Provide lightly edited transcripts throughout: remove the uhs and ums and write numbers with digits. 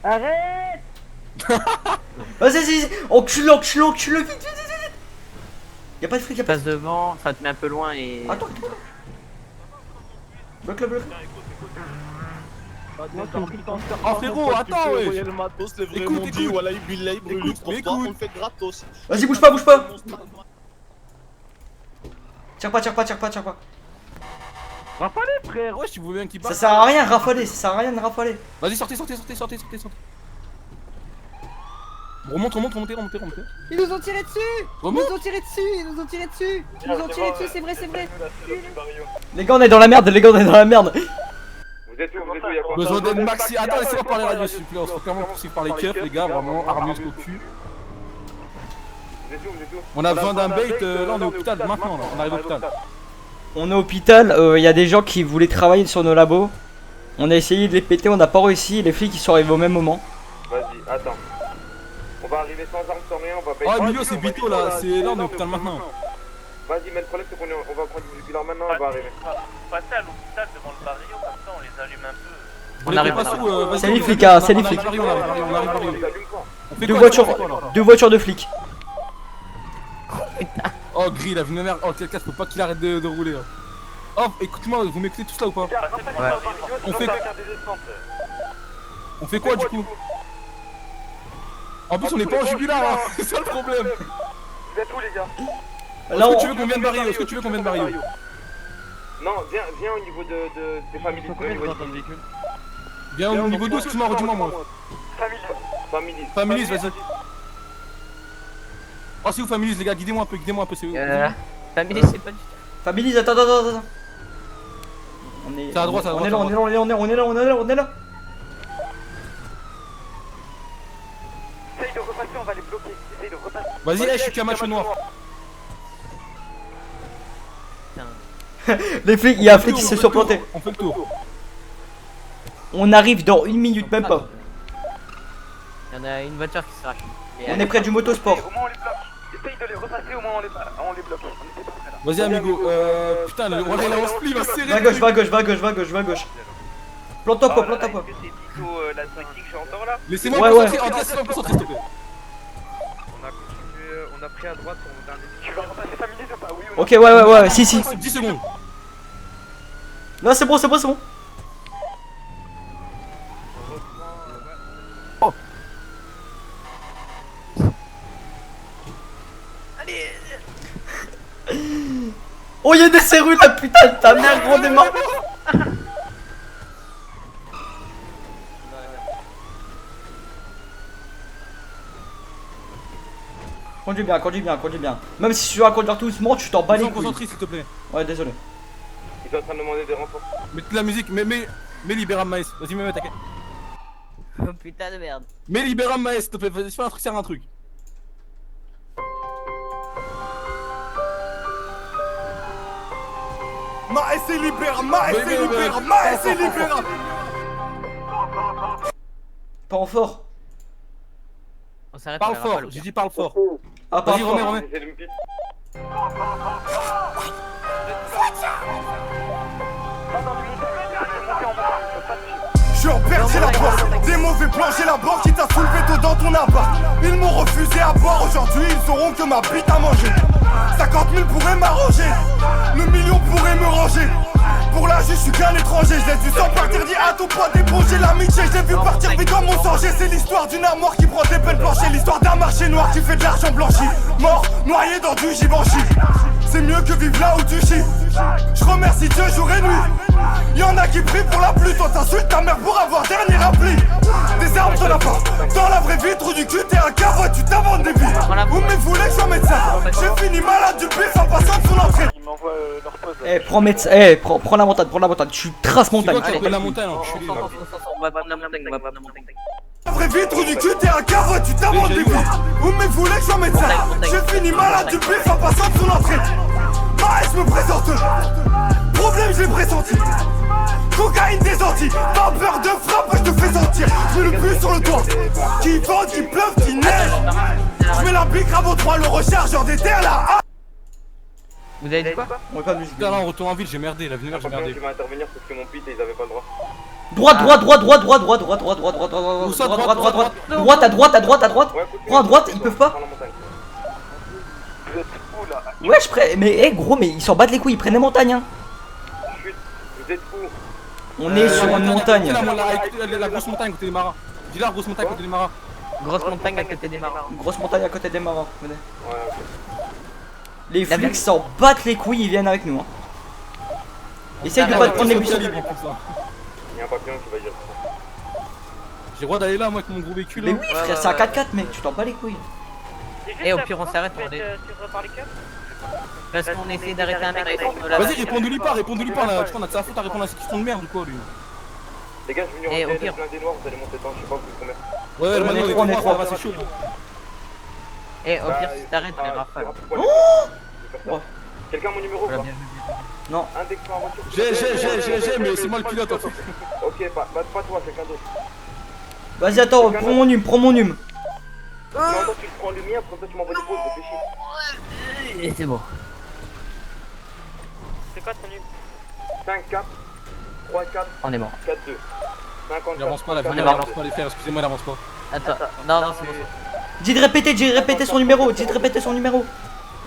Arrête. Vas-y, encule-le, vite, vite. Y'a pas de fric, Tu passes devant, enfin tu mets un peu loin et... Attends. Bloque-le. Oh frérot, attends ouais. Le matos, les vrais Écoute, mondis, écoute. voilà, Billy, brûle pour toi, on le fait gratos. Vas-y, bouge pas. Tire pas. Rafalez frère, ouais, si vous voulez bien qu'il Ça passe. sert à rien de rafaler, Vas-y, sortez. Remonte. Ils nous ont tiré dessus. Remonte. C'est vrai. Les gars, on est dans la merde. Vous êtes où, y'a quoi? Besoin d'aide maxi. Attends, laissez-moi parler radio s'il vous plaît. On se fait clairement poursuivre par les keufs, les gars, vraiment armés jusqu'au cul. Vous êtes où? On a besoin d'un bait, là on est au hôpital maintenant, là. On arrive au hôpital. On est au hôpital, y a des gens qui voulaient travailler sur nos labos. On a essayé de les péter, on n'a pas réussi. Les flics ils sont arrivés au même moment. Vas-y, attends. On va arriver sans armes, sans rien, on va Oh Emilio, c'est Vito là, là on est au hôpital maintenant. Vas-y, mais le problème c'est qu'on va prendre du jugular maintenant, on va arriver. Passez à l'hôpital devant le barrio, comme ça on les allume un peu. On arrive pas sous, vas-y. C'est les flics, hein, c'est les flics. On arrive. Deux voitures de flics. Oh Gris, il a vu ma mère. Oh quel casse, faut pas qu'il arrête de rouler. Oh écoute-moi, vous m'écoutez tous là ou pas? On fait quoi du coup? En plus on est pas en jugular, hein. C'est ça le problème. Vous êtes où les gars? Là, Est-ce que tu veux qu'on vienne barrio? Non, viens au niveau des familles. Viens au niveau 12, excuse-moi, redis-moi moi. Families, vas-y. Oh c'est où Families les gars, guidez-moi un peu, c'est où? Famille, c'est pas du tout. Families, attends. C'est à droite, On est là. Essaye de repasser, on va les bloquer. Vas-y, je suis Camacho noir. Les flics, il y a un flic qui s'est surplanté. On fait le tour. On arrive dans 1 minute, même pas. Il y en a une voiture qui se rache. On est près du motosport. Au moins on les bloque. Essaye de les repasser, au moins on les bloque. On était pas prêts là. Vas-y amigo, putain, le roi la hausse il va serrer. Va à gauche. Plante-toi pas. Est-ce que c'est Tito la tactique que je suis encore là? Laissez-moi Ouais. concentrer, on peut s'il te plaît. On a continué, on a pris à droite pour dernier. Tu vas repasser familier ou pas? Oui ou non? Ok, ouais, si. 10 secondes. Non, c'est bon. Oh, y'a des serrues là, putain de ta mère, gros démon. Conduis bien. Même si tu vas conduire tout doucement, tu t'en bats les couilles. Concentré s'il te plaît. Ouais, désolé. Ils sont en train de demander des renforts. Mets de la musique, mets Libéram Maes. Vas-y, mets t'inquiète. Oh putain de merde. Mets Libéram Maes s'il te plaît, vas-y, fais un truc, serre un truc. Maes et Libéram. Pas en fort. On s'arrête. Parle fort, j'ai dit parle fort. Ah, pas Vas-y, fort. remets. J'essaie de me piquer. Je suis en perte, j'ai la porte. Des mauvais plans, j'ai la banque qui t'a soulevé tôt dans ton appart. Ils m'ont refusé à boire aujourd'hui, ils sauront que ma bite a mangé. 50 000 pourraient m'arranger, le million pourrait me ranger. Pour l'âge, je suis qu'un étranger, je laisse du sang partir, dit à tout poids d'éponger l'amitié. J'ai vu partir vite dans mon sang, c'est l'histoire d'une armoire qui prend des peines planchées. L'histoire d'un marché noir qui fait de l'argent blanchi. Mort, noyé dans du givenchy. C'est mieux que vivre là où tu chies. Je remercie Dieu jour et nuit. Y'en a qui prient pour la pluie, toi t'insultes ta mère pour avoir dernier appli. Des armes t'en as pas, dans la vraie vie, trou du cul, t'es un cavois, tu t'inventes des vies. Vous me voulez que je sois médecin, j'ai fini malade du pif en passant de son entrée. Ils m'envoient leur poste. Prends médecin, prends la montagne, tu traces montagne. C'est quoi qui appelle la montagne, enculé là? On va prendre la montagne. La vraie vie, trou du cul, t'es un cavois, tu t'inventes des vies. Vous me voulez que je sois médecin, j'ai fini malade du pif en passant de son entrée. Maes me présente, problème je l'ai pressenti. Cocaïne des Antilles, pas peur de frappe, je te fais sentir. Je mets le but sur le toit, qui vente, qui pleuve, qui neige. Je mets la bique, Rabo 3, le rechargeur des terres là. Vous avez dit quoi? On est pas musique. Putain, là, on retourne en ville, j'ai merdé. La lumière, j'ai merdé. Tu vas intervenir parce que mon pit ils avaient pas le droit. Droite, droite, droite, droite, droite, droite, droite, droite, droite, droite, Où ça, droite, droite, droite, droite, droite, droite, à droite, à droite, à droite. Ouais, Prends à droite, ils peuvent pas. Dans la montagne. Vous êtes où là? Ouais, je prends. Mais gros, mais ils s'en battent les couilles, ils prennent les montagnes. Hein. Chut, vous êtes où? On est sur une montagne. La grosse montagne à côté des marins. Dis-la, grosse montagne à côté des marins. Grosse montagne à côté des marins. Une grosse montagne à côté des marins. Venez. Ouais, ok. Les flics s'en battent les couilles, ils viennent avec nous. Hein. Essaye de pas te prendre les buissons. Il y a un papillon qui va dire ça. J'ai le droit d'aller là, moi, avec mon gros véhicule. Mais hein. oui, frère, c'est un 4x4, mec, tu t'en bats les couilles. Et au pire, on s'arrête. Parce qu'on essaie d'arrêter un mec. Vas-y, réponds-lui pas là. Tu vois, on a de sa faute à répondre à ces questions de merde ou quoi, lui. Les gars, je vais Et venir au en pire. plein des noirs, vous allez monter dedans, je sais pas vous combien. Ouais, on est trois, on est trois. c'est chaud. Et au pire, si t'arrêtes, on est rafale. Oh. Quelqu'un a mon numéro ou pas? Non. Index-moi en voiture. J'ai, mais c'est moi le pilote en fait. Ok, pas toi, quelqu'un d'autre. Vas-y, attends, prends mon hume, prends mon hume. Non, toi tu le prends en lumière, comme ça tu m'envoies des pauses, réfléchis. Et c'est bon. C'est quoi ton numéro? 5, 4, 3, 4, On est mort. 4, 2. 50, Il avance pas, la On est vie, il mort. avance pas les frères, excusez-moi, il avance pas. Attends. Non, non, c'est bon. Dis de répéter son numéro, dis de répéter son numéro.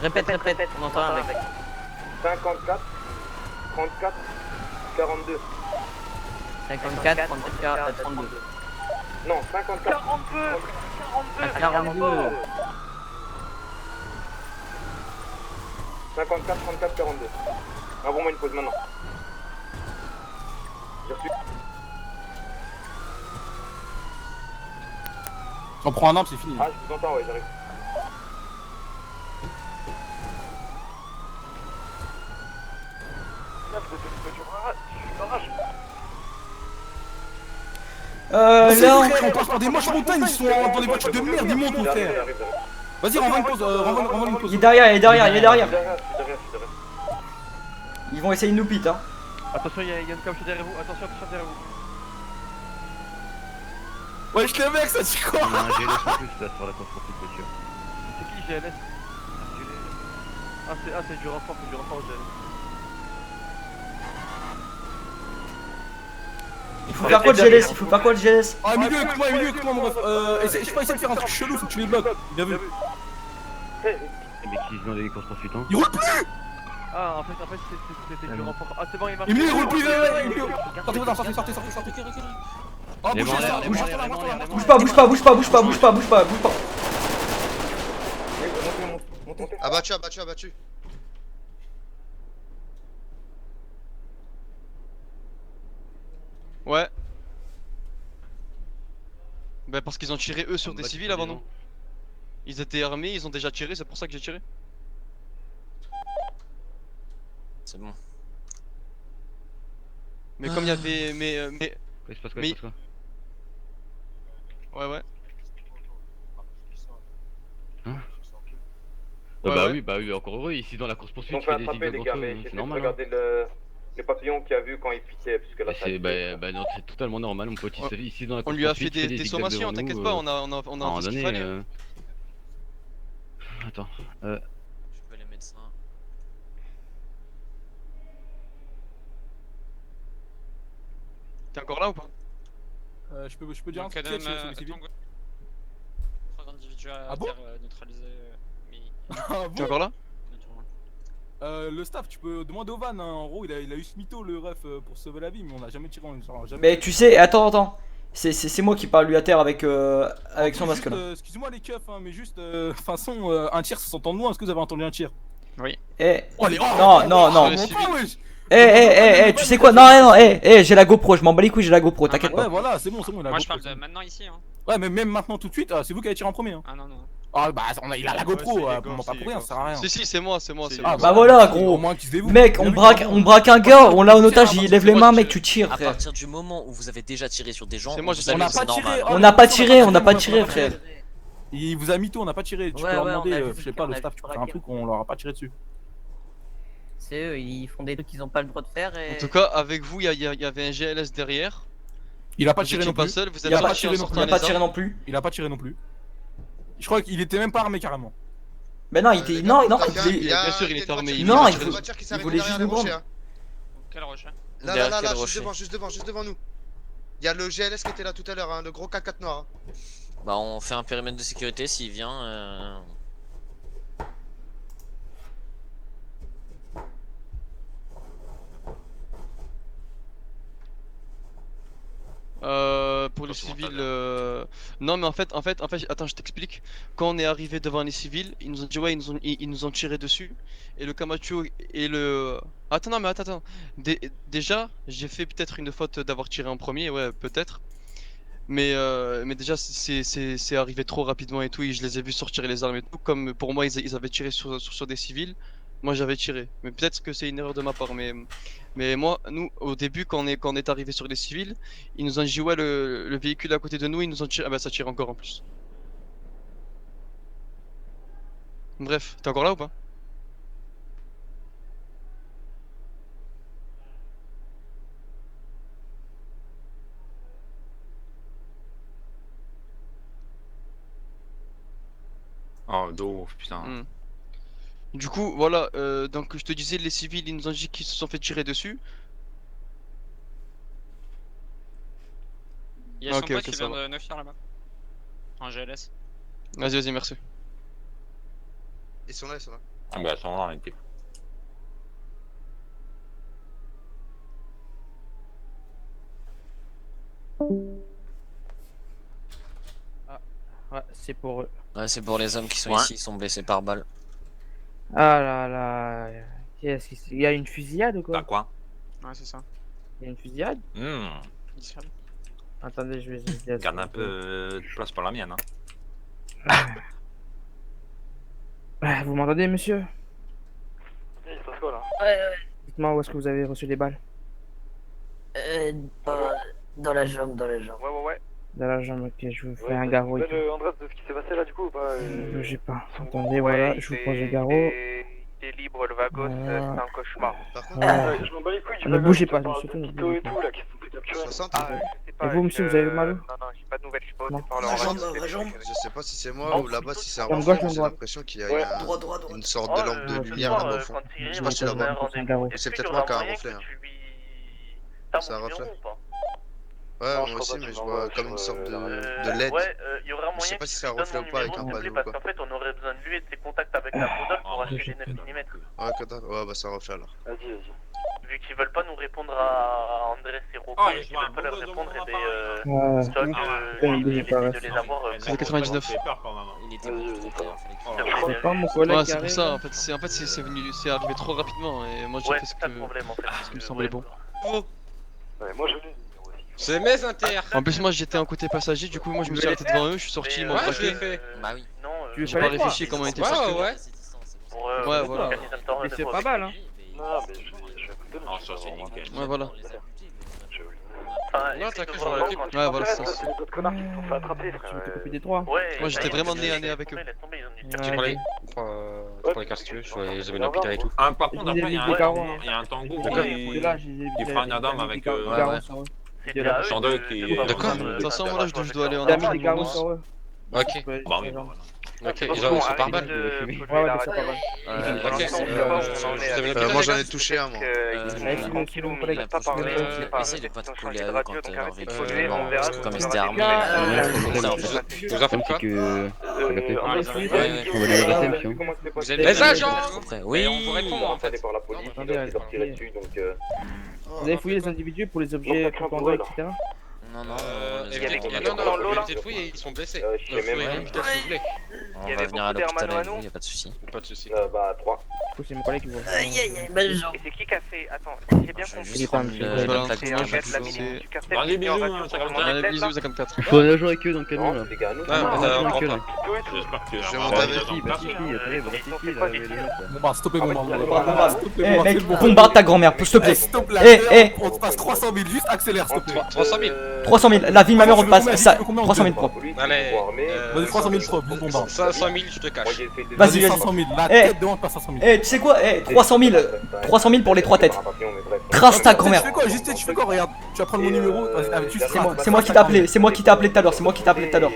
Répète. On entend un mec. 54, 34, 42. 54, 34, 32. Non, 54. 42. 54, 34, 42. Envoie-moi une pause maintenant. J'ai reçu. J'en prends un arbre, c'est fini. Ah, je vous entends, ouais, j'arrive. Là, On passe par des moches montagnes, ils sont dans des voitures de merde, ils montent mon frère. J'arrive. Vas-y, renvoie une pause, renvoie une pause. il est derrière, il est derrière, il est derrière. Je suis derrière. Ils vont essayer de nous pit, hein. Attention, il y a une cam derrière vous. Attention derrière vous. Wesh les mecs, ça dit quoi? Il y a un GLS en plus là sur la course poursuite voiture. C'est qui GLS? Ah, c'est du renfort, GLS. Il faut faire quoi de GLS? Il faut faire quoi de GLS? Ah, milieu, écoute-moi, mon ref. Je sais pas, essayer de faire un truc chelou, faut que tu les bloques. Bien vu. Mais qui sont des courses poursuites hein? Il roule plus! Ah, en fait, c'était du renfort. Ah, c'est bon, il marche. Emilio, il roule plus, sortez. Oh, Les bougez ça, morts, bougez les ça, morts, les Bouge pas. Montez. Abattu. Ouais. Bah parce qu'ils ont tiré eux sur des civils avant nous. Ils étaient armés, ils ont déjà tiré, c'est pour ça que j'ai tiré. C'est bon. Mais comme il y avait... Il se passe quoi, Mais- il se passe quoi? Ouais. Bah Ouais. oui, encore heureux, ici dans la course poursuite, On tu fait fais des attraper les immeubles gars, entre eux, mais c'est essayez de normal. regarder le papillon qu'il a vu quand il piquait, parce que là ça. Non, c'est totalement normal, mon pote, ici dans la On course lui a poursuite, fait tu fais des zigzags sommations, devant t'inquiète nous, pas, on a à un moment fait ce qu'il donné, fallait. Attends, Je peux les médecins. T'es encore là ou pas? Je peux dire un truc sur les civils? 3 individus à Ah bon terre neutralisés. Ah T'es bon? encore là? Le staff, tu peux demander au van, hein. En gros, il a eu ce mytho, le ref, pour sauver la vie, mais on a jamais tiré, on a jamais. Mais tu sais, attends. C'est moi qui parle lui à terre avec son masque là. Excusez-moi les keufs, hein, mais juste, de toute façon, un tir ça s'entend de moi, est-ce que vous avez entendu un tir? Eh. Oh les Non. wesh. Tu sais quoi? Non, j'ai la GoPro, je m'en bats les couilles, j'ai la GoPro, t'inquiète Ouais, pas. voilà, c'est bon, il a Moi je GoPro. parle de maintenant ici. Hein. Ouais, mais même maintenant tout de suite, c'est vous qui avez tiré en premier. Hein. Ah non. Ah bah, il a la GoPro, c'est on pas pour rien, ça sert à rien. Si, c'est moi. Ah, Bah voilà, Au gros. moins qu'ils se dévouent. Mec, on braque un gars, on l'a en otage, il lève les mains, mec, tu tires, À frère. partir du moment où vous avez déjà tiré sur des gens, C'est moi, vous j'ai savez On n'a que c'est pas tiré. normal. On n'a pas tiré, frère. Il vous a mytho, on n'a pas tiré. Tu peux Ouais, leur ouais, demander, on a vu je sais que pas, on le a staff, vu tu sur peux la faire un cam. truc, on leur a pas tiré dessus. C'est eux, ils font des trucs qu'ils ont pas le droit de faire et. En tout cas, avec vous, il y avait un GLS derrière. Il a pas Vous tiré étiez non pas plus. seul, vous Il a avez pas parti en tiré non sortant Il a les pas tiré armes. non plus. Il a pas tiré non plus. Je crois qu'il était même pas armé carrément. Bah non, il était. Non, non, il voulait. Bien sûr, il était armé. Non, il il voulait- voulait juste nous prendre. Quel rocher? Là, Derrière là, là, quel là, rocher? juste devant nous. Il y a le GLS qui était là tout à l'heure, hein, le gros K4 noir. Hein. Bah, on fait un périmètre de sécurité s'il vient. Pour les civils, non mais en fait, attends, je t'explique. Quand on est arrivé devant les civils, ils nous ont dit ouais, ils nous ont tiré dessus. Et le Camacho et le... Attends, non mais attends. Déjà, j'ai fait peut-être une faute d'avoir tiré en premier, ouais, peut-être. Mais déjà, c'est arrivé trop rapidement et tout, et je les ai vus sortir les armes et tout. Comme pour moi, ils avaient tiré sur des civils. Moi j'avais tiré, mais peut-être que c'est une erreur de ma part, mais moi, nous, au début, quand on est arrivé sur les civils, ils nous ont dit ouais, le véhicule à côté de nous, ils nous ont tiré, ah bah ça tire encore en plus. Bref, t'es encore là ou pas? Oh, d'eau, putain. Du coup, voilà, donc je te disais, les civils, ils nous ont dit qu'ils se sont fait tirer dessus. Il y a son Ok, pote ok, qui ça vient va. de 9 là-bas. En GLS. Vas-y, merci. Ils sont là. Ah bah, à ce moment-là, on était. Ouais, c'est pour eux. Ouais, c'est pour les hommes qui sont Ouais. ici, ils sont blessés par balle. Ah là là. Qu'est-ce qu'il y a une fusillade ou T'as quoi? quoi? Ouais, c'est ça. Il y a une fusillade? Attendez, je vais. Garde un peu de place pour la mienne. Hein. Ouais, vous m'entendez, monsieur? Il se passe quoi là? Ouais, Dites-moi où est-ce que vous avez reçu les balles? dans la jambe, Ouais. Dans la jambe, ok, je vous fais un garrot. et tout. Andrés de ce qui s'est passé là du coup ou pas? Bougez pas. Attendez, voilà, je vous pose le garrot. Il est libre, le Vagos, Voilà. c'est un cauchemar. Par contre, Voilà. Je m'en bats les couilles du Ne Vagos, bougez je pas, te parle surtout de ne Tito bougez et pas. tout là qui sont pris capturés. 60. Ah, je sais pas. Et vous, monsieur, vous avez mal où? Non, j'ai pas de nouvelles, je sais pas Non. où c'est par leur La jambe, oreille. Je sais pas si c'est moi ou là-bas si c'est un Jambe reflet, gauche, mais jambe j'ai droite. l'impression qu'il y a Ouais. une sorte de lampe de lumière là-bas au fond. Je sais pas si tu la vois. C'est un garrot. C'est peut-être moi qui a un reflet. Hein. C'est un reflet. Ouais, Non, moi je crois aussi, pas, mais tu je m'envoies vois comme une sur sorte le- de LED. Ouais, il y aurait un Je moyen sais pas si que c'est un tu donnes reflet mon ou pas avec numéro un complet, panneau ou parce quoi. qu'en fait, on aurait besoin de lui et de ses contacts avec la Prodol pour acheter des 9 mm. Ouais, ouais, bah c'est un reflet alors. Vas-y. Vu qu'ils veulent pas nous répondre à Andrés et Rocco, Oh, et qu'ils je vois veulent pas un leur bon répondre, gosse et dans Ouais. soit Ah, que ouais. j'ai pas, essayé de les avoir. C'est 99. J'ai peur quand même. Il était bon, tout à l'heure, fallait qu'il- Oh, C'est pas mon collègue Ouais, qui c'est pour arrive, ça, là en fait, c'est venu, c'est arrivé trop rapidement et moi j'ai Ouais, fait ce c'est ça que, le problème en fait. ce qui me semblait bon. Ouais, moi je l'ai. C'est mes inters. En plus, moi j'étais en côté passager, du coup, moi je me suis arrêté devant eux, je suis sorti, ils m'ont Ouais, je braqué. l'ai fait. Bah oui. Non, Tu veux J'ai pas les trois réfléchi comment il était Ouais, sorti. ouais. pour Ouais, voilà. Mais c'est pas mal, hein. Non, mais je vais écouter. Non, ça c'est nickel. Ouais, voilà. Enfin, Ouais, essaye t'as de que voir je le- vois Ouais, voilà, c'est ça. C'est les autres connards qui se sont fait attraper, Tu frère. veux te couper des trois? Ouais, Moi, j'étais bah, vraiment laisse nez à tomber, nez avec eux. laisse tomber, ils ont dû Ouais. faire- Pour les, pour les cas si tu veux, je les amène à l'hôpital et tout. Ah, par contre, après, il y a des garrots, il y a un tango De là, qui fera un Adam avec. ouais. C'était de la à eux chandelle de- qui- de pas D'accord. prendre, De toute façon, moi là, je dois aller en Il a mis Afrique. des garrots sur eux. Ok. Tu peux- Bah oui, tu peux- bah voilà. Ok, ils ont sont par balle. Ouais, ouais, c'est pas mal. Moi j'en ai touché un moi. Tranquillou, mais il a pas parlé. Essaye de pas te coller à eux quand leur arrêtez de véhicule polluer, est on mort, verra parce que ce comme qu'on ils étaient aura armés, dit. c'est ça en fait. Vous avez fait quoi? Vous avez Les agents. Après, oui. on vous répond en fait. Vous avez fouillé les individus pour les objets contendants, etc. Non, non, Évitez de fouiller, ils sont blessés. Fouillez vite si vous voulez. on va venir à l'hôpital avec vous, y'a pas de soucis. Pas de soucis. Du coup, c'est mon collègue qui vous. Aïe aïe aïe, belle jambe. Et c'est qui qui a fait. Attends, j'ai bien Je vais compris. juste prendre Il est la pas plaque un C'est un je gars de la vais milice lancer. du cartel Allez, qui est en bisous, radio hein, pour ça va demander Allez, de l'aide, bisous, là. 54. Faut un agent avec eux dans le camion là. Ah, ça va rentrer, là. J'espère que. Je vais monter avec. Bon bah, stoppez mon Eh mec, bombarde ta grand-mère, s'il te plaît. S'il te plaît, Eh, on te passe 300 000, juste accélère s'il te plaît. 300 000. 300 000, la vie de ma mère on te passe, ça, Tu veux combien, 300 000 propres. Allez. Vas-y, 300 000 trop, bon bombarde. 500 000, je te cache. Vas-y, vas-y. 500 000, la Eh. tête devant, pas 500 000. Eh, tu sais quoi? Eh, 300 000 pour les 3 têtes. Trace ta grand-mère. Tu fais quoi? Juste, tu fais quoi? Regarde, tu vas prendre mon numéro. Vas-y, tu C'est moi qui t'ai appelé, c'est moi qui t'ai appelé tout à l'heure, c'est moi qui t'ai appelé tout à l'heure.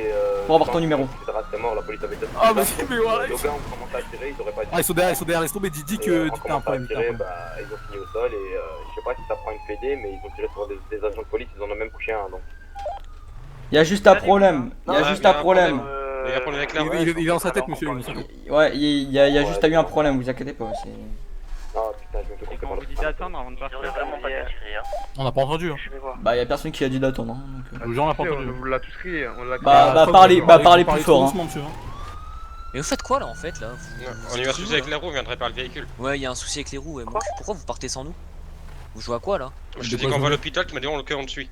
Pour avoir ton numéro. c'était mort, la police avait déjà. Ah, mais c'est mais voilà. Les Logan ont commencé à tirer, ils auraient pas dû. Ah, ils sont derrière, laisse tomber, dis que t'as un problème. Ils ont fini au sol et je sais pas si ça prend une fédé, mais ils ont tiré sur des agents de police, ils en ont même couché un donc. Il y a juste un problème. Il y a juste un problème. Il y a un problème avec la roue. Il est dans sa tête, monsieur. Ouais, il y a juste eu un problème, vous inquiétez pas. Ah putain, je me fais On vous dit d'attendre avant de partir. On n'a pas entendu. Bah, y a personne qui a dit d'attendre. Les gens l'ont pas On entendu. vous l'a tous crié, on l'a Parlez plus fort. Mais vous faites quoi là en fait là On a eu un souci avec les roues, on viendrait par le véhicule. Ouais, il y a un souci avec les roues. Ouais. Pourquoi vous partez sans nous? Vous jouez à quoi là? Je te dis qu'on va à l'hôpital, tu m'as dit on le suit.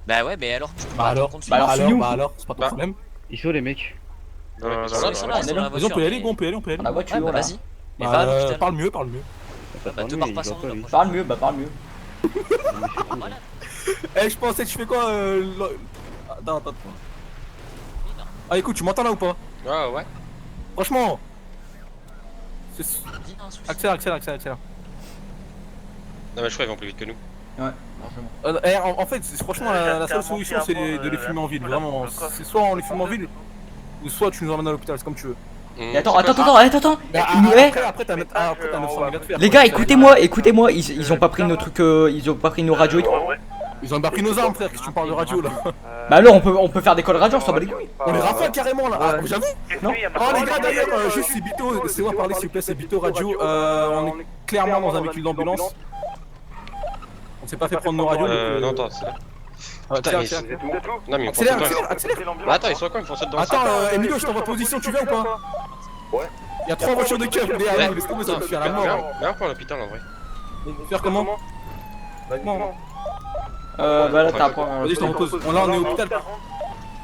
Bah ouais, mais alors tu peux Bah alors, c'est pas ton problème. Ils sont les mecs. Ils sont là, ils sont dans la Vas-y, voiture. on peut y aller, on peut y aller. La voiture, bah vas-y. Mais va à Bah, l'hôpital. parle mieux. Bah te barre pas sans nous. Parle mieux, bah parle mieux. Eh, je pensais que je fais quoi Attends. Ah, écoute, tu m'entends là ou pas? Ouais. Franchement. Accélère. Non, mais je crois qu'ils vont plus vite que nous. Ouais, En fait, franchement, la seule solution c'est de les filmer en ville. Vraiment, c'est soit on les filme en ville, ou soit tu nous emmènes à l'hôpital, c'est comme tu veux. Attends. Après, t'as 900 000 à te faire. Les gars, écoutez-moi, ils ont pas pris nos trucs, ils ont pas pris nos radios et tout. Ils ont pas pris nos armes, frère, qu'est-ce que tu parles de radio là? Bah alors on peut faire des calls radio, on s'en bat les couilles. On les rafale carrément là, j'avoue. Non. Oh les gars, d'ailleurs, juste c'est Bito, laissez-moi parler s'il vous plaît, c'est Bito Radio. On est clairement dans un véhicule d'ambulance. On s'est pas fait prendre nos radios. Non, attends, c'est là. Putain, non, mais accélère. Bah attends, ils sont quoi? Ils font ça dans le Attends, Emilio, je t'envoie position, tu viens ou pas? Ouais. Y'a 3 voitures de keuf derrière nous, laisse tomber, ça va te faire la mort. Viens pour l'hôpital en vrai. Faire comment? Bah là t'as un point. Vas-y, je t'en repose. Là on est au hôpital.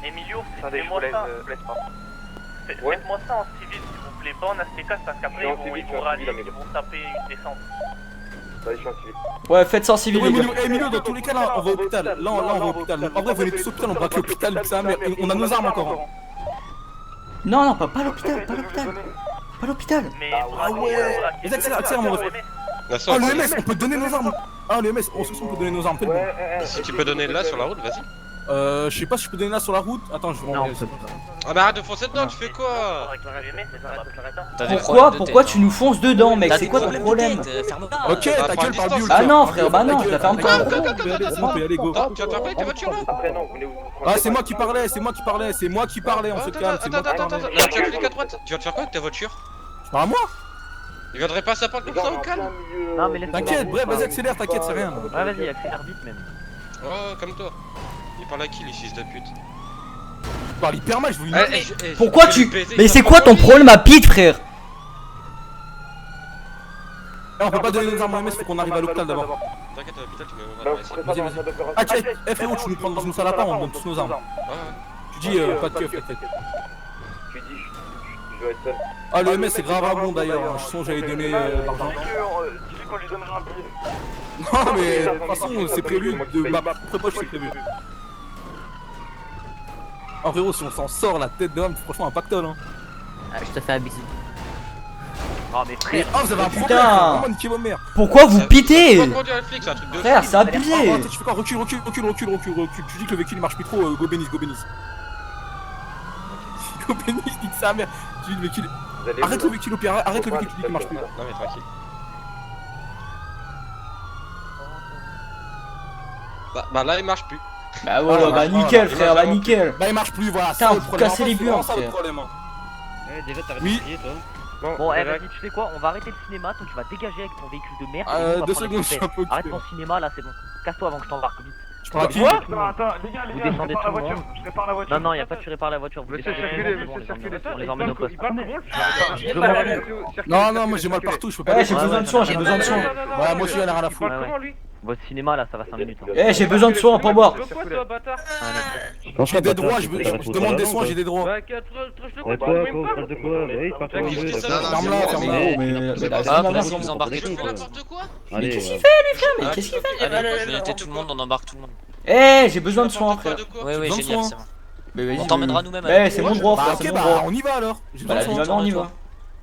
Emilio, faites-moi ça. Faites-moi ça en civil s'il vous plaît, pas en ASTK parce qu'après ils vont rallier, ils vont taper une descente. Ouais, faites ça en civil les gars. Emilio, dans tous les cas là on va au hôpital. Là on va au hôpital. En vrai, venez tous au hôpital, on braque l'hôpital, ça, mais on a nos armes encore. Non, pas l'hôpital. Pas l'hôpital. Mais ah ouais. Les accélère mon reflet. Ah le MS, on peut donner nos armes. Ah le MS, on se peut donner nos armes. Si tu peux donner là sur la route, vas-y. Je sais pas si je peux donner là sur la route. Attends, je vais. Ah bah arrête de foncer dedans, tu fais quoi? Pourquoi tu nous fonces dedans, mec? C'est quoi ton problème? Ok, ta gueule par bio. Ah non, frère, bah non, je la ferme pas. On peut y aller, go. Tu vas te faire payer tes voitures là? Ah, c'est moi qui parlais, on se calme. Attends, là tu as cliqué à droite. Tu vas te faire quoi avec ta voiture? Tu parles à moi? Il viendrait pas ça parle comme ça au calme? Non, mais laisse. T'inquiète, bref, vas-y, accélère, t'inquiète, c'est rien. Ouais, vas-y, accélère vite même. Oh, comme toi. Il parle à qui les fils de pute? Tu parles hyper mal, je vous dis. Pourquoi tu. Mais c'est quoi ton problème à Pete, frère? On peut pas donner nos armes au MS, faut qu'on arrive à l'hôpital d'abord. T'inquiète, à l'hôpital, tu me Vas-y. Ah, tiens, frérot, tu nous prends dans une salle à part, on donne tous nos armes. Tu dis pas de keuf, t'inquiète. Tu dis, je dois être seul. Ah, le MS c'est grave un bon d'ailleurs, je sens j'allais donner l'argent. Dis qu'on lui donnera un billet. Non, mais de toute façon, c'est prévu, de ma propre poche, c'est prévu. Oh, frérot, si on s'en sort la tête de l'homme, franchement, un pactole, hein. Ah, je te fais abuser. Oh, mais frère. Oh, vous avez un Putain. problème, vraiment niquer vos mères. Pourquoi vous pitez? Frère, c'est Ah, abusé. attends, tu fais quoi? Recule. Tu dis que le véhicule il marche plus trop, go bénis. Go bénis, nique sa mère. Tu dis le véhicule. Arrête le véhicule au pire, arrête le véhicule, tu dis qu'il marche plus. Non, mais tranquille. Bah là il marche plus. Bah voilà, bah nickel, frère, bah nickel. Bah il marche plus, voilà. Putain, vous cassez les buts, frère. Déjà t'arrêtes Oui. de crier toi. Bon, vas-y, tu sais quoi? On va arrêter le cinéma, toi tu vas dégager avec ton véhicule de merde. et nous, on va 2 prendre secondes, les je suis un peu Arrête occupé. ton cinéma là, c'est bon. Casse-toi avant que je t'embarque vite. Je parle à qui? Attends, les gars, Vous descendez tout le monde. je répare la voiture. Non, y a pas de tu répares la voiture. Vous Monsieur, descendez circulez, tout le monde, monsieur, on les emmène au poste. Non, moi j'ai mal partout, je peux pas. Ouais, j'ai besoin de soins, j'ai besoin de soins. Ouais, moi aussi, elle a rien à foutre. Votre cinéma là, ça va 5 minutes. Eh, j'ai besoin de soins pour boire. J'ai des droits, je demande des soins, j'ai des droits. Ouais, toi, quoi, de quoi? Bah oui, pas toi. Ah, si vous embarquez tout le monde. Allez, Qu'est-ce qu'il fait, lui, frère? Mais qu'est-ce qu'il fait? Allez, je vais noter tout le monde, on embarque tout le monde. Eh, j'ai besoin de soins, frère. Ouais, génial, c'est bon. Mais vas-y, On t'emmènera nous-mêmes. Ouais, c'est mon droit, Bah frère, ok, c'est mon bah droit. on y va alors. J'ai besoin Bah, de soins. maintenant, on y va.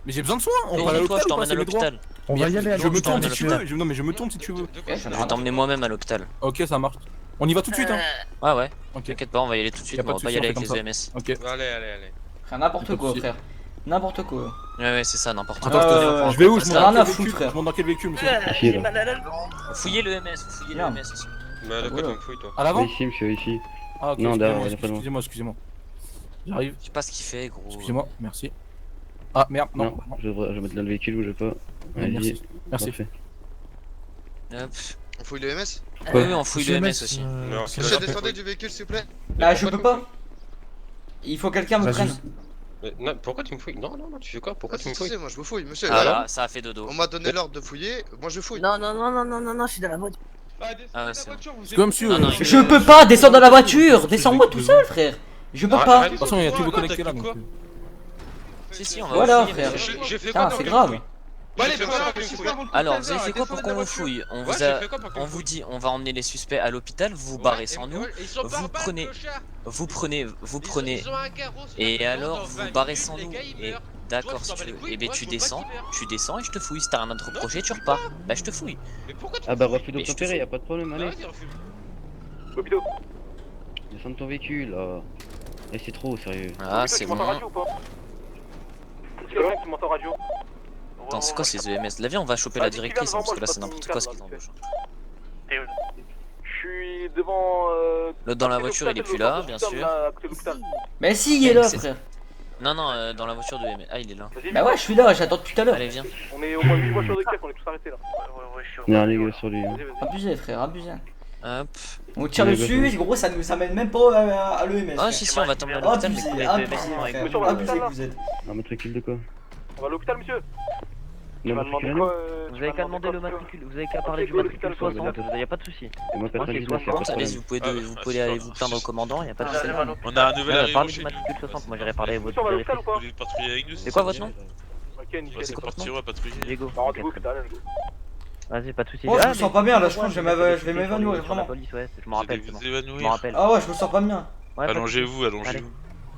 Mais j'ai besoin de soins, on va aller à Toi, l'hôpital je ou pas? t'emmène C'est à mes droits. l'hôpital. on va y aller. Je me tourne t'emmène si tu à veux. Non mais je me tourne si tu veux. Je vais t'emmener moi-même à l'hôpital. Ok, ça marche. On y va tout de suite hein. Ouais. Ok. T'inquiète pas, on va y aller tout de suite, Y a pas on de va pas y souci, aller on avec fait les comme EMS. Ok. Allez. Frère, n'importe quoi, frère. N'importe quoi. Ouais, c'est ça, n'importe Attends, quoi. je vais où? Je Rien monte à dans quel foutre, véhicule? frère. Je monte dans quel véhicule, monsieur? Ici, là. Fouillez le MS, fouillez le MS aussi. Mais de quoi tu me fouilles, toi? À l'avant? Ici, monsieur, ici. Ah, ok, Non, derrière, il y a pas loin. excusez-moi. J'arrive. Je sais pas ce qu'il fait, gros. Excusez-moi, merci. Ah merde, non. Je vais mettre dans le véhicule, bougez pas. Merci. Merci. Parfait. Hop. On fouille le MS? Oui, on fouille le MS aussi. Monsieur, descendez du véhicule, s'il vous plaît. Bah, je peux pas. Il faut quelqu'un me prenne. Non, pourquoi tu me fouilles? Non, tu fais quoi? Pourquoi tu me fouilles? Moi je vous fouille, monsieur. Ah là, ça a fait dodo. On m'a donné l'ordre de fouiller, moi je fouille. Non, je suis dans la voiture. Ah ouais, c'est Comme monsieur. Je peux pas descendre dans la voiture. Descends-moi tout seul, frère. Je peux pas. De toute façon, il y a tout vous connecté là. Donc... Si, on va Voilà, fouiller, frère. monsieur. J'ai fait Putain, quoi? c'est grave. Alors, vous avez fait quoi pour qu'on vous fouille? On vous dit, on va emmener les suspects à l'hôpital, vous vous barrez sans nous, vous prenez, et alors vous barrez sans nous. Et d'accord, si tu veux, et ben tu descends et je te fouille. Si t'as rien à te reprocher, tu repars. Bah je te fouille. Ah bah refus d'obtempérer, y'a pas de problème, allez. Hôpitaux. Descends de ton véhicule, là. Eh, c'est trop, sérieux. Ah, c'est bon. C'est quelqu'un qui m'entend radio? Attends, c'est quoi ces EMS? Là, viens, on va choper la directrice, parce que là, c'est n'importe quoi ce qu'ils embauchent. Je suis devant. L'autre dans la voiture, il est plus là, bien sûr. Mais si, il est là, frère. Non, dans la voiture de EMS. Ah, il est là. Bah ouais, je suis là, j'attends depuis tout à l'heure. Allez, viens. On est au moins 8 voitures de CAF, on est tous arrêtés là. Il y a un gars sur lui. Abusé, frère, abusé. Hop. On tire dessus, gros, ça mène même pas à l'EMS. Ah, si, on va tomber à l'hôpital, mais Abusé que vous êtes. Un matricule de quoi? On va à l'hôpital, monsieur. Non, Vous avez qu'à demander le matricule, vous avez qu'à parler du matricule 60, y a pas de souci. Et moi, 99, y'a pas de Allez-y, problème. vous pouvez aller vous plaindre au commandant, y a pas de souci. On a un nouvel arrivant Parlez chez du nous. matricule 60, moi j'irai parler à votre On va à l'hôpital ou directrice. pas? Vous voulez patrouiller avec nous? C'est quoi votre nom? Ok, nickel. C'est parti, on va patrouiller. Diego. Rendez-vous au hôpital, let's go. Vas-y, pas de soucis. Oh, je me sens pas bien là, je pense que je vais m'évanouir, La vraiment. police, ouais, je m'en rappelle. Vous Je m'en évanouir. rappelle. Ah ouais, je me sens pas bien. Ouais, pas de soucis. Allongez-vous, allongez-vous.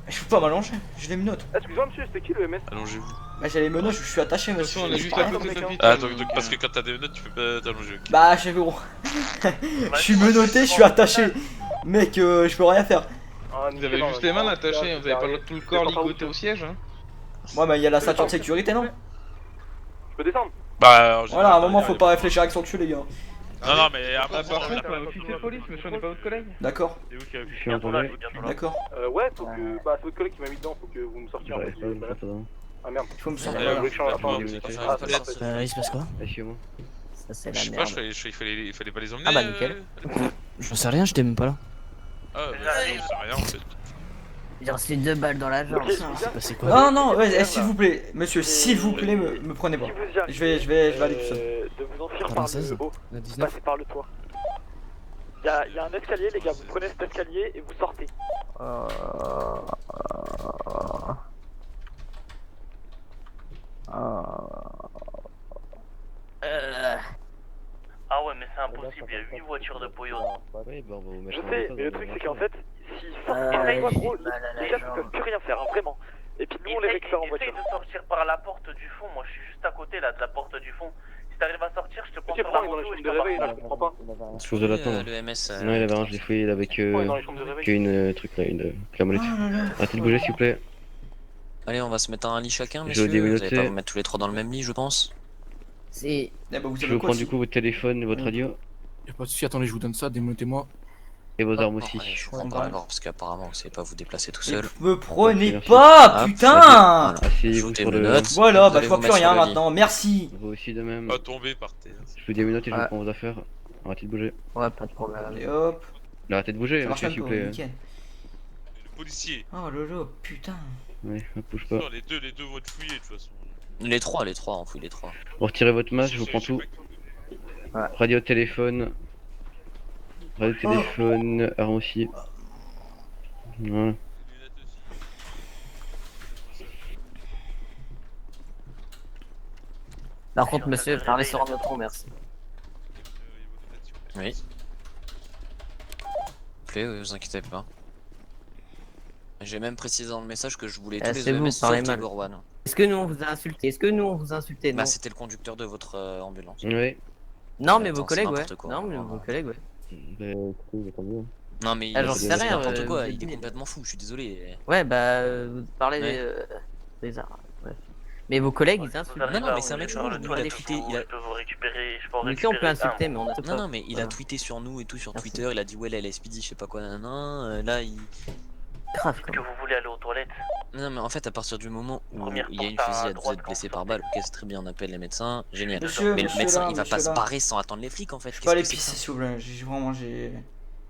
Je peux pas m'allonger, j'ai les menottes. Excusez-moi, monsieur, c'était qui le MS? Allongez-vous. Bah j'ai les menottes, je suis attaché, monsieur. On est juste à côté de la vie. Ah, donc parce que quand t'as des menottes, tu peux pas t'allonger. Bah, je sais gros. Je suis menotté, je suis attaché. Mec, je peux rien faire. Vous avez juste les mains attachées, vous avez pas tout le corps ligoté au siège. Hein. Ouais, bah il y a la ceinture de sécurité, non? Je peux descendre? Bah, voilà, à un moment, faut pas réfléchir avec son cul, les gars. Non, mais après, Par contre, officier de police, monsieur, on n'est pas votre collègue. D'accord. Je suis entendu. D'accord. Ouais, faut que. Bah, c'est votre collègue qui m'a mis dedans, faut que vous me sortiez en fait. Ah merde. Il faut me sortir. Il se passe quoi? Chez-moi. Ça, c'est je sais la pas, merde. il fallait pas les emmener. Ah bah, nickel. Je sais rien, j'étais même pas là. Ah, bah, je sais rien en fait. J'ai reçu 2 balles dans la jambe. C'est passé quoi? Non, non, ouais, s'il vous plaît, monsieur, s'il vous plaît, me prenez pas. Je vais aller tout seul. De vous enfuir par le haut, passez par le toit. Il y a un escalier, les gars, vous prenez cet escalier et vous sortez. Ah ouais, mais c'est impossible, il y a 8 voitures de Poyo. Ouais, bah on va vous mettre. Je sais, mais le truc c'est qu'en fait, s'ils sortent Ouais, par j'ai gros, mal à la les gars ne jambe. peuvent plus rien faire, hein, vraiment. Et puis nous on les récupère en voiture. Essaye de sortir par la porte du fond, moi je suis juste à côté là de la porte du fond. Si t'arrives à sortir, je te prends Ok, sur la pourquoi il est dans moto les et chambres je de réveil là, t'embarque. je comprends pas. Je vous l'attendre. Le MS. Non, il avait rien, je l'ai fouillé, il avait Pourquoi il est dans les chambres de réveil? qu'une truc là, une clamolette. Arrêtez de bouger s'il vous plaît. Allez, on va se mettre à un lit chacun, Je messieurs. vais Vous allez démenoter. pas vous mettre tous les trois dans le même lit, je pense. C'est. Eh bah, vous Je savez vais quoi prendre du si- coup votre téléphone, votre radio Y'a pas de soucis, attendez, je vous donne ça, démontez-moi. et vos armes Allez, aussi. je vous prends par la gorge parce qu'apparemment vous savez pas vous déplacer tout seul. Me prenez Merci. pas, Hop, putain! Voilà. Asseyez-vous Ajoutez sur vos le. notes. Voilà, Vous bah allez je vois vous plus mettre rien sur le lit. maintenant, merci! Vous aussi de même. Pas tomber par terre. Je vous dis une minute et je Ouais. reprends vos affaires. Arrêtez de bouger. Ouais, pas de problème. Allez hop, Là, arrêtez de bouger, ça marche monsieur même s'il vous pas, plaît. nickel. Le policier. Oh lolo, putain. Ouais, hop, bouge pas. Non, les deux vont être fouillés de toute façon. Les trois, on fouille les trois. Vous retirez votre masque, je vous prends tout. Radio, téléphone. Radio, téléphone, arme aussi. Voilà. Par contre, monsieur, parlez sur un autre, merci. Oui. Plaît, vous inquiétez pas. J'ai même précisé dans le message que je voulais tous les c'est vous, EMS parlez sauf mal. Igor One. Est-ce que nous on vous a insulté? Est-ce que nous on vous a insulté? Bah Non. c'était le conducteur de votre ambulance. Ouais. Non, mais Attends, vos c'est collègues, ouais. n'importe quoi. Non, mais vos collègues, ouais. Bah écoutez, tant mieux. Non mais Ah, j'en sais rien, n'importe quoi, vous il est dites. complètement fou, je suis désolé. Ouais, bah, vous parlez Ouais. des arts. Ouais. Mais vos collègues, ils insultent. Non, mais c'est un mec chelou, lui, il a tweeté. Je peux vous récupérer, je peux en Mais si on peut récupérer insulter, un, mais on moi. insulte Non, pas. non, mais il a tweeté sur nous et tout sur Merci. Twitter, il a dit ouais, la LSPD, je sais pas quoi, nan, là il. Grave, Est-ce que vous voulez aller aux toilettes? Non, mais en fait, à partir du moment où Première il y a une porte à fusillade, vous droite êtes quand blessé vous par balle, ok, c'est très bien, on appelle les médecins, génial. Monsieur, Mais le monsieur, médecin, là, il va pas monsieur, se là. barrer sans attendre les flics en fait. Je peux Qu'est-ce aller que c'est que pisser ça s'il vous plaît, j'ai...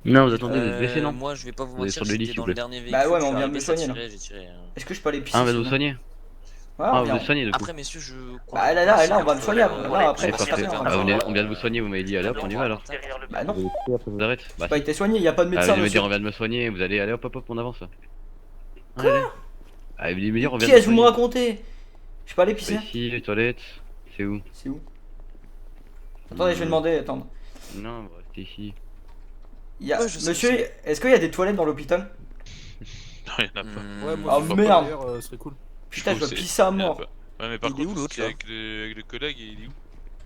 Non, vous attendez, vous êtes blessé, non? Moi, je vais pas vous Vous êtes mentir, sur le lit, j'étais s'il vous dans le plaît. dernier véhicule. Bah ouais, mais je on suis vient de me arrivé, soigner, j'ai là. tiré, j'ai tiré. Est-ce que je peux aller pisser Ah, on va s'il vous vous soigner. plaît? Ouais, Ah, on on vient. va vous soigner du coup. Après, messieurs, je. Bah là, on va me soigner. Là, après, Allez, on va se parfait. faire. Ah, on vient de vous soigner, vous m'avez dit, allez hop, on y va alors. Bah non, Vous arrêtez. j'ai Bah, pas été soigné, y a pas de ah, médecin, vous allez me dire, monsieur. on vient de me soigner, vous allez, allez hop, hop, hop, on avance là. Allez. Ah, vous allez me dire, on vient Qui de est-ce que vous me soigner. racontez? Je peux aller pisser? Ici, les toilettes, c'est où? C'est où? Attendez, je vais demander, attendre. Non, on va rester ici. Monsieur, est-ce qu'il y a des toilettes dans l'hôpital? Non, il y en a pas. Ouais, Ah moi, merde. d'ailleurs, ce serait cool. Putain, je dois C'est- pisser à il y en a mort. pas. Ouais, mais par Il est contre, où, vous l'autre, étiez là avec le collègue, il est où?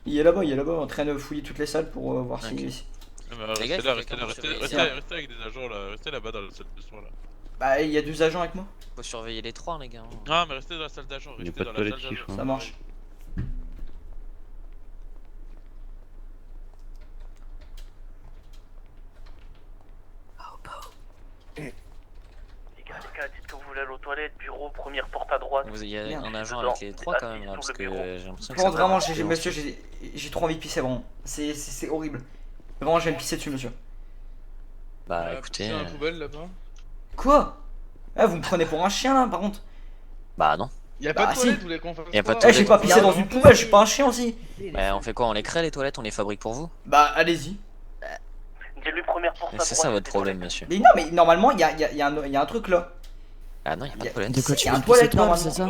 Il est là-bas, en train de fouiller toutes les salles pour voir si... Ok. Non, mais Les gars, restez là, il restez faut là, quelqu'un restez pour restez avec des agents là, restez là-bas dans la salle de soins là. Bah, il y a 2 agents avec moi. Faut surveiller les trois, les gars. Ah, mais restez dans la salle d'agents, Il y a restez pas de dans la toilette salle ici, je d'agents. crois. Ça marche. Les gars, dites que vous voulez aller aux toilettes, bureau, première porte à droite. Il y a Merde. un agent Dedans. avec les trois quand même là, Assis parce sous que le bureau. j'ai l'impression Je que pense ça vraiment, va monsieur, j'ai trop envie de pisser, vraiment. C'est horrible. Vraiment, je vais me pisser dessus, monsieur. Bah écoutez. C'est dans la poubelle là-bas. Quoi? Eh, vous me prenez pour un chien, là, par contre. Bah non. Y'a Bah, pas de si. toilette, vous voulez qu'on fasse Y a pas de quoi Eh, j'ai pas pissé dans une poubelle, je suis pas un chien aussi. Bah on fait quoi? On les crée les toilettes, on les fabrique pour vous? Bah, allez-y. Dis-lui première porte à droite. C'est ça votre les problème, toilettes. monsieur. Mais non, mais normalement, il y a un truc là. Ah non, y a pas de toilette. De quoi Il tu y a veux un pisser toilette toi, normalement. c'est ça?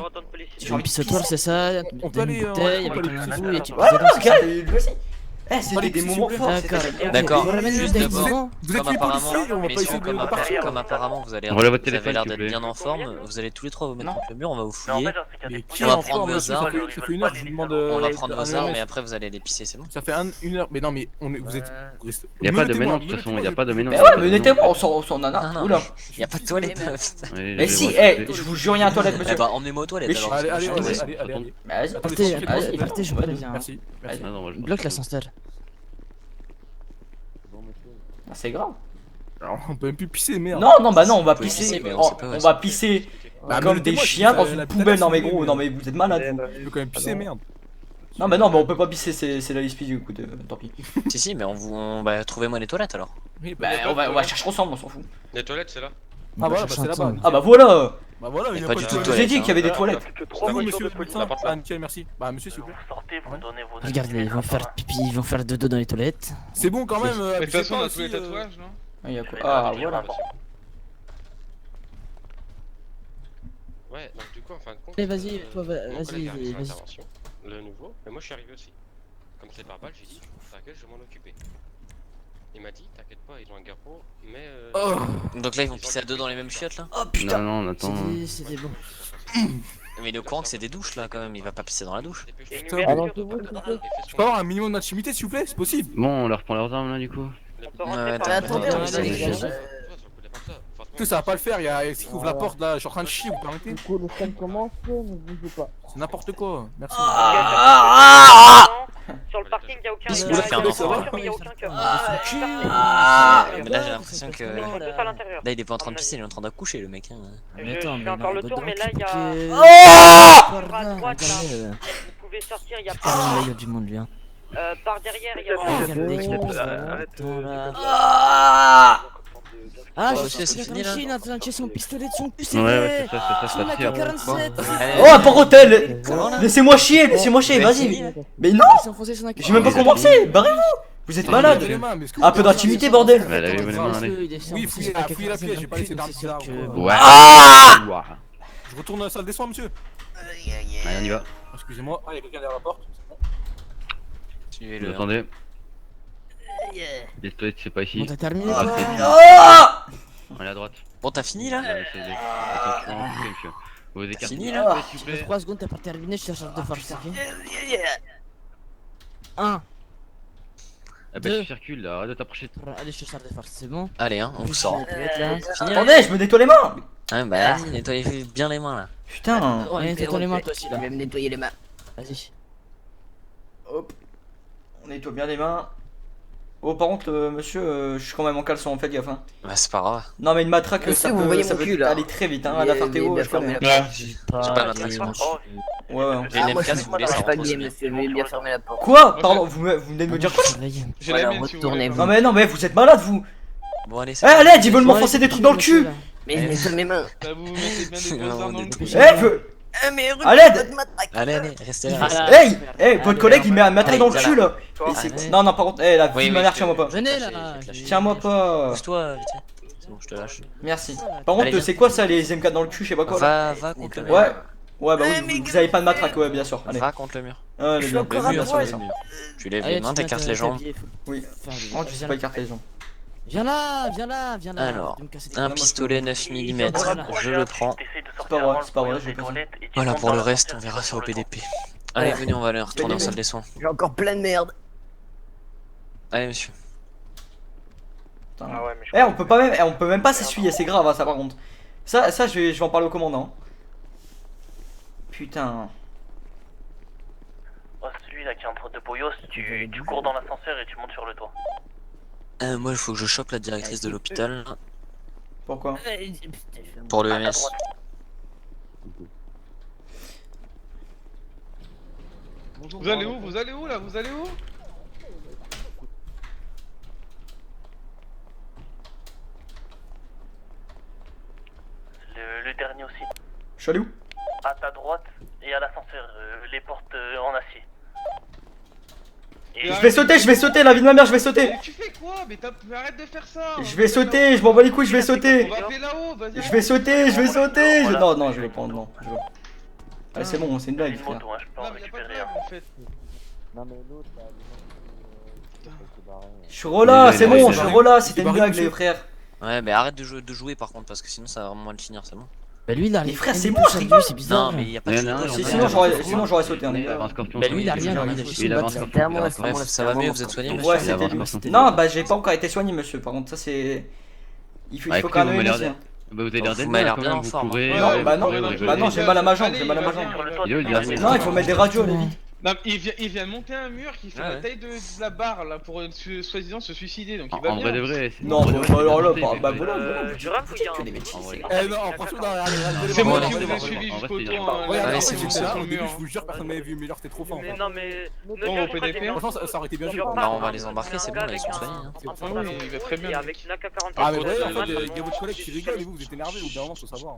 J'ai Tu envie veux de pisser pisser. toi, c'est ça? On peut Donne aller, une bouteille on peut avec aller un pisser, coup et tu Ouais, pisses non, dedans, regarde, c'est lui aussi. Eh, c'était des moments forts. D'accord. D'accord. On ramène Juste le d'abord, devant. Vous êtes comme les apparemment, policiers, on va pas messieurs, essayer de comme, partir. comme apparemment vous avez Envoie votre vous avez téléphone, l'air s'il vous d'être plaît. bien en forme, vous allez tous les trois vous mettre Non. contre le mur, on va vous Mais en fouiller. fait, genre, c'est qu'il y a Mais des qui On est va en prendre forme, vos monsieur? armes. Ça fait une heure que je vous demande. On va prendre vos armes minute. et après vous allez les pisser, c'est bon? Ça fait une heure, mais non, mais vous êtes. Il y a pas de ménage, de toute façon, il y a pas de ménage. Mais ouais, mais mettez-moi, on s'en a. Non, non, Oula. y a pas de toilette. Mais si, eh, je vous jure, il y a un toilette, Eh monsieur. bah emmenez-moi aux toilettes Mais alors. Allez, parce que allez, je suis allez, désolé. allez, allez. Bah, vas-y. Partez, je préviens. Merci. Merci. Bloque l'ascenseur. Ah, c'est grave. Alors, on peut même plus pisser, merde. Non, non, bah non, on va peut pisser. pisser, mais on sait pas où On est-ce va que- pisser Bah, comme des mettez-moi, chiens dans la une tête, poubelle. Non, mais c'est gros, mieux. non, mais vous êtes malade. vous. Je peux quand même pisser, merde. Non, mais non, mais on peut pas pisser, c'est la LSPD, écoute, tant pis. Si, si, mais bah trouvez-moi les toilettes alors. Oui, Bah, on va chercher ensemble, on s'en fout. Les toilettes, c'est là. Ah voilà, bah c'est là-bas. Ah, bah voilà. Bah voilà, Y a il y a pas pas du de tout de Je vous ai toilette. dit qu'il y avait des toilettes. C'est vous, monsieur le médecin? Ah, nickel, merci. Bah, monsieur, s'il vous plaît. Vous sortez, vous donnez vos Regardez, ils vont faire pipi, ils vont faire dodo dans les toilettes. C'est bon quand même. Mais de toute abusez façon, on pas a tous les aussi, tatouages, non? Il y a quoi? Ah, voilà. Ouais, donc du coup, en fin de compte. Allez, vas-y, toi, mon vas-y, collègue a reçu vas-y. l'intervention, le nouveau, mais moi je suis arrivé aussi. Comme c'est par balle, j'ai dit, t'inquiète, je vais m'en occuper. Il m'a dit, t'inquiète pas, ils ont un garrot, mais. Donc là ils vont pisser à deux dans les mêmes chiottes là? Oh putain. Non, non, attends. C'était bon. Mais il est au courant que c'est des douches là quand même, il va pas pisser dans la douche. Putain, je peux avoir un minimum d'intimité, s'il vous plaît? C'est possible? Bon, on leur prend leurs armes là, du coup. Ouais, attendez, Que ça va pas le faire, il y a ce qui ouvre la porte là, je suis en train de chier, vous permettez? Du coup, le scan commence, ne bougez pas. C'est n'importe quoi, merci. Sur le parking, il n'y a aucun Il a fait un enfant. voiture, mais il n'y a aucun cœur. Mais là j'ai l'impression que. Pas à l'intérieur. Là il est pas en train de pisser, il est en train d'accoucher le mec. Hein. Mais attends, Je fais encore le tour, mais là, il y a. À droite, là. Vous pouvez sortir, il y a Ah, pas. il y a du monde, lui. Hein. Par derrière, il y a. Ah, Bon, je c'est sais, fini, là. il a tirer son pistolet de son cul, c'est Ouais, ouais, vrai. c'est ça, Son ça AK-47. Oh, un port hôtel. Laissez-moi chier, vas-y. Mais non. Il s'est enfoncé son AK. J'ai même pas commencé, barrez-vous. Vous êtes malade. Un peu d'intimité, bordel. Ouais, allez, les mains, allez. Oui, fouillez la pièce, j'ai pas laissé d'armes bizarres. Ouais. Ah Ouah. Je retourne dans la salle des soins, monsieur. Allez, on y va. Excusez-moi, ah, il y a quelqu'un derrière la porte. Suivez-le. Vous attendez. Les toilettes, c'est pas ici. Bon, t'as terminé, Ah, quoi. c'est- On est à droite. Bon, t'as fini là? Attention, monsieur. Vous écartez. Fini là? S'il vous plaît. 3 secondes, t'as pas terminé, je te charge de force, ok 1. Ah bah tu circules là, arrête de t'approcher. Allez, je charge des forces, c'est bon? Allez, hein, on vous sort. Fini, Attendez, je me nettoie les mains. Ouais, bah vas-y, nettoyez bien les mains là. Putain. Ouais, nettoie les mains toi aussi là. Je vais me nettoyer les mains. Vas-y. Hop. On nettoie bien les mains. Oh, par contre, monsieur, je suis quand même en caleçon, en fait, gaffe. Hein. Bah, c'est pas grave. Non, mais une matraque, Monsieur, ça vous peut, voyez ça mon peut cul, là. aller très vite, hein, à la Fartéo, je connais. J'ai pas la traction. Ouais, ouais. J'ai une M4, vous voulez, ça Je suis pas rentre gay, aussi. monsieur, je vais bien fermer la porte. Quoi? Pardon, vous venez de me dire quoi? J'ai la Voilà, mienne si vous voulez. retournez-vous. Non, mais vous êtes malade, vous. Bon, allez, Eh, c'est allez, ils veulent m'enfoncer des trucs dans le cul. Mais je nettoie mes mains. Bah, vous mettez bien des grosses armes dans le cul. Mais À l'aide. Allez, restez là. Hey, votre collègue, il met un matraque dans le cul, là. Non, non, par contre, la vie de ma mère, tiens-moi pas. Venez là. Tiens-moi pas. Pousse-toi, vite fait. C'est bon, je te lâche. Merci. Par contre, Allez, c'est quoi ça, les M4 dans le cul, je sais pas quoi là. Va contre le mur. Ouais. Ouais, bah oui, vous avez pas de matraque, ouais, bien sûr. Allez. Va contre le mur. Le mur, bien sûr, bien sûr. Tu lèves les mains, t'écartes les jambes. Oui. Oh, tu sais pas écarter les jambes. Viens là, viens là, viens là. Alors, un pistolet 9 mm, je le prends. C'est pas vrai, je vais pas ça. Voilà, pour le reste, on verra ça au PDP. Allez, venez, on va aller retourner en salle des soins. J'ai encore plein de merde. Allez, monsieur. On peut même pas s'essuyer, c'est grave, hein, ça par contre. Ça, je vais en parler au commandant. Putain. Oh, celui-là qui est entre deux boyos, tu cours dans l'ascenseur et tu montes sur le toit. Moi, il faut que je chope la directrice de l'hôpital. Pourquoi? Pour le MS. Vous allez où? Vous allez où là? Vous allez où? Le dernier aussi. Je suis allé où? À ta droite et à l'ascenseur, les portes en acier. Je vais sauter, la vie de ma mère, je vais sauter. Mais tu fais quoi? Mais arrête de faire ça. Je vais sauter, je m'en bats les couilles, je vais sauter. On va appeler là-haut, vas-y. Je vais sauter. Non, je vais prendre, non. Allez, c'est bon, c'est une blague, frère. Moto, hein, je peux en récupérer. En fait. Je suis relâ, c'est bon, je suis relâ, c'était une blague, les frères. Ouais, mais arrête de jouer par contre, parce que sinon ça va vraiment mal finir, c'est bon. Bah lui il a Les rien. frères, c'est bon, je rigole. C'est bizarre. Non, mais il y a pas de Sinon j'aurais sauté, hein, les gars. Bah lui il a rien, il a juste une botte. Bref, ça va mieux, vous êtes soigné, Ouais, monsieur? c'était lui. Non, bah j'ai pas encore été soigné, monsieur, par contre, ça c'est. Il faut quand même aimer, hein. Bah vous avez l'air d'être Vous m'avez l'air quand bien même, en vous forme. courez. Non, j'ai mal à ma jambe, Non, il faut mettre des radios, allez vite. Non, il vient de monter un mur qui fait la taille de la barre là pour soi-disant se suicider, donc il va En bien. vrai de vrai, c'est. Non, alors là, bah voilà. Non, franchement, C'est moi Bon, qui allez, vous ai c'est suivi bon. jusqu'au Allez, toit. Allez, c'est bon, c'est là. bon. Je vous jure, personne m'avait vu, mais genre c'était trop fort. Mais non, mais. Bon, au PDP. Franchement, ça aurait été bien joué. Non, on va les embarquer, c'est bon, là, ils sont soignés. Oui, il va très bien. Avec une AK-47. Ah, mais ouais, en fait, il y a votre collègue qui rigole et vous êtes énervé, au bout d'un moment, faut savoir.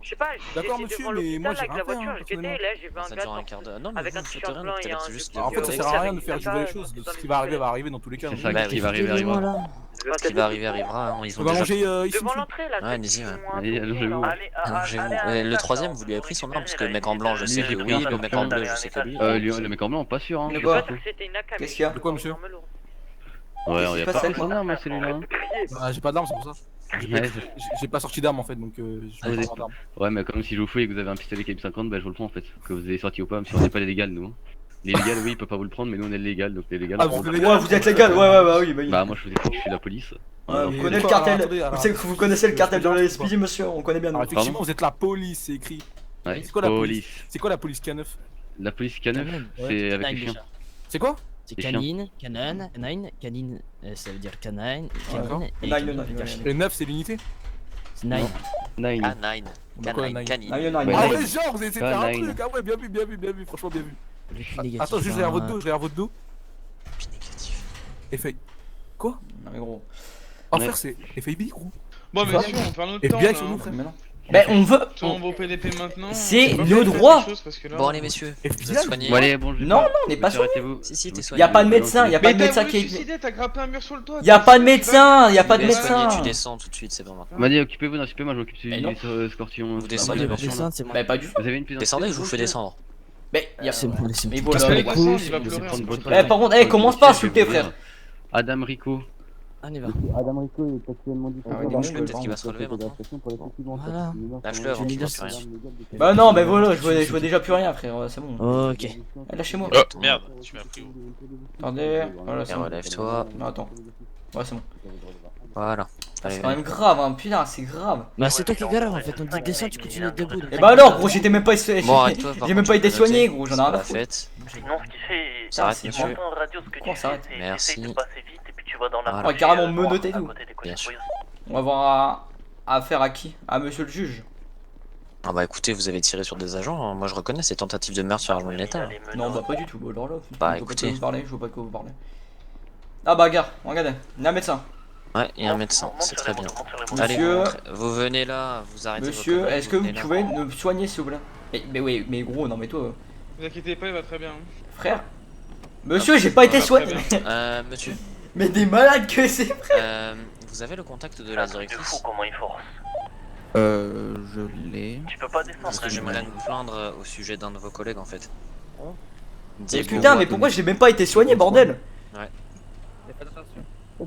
Je sais pas, D'accord, j'étais monsieur, devant mais l'hôpital moi, j'ai avec rien la fait, voiture, hein, j'étais là, j'ai vu un Ça gars dure un quart d'heure. Non, mais avec vous un faites t-shirt rien, blanc et peut-être un juste. En fait, ça sert à rien de faire durer les choses. Ce qui va arriver dans tous les cas. C'est ça, ce qui va arriver arrivera. Ce qui va arriver arrivera, hein, ils On ont va déjà. manger ici. devant l'entrée là. Ouais, allez-y, ouais. Allez, allongez-vous. Le troisième, vous lui avez pris son arme, parce que le mec en blanc, je sais que oui, le mec en bleu, je sais que lui. Le mec en blanc, pas sûr, hein. De quoi? C'était une AK. Qu'est-ce qu'il y a? De quoi, monsieur? Ouais, on y a pas celle son arme, celui-là. Ah, j'ai pas d'arme, c'est pour ça. J'ai pas sorti d'arme en fait, donc je vais pas d'arme. Ouais, mais comme si je vous fouille et que vous avez un pistolet calibre 50, bah je vous le prends en fait. Que vous avez sorti ou pas, même si on n'est pas les légales, nous. Les légales, oui, il peut pas vous le prendre, mais nous on est légal, donc les légales. Ah, on vous prend êtes le Ouais, vous êtes légal, ouais, bah oui. Bah, moi je vous ai dit que je suis la police. Ouais, vous connaissez le cartel. Vous connaissez le cartel de la SPJ, monsieur, on connaît bien. Alors, effectivement, vous êtes la police, c'est écrit. Ouais, C'est quoi la police. C'est quoi la police K9? La police K9, c'est avec les chiens. C'est quoi? C'est Les chiens. canine, canine, ça veut dire canine, canine et Nine, canine, nine, veut dire nine. chien. Le 9 c'est l'unité? C'est nine. Nine. Ah, 9. Canine. Nine. Ah ouais, genre, vous avez essayé de faire un Nine. truc. Ah ouais, bien vu, franchement bien vu. Je suis négatif. Attends, juste derrière votre dos, Puis négatif. Effet. Quoi? Non, mais gros. Oh frère, c'est FAB gros. Bon, mais si on perd notre temps. FBI sur nous, frère. Ben, on veut. Soit on va au PDP maintenant. C'est on va nos faire droits. quelque chose, parce que là, Bon, allez, messieurs, vous êtes FBI? soignés. Bon, allez, bon, je Non, on n'est pas soigné. arrêtez-vous. Si, t'es soigné. Y'a pas de médecin, y'a pas Mais de t'as médecin voulu qui te est. suicider, t'as grimpé un mur sur le toit. Y'a pas de médecin, y'a pas de Tu es soigné, médecin. tu descends tout de suite, c'est bon maintenant. Vas-y, occupez-vous d'un super, moi je m'occupe Mais non. du scorpion. Vous descendez, Vous monsieur. C'est moi. Bah, pas du tout. avez une plus Descendez, je vous fais descendre. Mais y'a. C'est bon, laissez-moi. Mais Tu voilà, casses pas les les gars. couilles, Il va je vais pleurer, prendre hein. votre Eh, par contre, eh, commence pas à insulter, frère. Adam Rico. On y va. Adam Rico est actuellement dit. Ah ouais, Lâche-le, peut-être qu'il va se relever maintenant. Voilà. Lâche-le avant qu'il voit plus rien. Bah non, mais voilà, je vois déjà plus rien, frère, c'est bon. Ok. Lâchez-moi. Oh merde, tu m'as pris où? Attendez, voilà, c'est Et bon. relève-toi. Non, attends. Ouais, c'est bon. Voilà. C'est quand même grave, hein, putain, c'est grave. Bah c'est toi qui galère en fait, on te dit descends, tu continues d'être debout. Et bah alors, gros, j'étais même pas Bon, arrête-toi, par j'ai même contre, pas été je peux soigné, noter. gros, j'en ai C'est rien pas à la foutre. fête. Sinon, ce qui fait, Ça arrête, tu monsieur. entends en radio ce que Pourquoi tu ça arrête? fais, Merci. t'essayes de passer vite et puis tu vas dans la Voilà. Ouais, carrément menotté et à tout. côté des Bien sûr. On va avoir affaire à qui? À monsieur le juge. Ah bah écoutez, vous avez tiré sur des agents, hein. Moi je reconnais ces tentatives de meurtre sur agent de l'État. Non, bah pas du tout, alors là. Bah, je vois pas de écoutez. quoi vous parlez, je vois pas de quoi vous parlez. Ah bah, gars, regardez, il y a un médecin. Ouais, il y a un médecin, c'est très bien. Monsieur- Allez, vous venez là, vous arrêtez vos Monsieur, conneries, est-ce que vous venez là. pouvez me soigner s'il vous plaît? Mais oui, mais gros, non mais toi, Vous inquiétez pas, il va très bien. frère. Monsieur, j'ai pas été soigné. Monsieur, Mais des malades que c'est, frère. vous avez le contact de la directrice? Comment il force? Je l'ai. Tu peux pas descendre. Parce que j'aimerais nous plaindre au sujet d'un de vos collègues en fait. Diego Putain, mais pourquoi j'ai même pas été soigné, bordel? Ouais.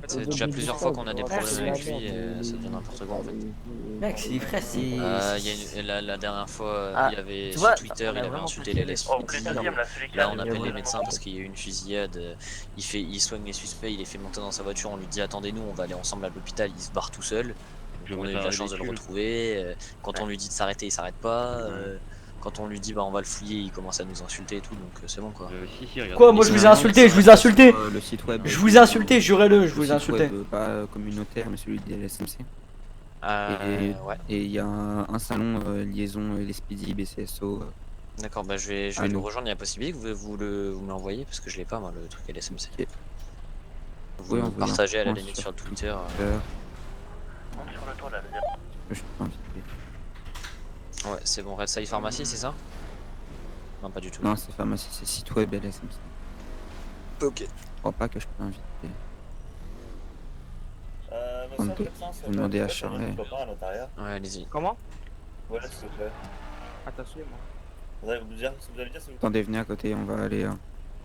C'est déjà plusieurs fois qu'on a des problèmes avec lui et ça devient n'importe quoi en fait. Mec, c'est frère, c'est. Il y a la dernière fois, Ah, il avait tu sur vois, Twitter, on a il avait vraiment insulté poussé les les- lesbiennes. Oh, le deuxième, là, celui qui Là, a- on il y a appelle les vraiment médecins beaucoup. parce qu'il y a eu une fusillade. Il soigne les suspects, il les fait monter dans sa voiture, on lui dit attendez-nous, on va aller ensemble à l'hôpital, il se barre tout seul. On a eu la chance de le retrouver. Quand on lui dit de s'arrêter, il s'arrête pas. Quand on lui dit bah on va le fouiller, il commence à nous insulter et tout, donc c'est bon quoi. Quoi, moi je vous ai insulté, je vous ai insulté. Le site web. Je vous ai insulté, jurez-le, je vous ai Le site insulté. web, pas communautaire, mais celui de l'SMC. Ouais. Et il y a un salon liaison les Speedy, BCSO. D'accord, bah je vais à le nous. rejoindre, il y a possibilité que vous me l'envoyez parce que je l'ai pas moi le truc à l'SMC. Vous Oui, le envoyez un partagez à la point limite sur sur Twitter. Monte sur le toit là, Je peux pas inviter. Ouais, c'est bon, Red Side Pharmacy, c'est ça? Non, pas du tout. Non, c'est pharmacie, c'est site web LSMC. Ok. Je crois pas que je peux inviter. Vous Vous demandez à Charlet. Ouais, allez-y. Comment? Voilà, s'il vous plaît. Attends, moi. Vous allez vous dire ce que vous allez dire, s'il vous plaît. Attendez, venez à côté, on va aller.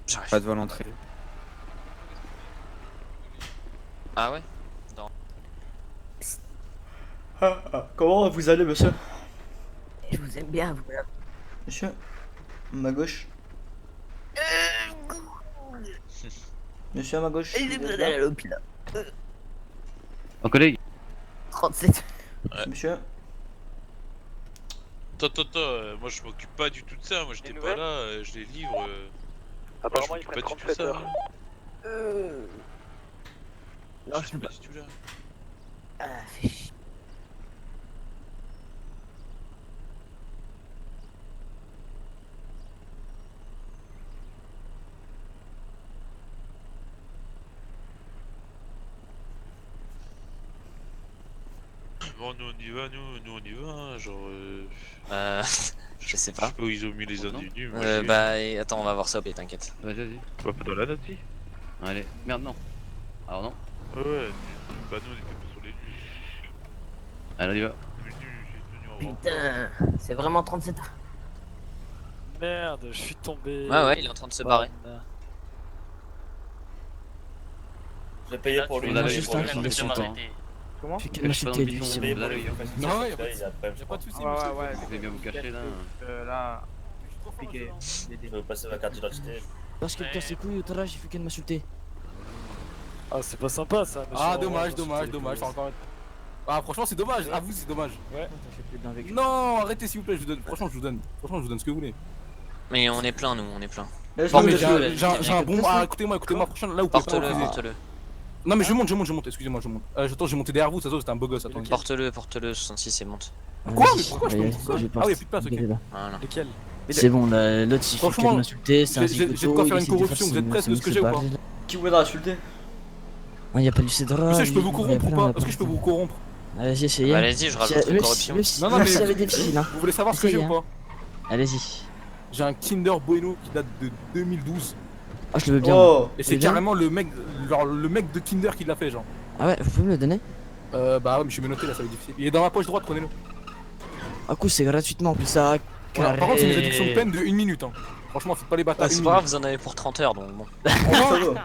J'arrive. Pas devant l'entrée. Ah ouais? Non. Comment vous allez, monsieur? Je vous aime bien, vous. Monsieur, ma gauche. Monsieur à ma gauche. Il est besoin d'aller à l'hôpital. Un collègue. 37. Monsieur. Attends, moi je m'occupe pas du tout de ça, moi j'étais pas là, je les livre. Apparemment, Moi, il je prend m'occupe pas du tout 37 de ça. heures. Non, Je suis pas du tout là. Ah, fais chier. Bon, nous on y va, nous on y va, hein, genre. Je sais Je pas. sais pas où ils ont mis les individus. moi, Bah attends, on va voir ça, ok, t'inquiète. Vas-y. On va pas dans la note, si. Allez, merde, non. Alors non. Ouais, bah nous on était pas sur les. Allez, on y va. Putain, c'est vraiment 37 heures. Merde, je suis tombé. Ouais, il est en train de se barrer. J'ai payé pour lui. On a juste un qui laisse son temps. Comment? Fais qu'elle m'insulter lui, c'est bon. Non, y'a pas de soucis. Ouais. Vous devez bien vous cacher là. Là, compliqué. Je veux passer ma carte d'identité. Parce que le casse les couilles au tarage, il fait qu'elle m'insulter. Ah, c'est pas sympa ça. monsieur. Ah, dommage. ça encore... Ah, franchement, c'est dommage. À vous, c'est dommage. Ouais. Non, arrêtez s'il vous plaît, je vous donne. Franchement, je vous donne ce que vous voulez. Mais on est plein, nous, on est plein. Non, mais j'ai un bon. Ah, écoutez-moi, franchement, là où vous pouvez pas refuser. Porte-le. Non, mais je monte, excusez-moi, je monte. J'attends, j'ai monté derrière vous, ça se voit, c'était un beau gosse, attendez. Porte-le, 66 et monte. Quoi? Mais pourquoi je peux monter? Ah, oui, y'a plus de place, ok. Voilà. Lesquels? C'est bon, l'autre il fait Franchement, qu'elle m'insulter, c'est un j'ai de quoi faire une corruption, vous êtes prêts de ce que j'ai ou pas? Qui voudra insulter? Ouais, y'a pas du cédra. Monsieur, je peux vous corrompre ou pas? Est-ce que je peux vous corrompre? Allez-y, essayez. Bah, allez-y, je rajoute une corruption. Non, non, mais s'il y avait des petits, hein. vous voulez savoir ce que j'ai ou pas? Allez-y. J'ai un Kinder Bueno qui date de 2012. Ah, je le veux bien. Oh. Et c'est carrément le mec de Kinder qui l'a fait, genre. Ah ouais, vous pouvez me le donner? Bah ouais, mais je vais noter là, ça va être difficile. Il est dans ma poche droite, prenez-le. Ah, cool, c'est gratuitement en plus ça. Voilà, par contre, c'est une réduction de peine de 1 minute. Hein. Franchement, faites pas les bâtards. C'est pas grave, vous en avez pour 30 heures donc bon.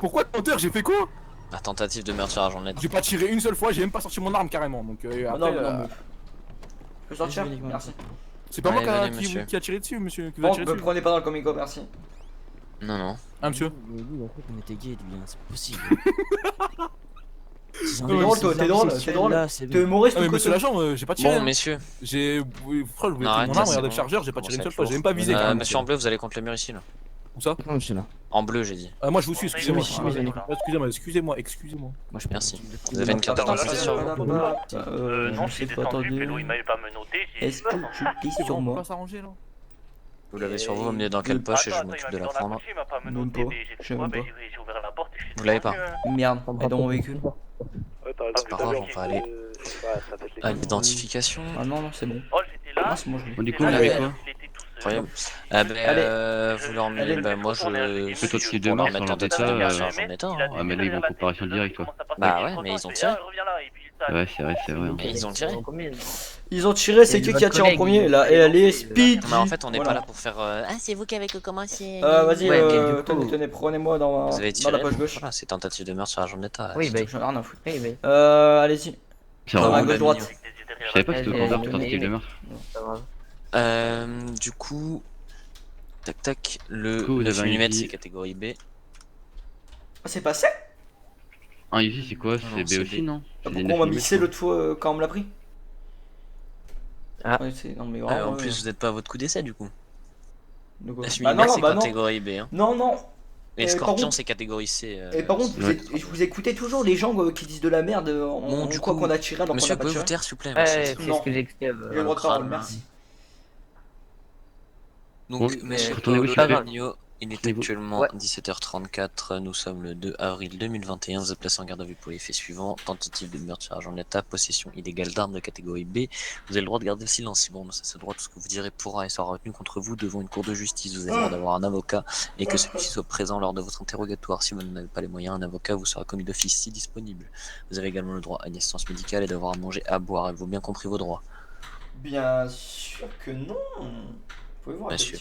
Pourquoi 30 heures? J'ai fait quoi? La tentative de meurtre sur agent net. J'ai pas tiré une seule fois, j'ai même pas sorti mon arme carrément. Donc après, non, mais... Je peux sortir? Merci. C'est pas moi Allez, qui a tiré dessus, monsieur. Qui Bon, va tirer me dessus. prenez pas dans le comico, merci. Non, non. Ah, monsieur. On était gay, lui, hein, c'est pas possible. T'es drôle, toi, t'es drôle, t'es drôle. T'es humoriste ou mais quoi? monsieur l'agent, j'ai pas tiré. Bon, messieurs. J'ai. Frère, je voulais Non, prendre mon arrête, arme, là, regarde le c'est chargeur, bon. j'ai pas tiré une Comment seule ça, fois, j'ai même pas visé. quand même. Monsieur en bleu, vous allez contre le mur ici là. Où ça? Non, je suis là. En bleu, j'ai dit. Moi je vous suis, excusez-moi. Excusez-moi. Excusez-moi. Moi, merci. Vous avez une carte d'identité sur vous? Non, je suis descendu, Pélo, il m'avait pas menotté. Est-ce que tu dis sur moi? Vous l'avez sur vous, vous me dans quelle poche et je m'occupe de la prendre. Non, pas. Je sais même pas. Vous l'avez pas? Merde, et dans mon véhicule? C'est pas grave, on va aller à l'identification. Ah non, c'est bon. Ah, c'est moi, je Bon, du coup, on avait quoi? Incroyable. Ah ben, vous leur emmenez, ben moi je... Fais toi de pour leur mars mettre en en tête de l'état. merde sur un état. Ah, mais là, ils vont comparation directe, quoi. Bah ouais, mais ils ont tiré. Ouais, c'est vrai. Et ils ont tiré. Ils ont tiré, c'est qui a tiré en premier là? Et elle est speed. Mais en fait, on n'est pas là pour faire. Ah, c'est vous qui avez commencé. Vas-y, tenez, prenez-moi dans Vous avez la tiré. poche gauche. Voilà, c'est tentative de meurtre sur agent d'état. Oui, bah, J'en ai rien à foutre. oui, Allez-y. C'est Dans ma vraiment gauche droite. Je savais pas que c'était au vendeur pour tentative de meurtre. Du coup. Tac, le coup, vous avez un 9 mm Uzi. c'est catégorie B. Ah, c'est passé? Un Uzi, c'est quoi? Non, C'est c'est B aussi, B. non? Pourquoi on m'a mis C l'autre fois quand on me l'a pris? Ah. Ouais, non, mais En vraiment, plus, vous êtes pas à votre coup d'essai du coup. de quoi? 9 Bah mm non, c'est bah non. catégorie B. Hein. Non. Et par Scorpion contre- c'est catégorie C. Et par contre, vous écoutez toujours les gens qui disent de la merde en du quoi coup, qu'on a tiré alors qu'on Monsieur, a pas pouvez vous tiré? taire s'il vous plaît? Ouais, Merci. c'est ce que j'ai expliqué. J'ai le droit de parole, merci. Donc, Bon, monsieur retournez-vous Paolo chez vous. Lamigno, il est actuellement 17h34, nous sommes le 2 avril 2021, vous êtes placé en garde à vue pour les faits suivants, tentative de meurtre sur agent d'état, possession illégale d'armes de catégorie B, vous avez le droit de garder le silence, si bon, ça c'est le droit, tout ce que vous direz pourra et sera retenu contre vous devant une cour de justice, vous avez le droit d'avoir un avocat et que celui-ci soit présent lors de votre interrogatoire, si vous n'en avez pas les moyens, un avocat vous sera commis d'office si disponible, vous avez également le droit à une assistance médicale et d'avoir à manger, à boire, avez-vous bien compris vos droits? Bien sûr que non. Vous pouvez voir Monsieur.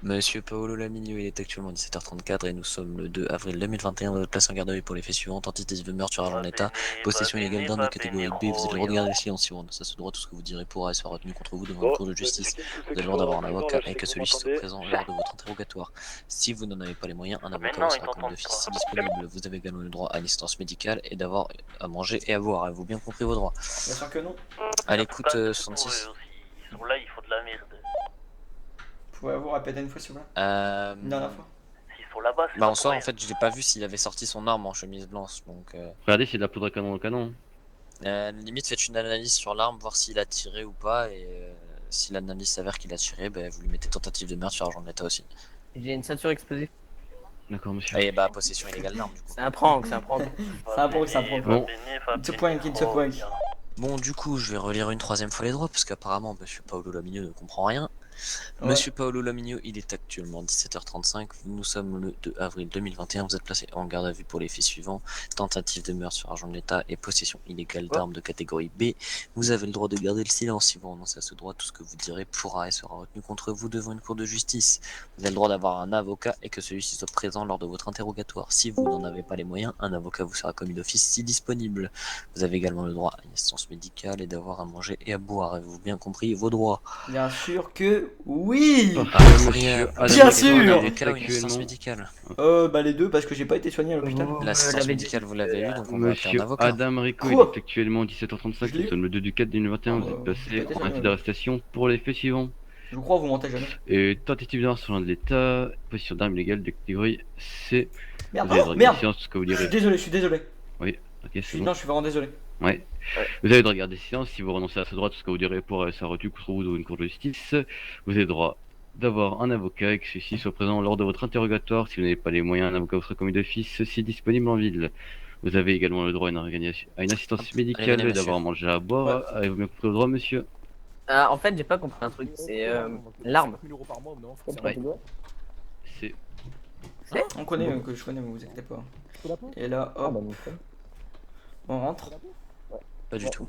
Monsieur Paolo Lamigno, il est actuellement 17h34 et nous sommes le 2 avril 2021. Vous êtes placé en garde à vue pour les faits suivants: tentative de meurtre sur agent d'état, possession illégale d'armes de catégorie B. Vous avez le droit de garder le silence si vous ça se droit, tout ce que vous direz pourra et sera retenu contre vous devant une cour de justice. Vous avez le droit d'avoir un avocat et que celui-ci soit présent lors de votre interrogatoire. Si vous n'en avez pas les moyens, un avocat vous sera commis d'office si disponible. Vous avez également le droit à une assistance médicale et d'avoir à manger et à boire. Avez-vous bien compris vos droits? Bien sûr que non. À l'écoute 66. Ils sont là, il faut de la merde. Vous pouvez vous répéter une fois s'il vous plaît? Une dernière fois. S'ils sont là-bas, c'est Bah pas en soi pour en fait je l'ai pas vu s'il avait sorti son arme en chemise blanche donc Regardez, c'est de la poudre à canon au canon. limite faites une analyse sur l'arme voir s'il a tiré ou pas et si l'analyse s'avère qu'il a tiré bah, vous lui mettez tentative de meurtre sur agent de l'état aussi. J'ai une ceinture explosive. D'accord, monsieur. Et bah possession illégale d'arme du coup. C'est un prank, c'est un prank. C'est un prank. Bon. It's a prank, it's a prank. Bon du coup je vais relire une troisième fois les droits parce qu'apparemment monsieur Paolo Lamigno ne comprend rien. Ouais. Monsieur Paolo Lamigno, il est actuellement 17h35, nous sommes le 2 avril 2021, vous êtes placé en garde à vue pour les faits suivants: tentative de meurtre sur agent de l'état et possession illégale d'armes de catégorie B. Vous avez le droit de garder le silence si vous renoncez à ce droit, tout ce que vous direz pourra et sera retenu contre vous devant une cour de justice. Vous avez le droit d'avoir un avocat et que celui-ci soit présent lors de votre interrogatoire. Si vous n'en avez pas les moyens, un avocat vous sera commis d'office si disponible. Vous avez également le droit à une assistance médicale et d'avoir à manger et à boire. Avez-vous bien compris vos droits? Bien sûr que oui. Bien sûr. Bah les deux parce que j'ai pas été soigné à l'hôpital. L'assistance médicale vous l'avez eu donc on va appeler un Monsieur avocat. Adam Rico, il est actuellement 17h35, nous sommes le 2 du 4 2021, vous êtes passé en arrêté d'arrestation pour les faits suivants. Je crois vous mentez jamais. Et tentative d'arme sur l'un de l'État, possession d'armes illégales de catégorie C. Merde, Vous avez le droit de merde. garder silence, ce que vous direz. Je suis désolé. Oui, ok, c'est bon. Non, je suis vraiment désolé. Ouais. Vous avez le droit de garder silence si vous renoncez à ce droit, tout ce que vous direz pour ça retenu contre vous devant une cour de justice. Vous avez le droit d'avoir un avocat et que celui-ci soit présent lors de votre interrogatoire. Si vous n'avez pas les moyens, un avocat vous sera commis d'office, ceci est disponible en ville. Vous avez également le droit à une assistance médicale, allez, d'avoir à manger à boire. Avez-vous bien compris le droit, monsieur? En fait, j'ai pas compris un truc, c'est l'arme. C'est. On connaît, que je connais, vous inquiétez pas. Et là, hop. On rentre. Pas du tout.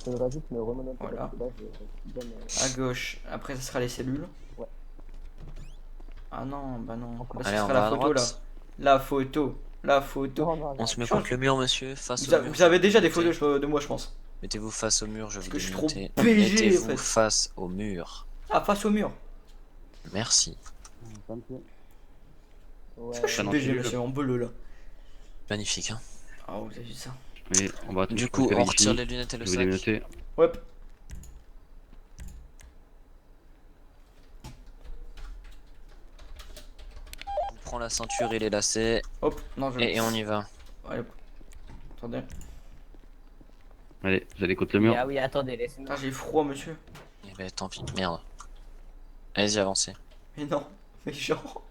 Voilà. À gauche, après ça sera les cellules. Ah non, bah non. Bah, Allez, ce on sera va la à photo là. droite. La photo. la photo. On se met contre le mur, monsieur, face Vous, au mur. vous avez déjà des photos de moi, je pense. Mettez-vous face au mur, je vous que je suis démonter. trop PG, Mettez-vous en fait. face au mur. Ah, face au mur. Merci. Est-ce que je suis BG, monsieur, en bleu là? Magnifique, hein. Ah, vous avez vu ça? Oui, on va Du coup, on retire les lunettes et le Je vais les sac. noter. Ouais. On prend la ceinture et les lacets. Hop, non, je Et on y va. Allez. Attendez. Allez, vous allez contre le mur. Ah oui, attendez, laissez-moi. Ah, j'ai froid, monsieur. Eh ben tant pis, merde. Allez-y, avancez. Mais non, mais genre.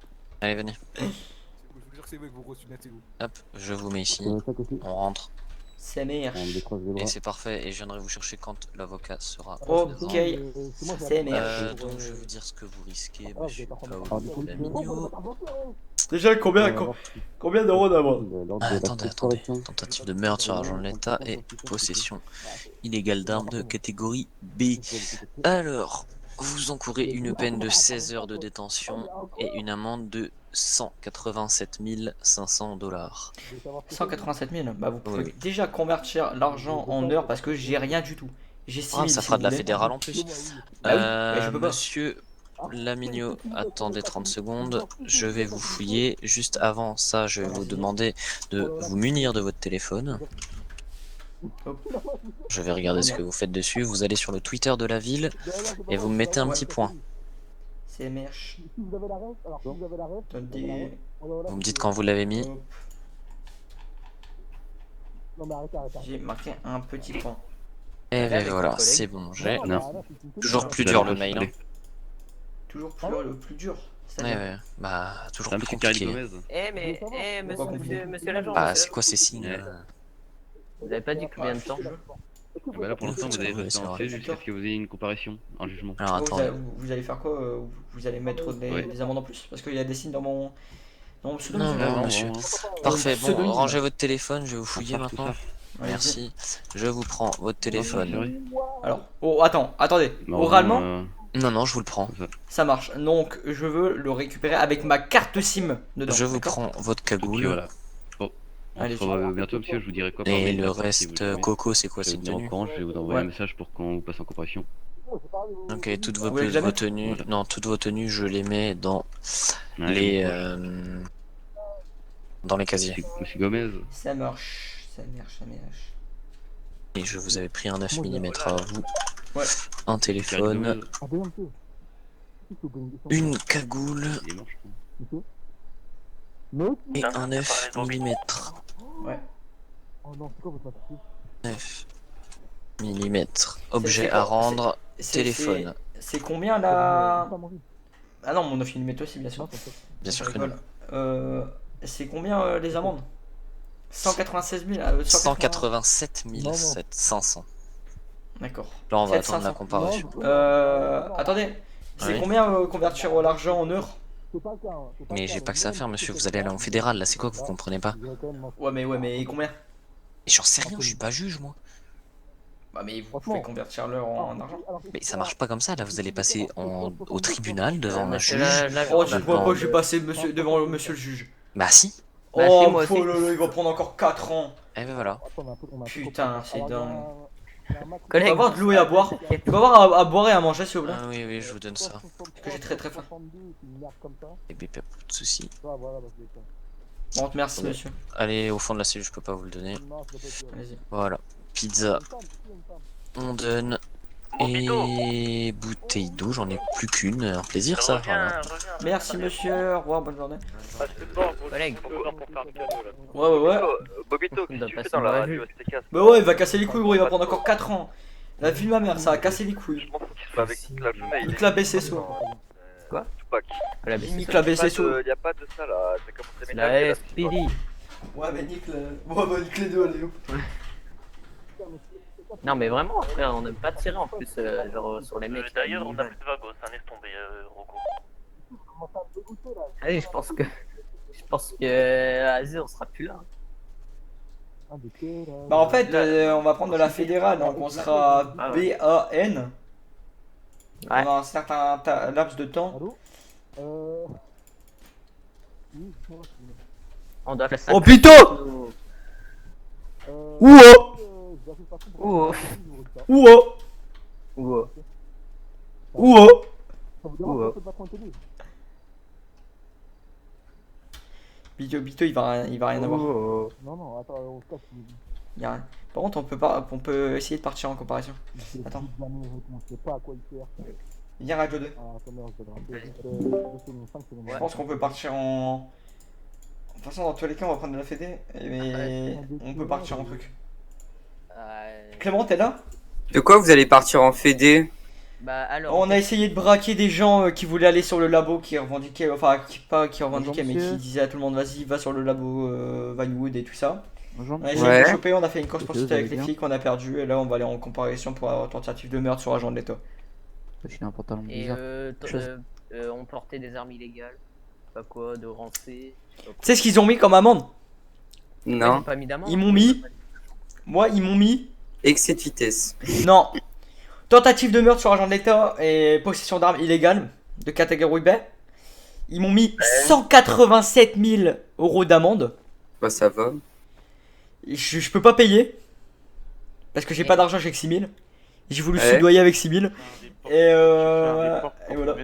Allez, venez. Je vous jure que c'est vous avec vos grosses lunettes, c'est vous. Hop, je vous mets ici. On rentre. C'est merde. Et c'est parfait, et je viendrai vous chercher quand l'avocat sera Ok, présent. c'est merde. Donc je vais vous dire ce que vous risquez, monsieur Paolo Lamigno. Déjà, combien d'euros d'amende? Attendez. Tentative de meurtre sur argent de l'État et possession illégale d'armes de catégorie B. Alors, vous encourez une peine de 16 heures de détention et une amende de 187 500 $. 187 000. Bah, vous pouvez Oui. déjà convertir l'argent en heures parce que j'ai rien du tout. J'ai 6 000. Ah, ça si fera vous de la voulez. fédérale en plus. Bah oui, mais je peux pas. Monsieur Lamigno, attendez 30 secondes. Je vais vous fouiller. Juste avant ça, je vais vous demander de vous munir de votre téléphone. Je vais regarder ce que vous faites dessus. Vous allez sur le Twitter de la ville et vous me mettez un petit point. C'est merch. Attendez. Vous me dites quand vous l'avez mis. J'ai marqué un petit point. Et ben voilà, c'est bon, j'ai. Toujours plus dur le mail. Hein. Toujours le plus dur. Ouais, ouais, bah toujours plus Karine compliqué. Gomez. Monsieur l'agent. Bah c'est quoi ces signes Vous avez pas dit combien de temps? Bah là pour l'instant vous allez rester en Ouais. fait jusqu'à ce que vous ayez une comparution, un jugement. Alors attendez. Vous allez faire quoi? Vous allez mettre des amendes en plus? Parce qu'il y a des signes dans mon pseudo. Non, non, monsieur. Parfait, bon, pseudonyme. rangez votre téléphone, je vais vous fouiller Tout maintenant. ça. Merci. Je vous prends votre téléphone. Alors, oh, attendez. Non, Oralement, Non, je vous le prends. ça marche. Donc, je veux le récupérer avec ma carte SIM dedans. Je vous d'accord prends votre cagoule. voilà. Bon, on Allez, se revoit bientôt monsieur, je vous dirai quoi par Et mail, le d'accord, si reste, vous le voulez. Coco, c'est quoi Je vais cette vous tenir au tenue? courant, je vais vous envoyer un Ouais. message pour qu'on vous passe en comparution. Ok, toutes Vous voulez vos jamais tenues. Non, toutes vos tenues, je les mets dans Allez, dans les casiers. Monsieur Gomez. Ça marche. Et je vous avais pris un 9 mm à vous. Ouais. Un téléphone. Une cagoule. Il est mort, je crois. Et un 9 mm. Ouais. 9 mm. Objet à rendre. Téléphone. C'est combien la. Ah non, mon 9 mm aussi, bien sûr. Bien sûr Je que non. rigole. C'est combien les amendes? 196 000 187 500. D'accord. Là, on va 700. attendre la comparution. Attendez, c'est Oui. combien convertir l'argent en heures? Mais j'ai pas que ça à faire, monsieur. Vous allez aller en fédéral. Là, c'est quoi que vous comprenez pas? Ouais, mais combien? Mais j'en sais rien, je suis pas juge, moi. Bah, mais vous pouvez convertir l'heure en argent. Mais ça marche pas comme ça. Là, vous allez passer au tribunal devant un monsieur juge. Oh, je vois pas, je vais passer devant monsieur le juge. Bah, si. Bah, Oh, si, moi aussi. oh là là, il va prendre encore 4 ans. Et ben voilà. Putain, c'est dingue. Il va Collègue. avoir de l'eau et à boire. Il va avoir à boire et à manger, s'il vous plaît. Ah oui, je vous donne ça. Parce que j'ai très faim. Et ben, pas de soucis. Bon, merci, monsieur. Allez, au fond de la cellule, je peux pas vous le donner. Allez-y. Voilà. Pizza. On donne. Et bouteille d'eau, j'en ai plus qu'une. Un plaisir, ça. Voilà. Merci, monsieur. Au revoir, bonne journée. Collègue. Ouais. Bobito, qu'est-ce que tu fais dans la radio STK? Bah ouais, il va casser les couilles, gros, il va prendre encore 4 ans. La vie de ma mère, ça va casser les couilles. Je m'en fous qu'il soit avec la journée. Nique la BCSO. Quoi? Tupac. Nique la BCSO. Y'a pas de ça là, j'ai commencé La SPD. Ouais, mais nique les deux, allez hop. Non mais vraiment frère, on n'aime pas tirer en plus genre sur les mecs. D'ailleurs, on a plus de vagos, ça laisse tomber, Rocco. Allez, je pense que vas-y, on sera plus là. Bah en fait, on va prendre de la fédérale, donc on sera BAN. Pendant un certain laps de temps. On doit faire ça. Oh putain! Ouah! Ouah. Ouah! Ouah. Ouah! Ouah. Bito, il va rien avoir. Non, attends, on se casse. Il y a rien. Par contre, on peut essayer de partir en comparaison. Attends. On sait pas à quoi il sert. Viens Radio 2. Ah, attends, merde, je Je pense qu'on peut partir en... De toute façon, dans tous les cas, on va prendre de la fédé. Mais on peut partir en truc. Clément, t'es là? De quoi vous allez partir en fédé? Bah alors. On a essayé de braquer des gens qui voulaient aller sur le labo, qui revendiquaient, enfin pas qui revendiquaient, mais qui disaient à tout le monde vas-y, va sur le labo Vinewood et tout ça. On a essayé de les choper, on a fait une course poursuite avec les flics, on a perdu, et là on va aller en comparaison pour la tentative de meurtre sur agent de l'État. J'ai un pantalon Et bizarre. on portait des armes illégales. Pas quoi, de rancé. Tu sais ce qu'ils ont mis comme amende? Non. Pas mis d'amende. Ils m'ont mis. Moi, ils m'ont mis. Excès de vitesse. Non. Tentative de meurtre sur agent de l'État et possession d'armes illégales de catégorie B. Ils m'ont mis 187 000 € d'amende. Bah ça va. Je peux pas payer. Parce que j'ai pas d'argent, j'ai que 6 000. J'ai voulu soudoyer avec 6 000. Et voilà.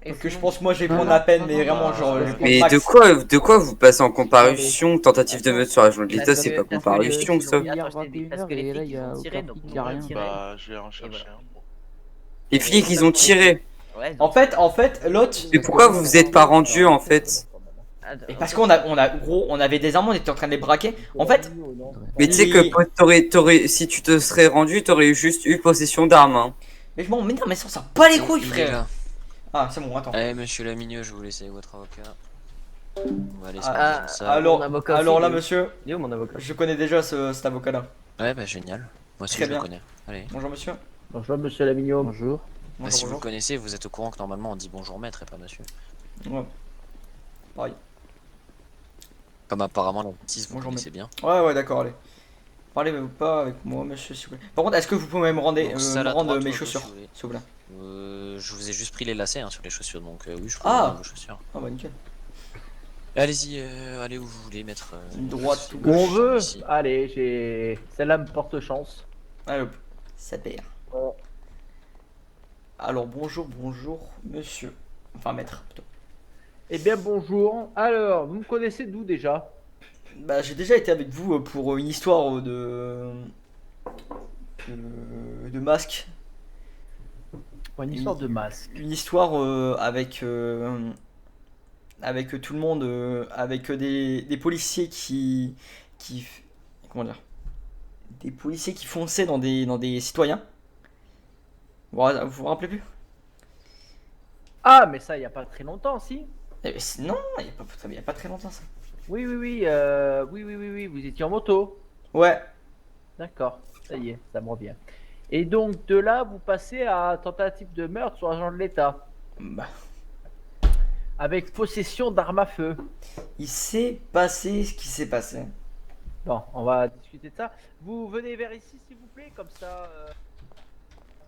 Donc je pense moi je vais prendre la peine, mais vraiment genre... Mais de quoi vous passez en comparution? Tentative de meurtre sur agent de l'État, c'est pas comparution ça. Parce que les flics ils ont tiré, donc on a tiré. Bah, je vais en chercher un. Les flics ils ont tiré. En fait, l'autre... Mais pourquoi vous vous êtes pas rendu en fait? Et parce qu'on on avait des armes, on était en train de les braquer. En fait... Mais tu sais que si tu te serais rendu, t'aurais juste eu possession d'armes. Hein. Mais je m'en... Mais non, mais ça pas les couilles, frère. Ah, c'est bon, attends. Allez, monsieur Lamigneux, je vous laisse avec votre avocat. On va aller ça. Alors là, monsieur, Il est où mon avocat? je connais déjà cet avocat-là. Ouais, bah génial. Moi aussi, Très je le bien. connais. Allez. Bonjour, monsieur. Bonjour, monsieur Lamignon. Bonjour. Bah, si vous le connaissez, vous êtes au courant que normalement on dit bonjour maître et pas monsieur. Ouais. Pareil. Comme apparemment la bêtise, vous Bonjour, connaissez bien. Ouais, d'accord, allez. Parlez-vous pas avec moi, monsieur, s'il vous plaît. Par contre, est-ce que vous pouvez me rendre, Donc, ça, à la rendre droite, mes si vous chaussures, voulez. s'il vous plaît? Je vous ai juste pris les lacets sur les chaussures, donc oui, je peux Ah. vos chaussures. Ah bah nickel. Allez-y, allez où vous voulez, maître. Droite, tout Où on gauche. veut. Ici. Allez, celle-là me porte chance. Allez hop, ça perd. Alors bonjour, monsieur. Enfin maître, plutôt. Eh bien, bonjour. Alors, vous me connaissez d'où déjà? Bah j'ai déjà été avec vous pour une histoire de masque. Une histoire de masque. Une histoire avec tout le monde, avec des policiers qui comment dire, des policiers qui fonçaient dans des citoyens. Vous vous rappelez plus? Ah, mais ça, il y a pas très longtemps, si? Non, il y a pas très longtemps ça. Oui, vous étiez en moto. Ouais. D'accord, ça y est, ça me revient. Et donc, de là, vous passez à tentative de meurtre sur agent de l'État. Bah. Avec possession d'armes à feu. Il s'est passé ce qui s'est passé. Bon, on va discuter de ça. Vous venez vers ici, s'il vous plaît, comme ça,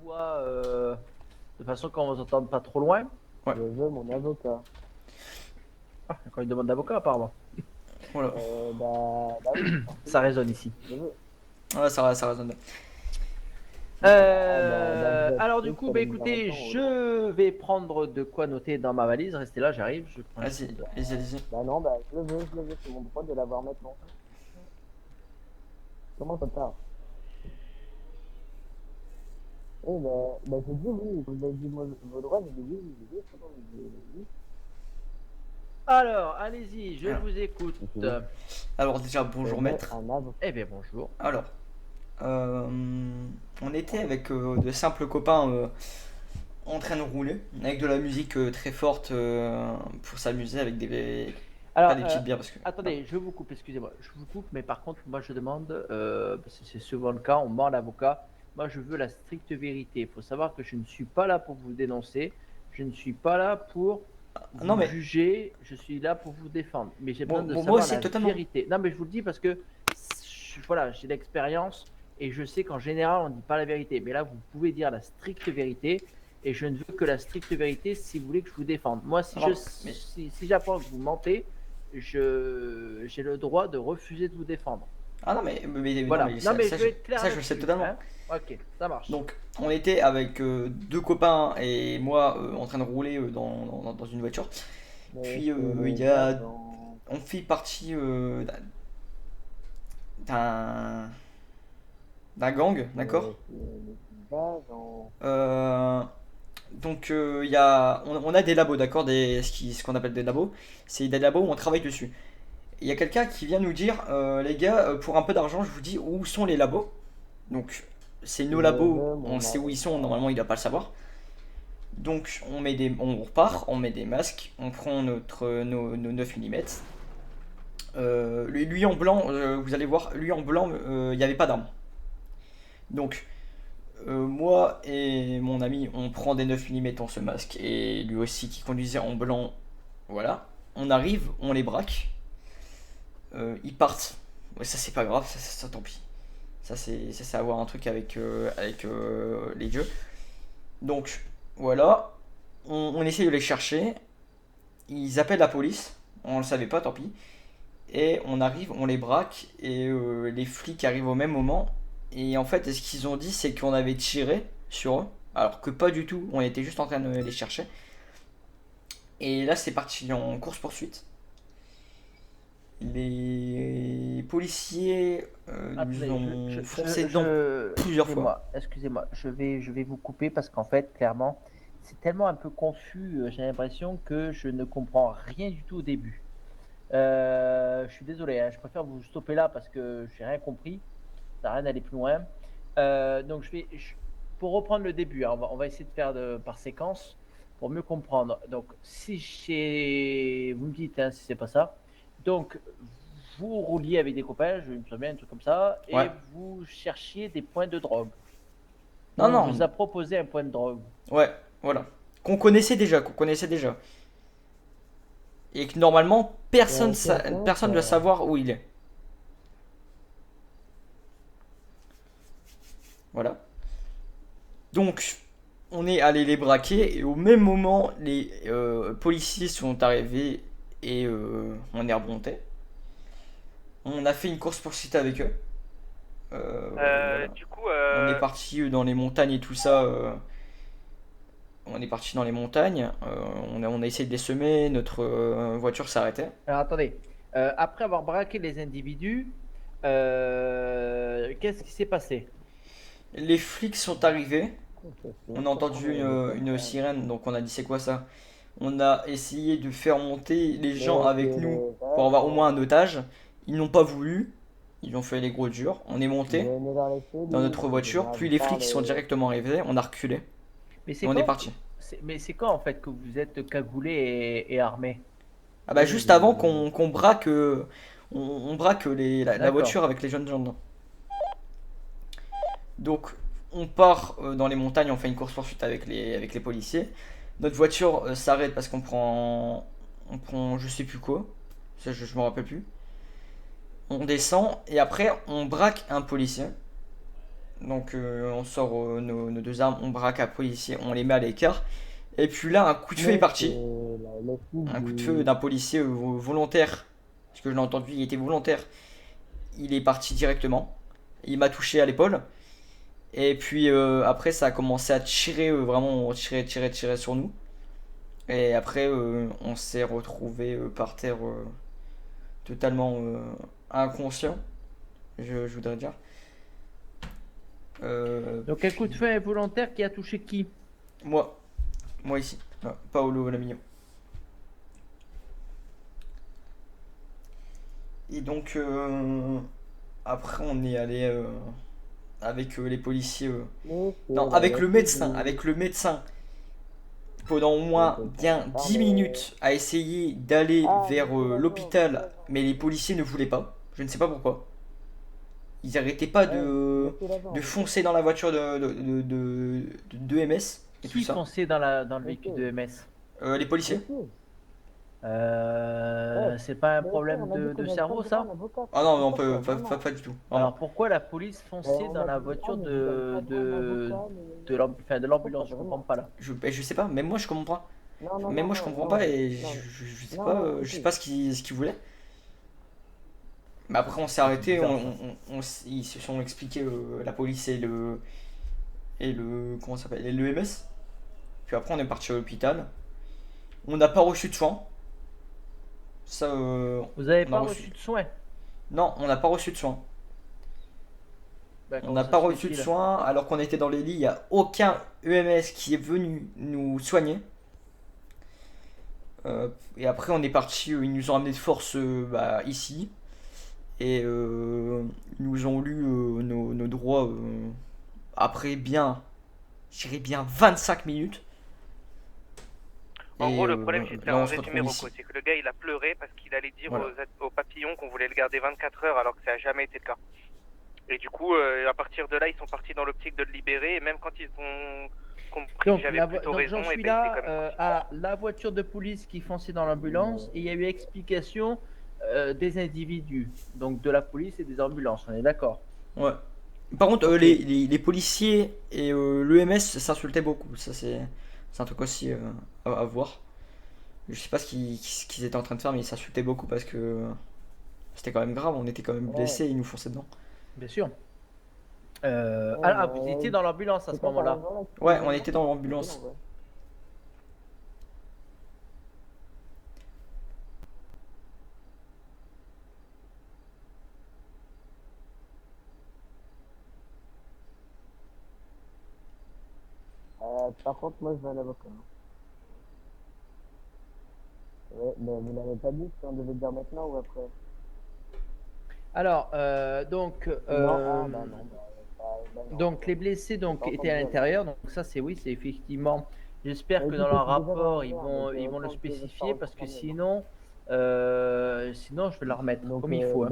on voit de façon qu'on vous entende pas trop loin. Ouais. Je veux mon avocat. Ah, encore une demande d'avocat, apparemment. Voilà. Oui. Ça résonne ici. Ouais, ça résonne. Alors du coup, écoutez, je vais prendre de quoi noter dans ma valise. Restez là, j'arrive. Vas-y. Bah non, je le veux, c'est mon droit de l'avoir maintenant. Comment ça part? Eh ben, j'ai dit oui, vous avez dit vos droits, j'ai dit oui. Alors, allez-y, je vous écoute. Alors déjà, bonjour maître. Eh bien, bonjour. Alors, on était avec de simples copains en train de rouler, avec de la musique très forte pour s'amuser avec Alors, pas des petites bières parce que... Attendez, je vous coupe, excusez-moi. Je vous coupe, mais par contre, moi je demande, c'est souvent le cas, on ment l'avocat. Moi je veux la stricte vérité. Il faut savoir que je ne suis pas là pour vous dénoncer. Je ne suis pas là pour vous juger. Je suis là pour vous défendre. Mais j'ai besoin de savoir moi aussi, la vérité. Non, mais je vous le dis parce que voilà, j'ai l'expérience et je sais qu'en général on ne dit pas la vérité. Mais là, vous pouvez dire la stricte vérité. Et je ne veux que la stricte vérité si vous voulez que je vous défende. Moi, si j'apprends que vous mentez, j'ai le droit de refuser de vous défendre. Ah non mais, Voilà. non, mais, Non, mais ça, je vais être clair ça, je le sais là-dessus, totalement. hein. Ok, ça marche. Donc on était avec deux copains et moi en train de rouler dans une voiture. Puis il y a... On fait partie d'un gang, d'accord. Donc il y a... on a des labos, d'accord, ce qu'on appelle des labos. C'est des labos où on travaille dessus. Il y a quelqu'un qui vient nous dire, les gars, pour un peu d'argent, je vous dis où sont les labos. Donc c'est nos labos, on sait où ils sont, normalement il doit pas le savoir. Donc on repart, on met des masques, on prend nos 9 mm. Lui en blanc, vous allez voir, lui en blanc, il n'y avait pas d'arme. Donc moi et mon ami, on prend des 9 mm, on se masque, et lui aussi qui conduisait en blanc, voilà. On arrive, on les braque, ils partent. Ouais, ça c'est pas grave, ça tant pis. Ça c'est avoir un truc avec les dieux. Donc voilà, on essaie de les chercher. Ils appellent la police, on le savait pas, tant pis. Et on arrive, on les braque, et les flics arrivent au même moment. Et en fait, ce qu'ils ont dit, c'est qu'on avait tiré sur eux, alors que pas du tout, on était juste en train de les chercher. Et là, c'est parti en course-poursuite. Les policiers nous ont foncé dedans plusieurs fois. Excusez-moi, je vais vous couper parce qu'en fait, clairement, c'est tellement un peu confus, j'ai l'impression que je ne comprends rien du tout au début. Je suis désolé, hein, je préfère vous stopper là parce que j'ai rien compris, ça n'a rien d'aller plus loin. Donc pour reprendre le début, hein, on va essayer de faire par séquence pour mieux comprendre. Donc si vous me dites hein, si c'est pas ça. Donc, vous rouliez avec des copains, je me souviens, un truc comme ça, et ouais. Vous cherchiez des points de drogue. Non. On vous a proposé un point de drogue. Ouais, voilà. Qu'on connaissait déjà. Et que normalement, personne ne doit savoir où il est. Voilà. Donc, on est allé les braquer, et au même moment, les policiers sont arrivés. Et on est remonté. On a fait une course poursuite avec eux. Voilà. Du coup, on est parti dans les montagnes et tout ça. On est parti dans les montagnes. On a essayé de les semer. Notre voiture s'arrêtait. Alors attendez. Après avoir braqué les individus, qu'est-ce qui s'est passé? Les flics sont arrivés. On a entendu une sirène. Donc on a dit c'est quoi ça? On a essayé de faire monter les gens avec nous pour avoir au moins un otage. Ils n'ont pas voulu. Ils ont fait les gros durs. On est monté dans notre voiture. Puis les flics sont directement arrivés. On a reculé. On est parti. Mais c'est quand en fait que vous êtes cagoulé et armé? Ah bah juste avant qu'on braque, on braque la voiture avec les jeunes gens dedans. Donc on part dans les montagnes. On fait une course poursuite avec les policiers. Notre voiture s'arrête parce qu'on prend je sais plus quoi, ça je me rappelle plus. On descend et après on braque un policier. Donc on sort nos deux armes, on braque un policier, on les met à l'écart. Et puis là un coup de feu est parti. Un coup de feu d'un policier volontaire, parce que je l'ai entendu, il était volontaire. Il est parti directement. Il m'a touché à l'épaule. Et puis après ça a commencé à tirer, vraiment tirer sur nous. Et après on s'est retrouvé par terre totalement inconscient, je voudrais dire. Donc un coup de feu involontaire qui a touché qui? Moi ici, Paolo Lamigno. Et donc après on est allé avec les policiers, non, avec le médecin pendant au moins bien 10 minutes à essayer d'aller vers l'hôpital, mais les policiers ne voulaient pas, je ne sais pas pourquoi. Ils arrêtaient pas de foncer dans la voiture de MS et tout ça. Qui fonçait dans le véhicule de MS? Les policiers. C'est pas un problème de cerveau ça? Ah non, on peut pas du tout. Alors pourquoi la police fonçait dans la voiture de l'ambulance? Je comprends pas là. Je sais pas, même moi je comprends pas. Mais moi je comprends pas et je sais pas ce qu'ils voulaient. Mais après on s'est arrêté, ils se sont expliqués la police et le comment ça s'appelle, et l'EMS. Puis après on est parti à l'hôpital. On n'a pas reçu de soins. Ça, vous avez pas reçu de soins? Non, on n'a pas reçu de soins. On n'a pas reçu de soins alors qu'on était dans les lits. Il n'y a aucun EMS qui est venu nous soigner. Et après on est parti, ils nous ont amené de force ici. Et ils nous ont lu nos droits après bien, je dirais bien 25 minutes. En gros, le problème, je vais te faire un résumé, Rocco, c'est que le gars, il a pleuré parce qu'il allait dire aux papillons qu'on voulait le garder 24 heures alors que ça n'a jamais été le cas. Et du coup, à partir de là, ils sont partis dans l'optique de le libérer, et même quand ils ont compris que j'avais plutôt raison, j'en suis là à la voiture de police qui fonçait dans l'ambulance, et il y a eu explication des individus, donc de la police et des ambulances, on est d'accord? Ouais. Par contre, les policiers et l'EMS s'insultaient beaucoup, ça c'est un truc aussi à voir. Je sais pas ce qu'ils étaient en train de faire, mais ils s'insultaient beaucoup parce que c'était quand même grave, on était quand même blessés, ils nous fonçaient dedans. Bien sûr. Vous étiez dans l'ambulance à ce moment-là? Ouais, on était dans l'ambulance. Par contre, moi je veux un avocat. Ouais, mais vous n'avez pas dit si on devait dire maintenant ou après? Alors, donc les blessés étaient à l'intérieur, donc ça c'est c'est effectivement. J'espère que dans leur rapport ils vont le spécifier parce que sinon je vais leur mettre comme il faut.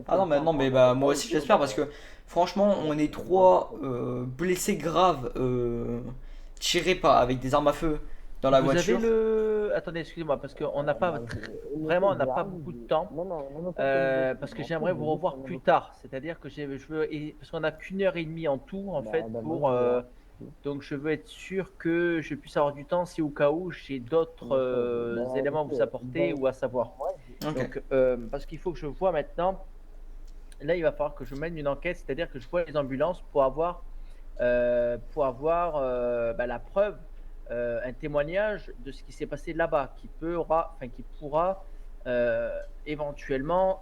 Ah non mais moi aussi j'espère parce que franchement on est 3 blessés graves tirés avec des armes à feu dans la voiture. Attendez, excusez-moi, parce qu'on n'a pas vraiment, on n'a pas beaucoup de temps. Parce que j'aimerais vous revoir plus tard. C'est-à-dire que parce qu'on n'a qu'1h30 en tout, en fait, donc je veux être sûr que je puisse avoir du temps si au cas où j'ai d'autres éléments à vous apporter ou à savoir. Donc, parce qu'il faut que je vois maintenant. Là, il va falloir que je mène une enquête, c'est-à-dire que je vois les ambulances pour avoir la preuve. Un témoignage de ce qui s'est passé là-bas qui pourra éventuellement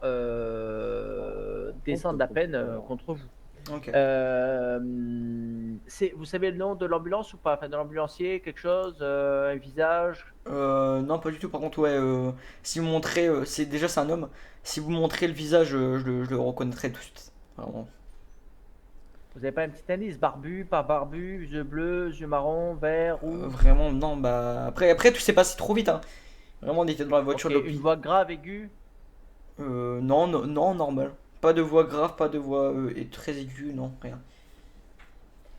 descendre la peine contre vous. Vous savez le nom de l'ambulance ou pas? Enfin, de l'ambulancier, quelque chose, un visage? Non, pas du tout. Par contre, si vous montrez, c'est un homme. Si vous montrez le visage, je le reconnaîtrai tout de suite. Vraiment. Vous avez pas un petit indice? Barbu, pas barbu, yeux bleus, yeux marrons, vert, rouge? Vraiment, non, après tout s'est passé trop vite, hein. Vraiment, on était dans la voiture de une voix grave, aiguë? Non, normal. Pas de voix grave, pas de voix très aiguë, non, rien.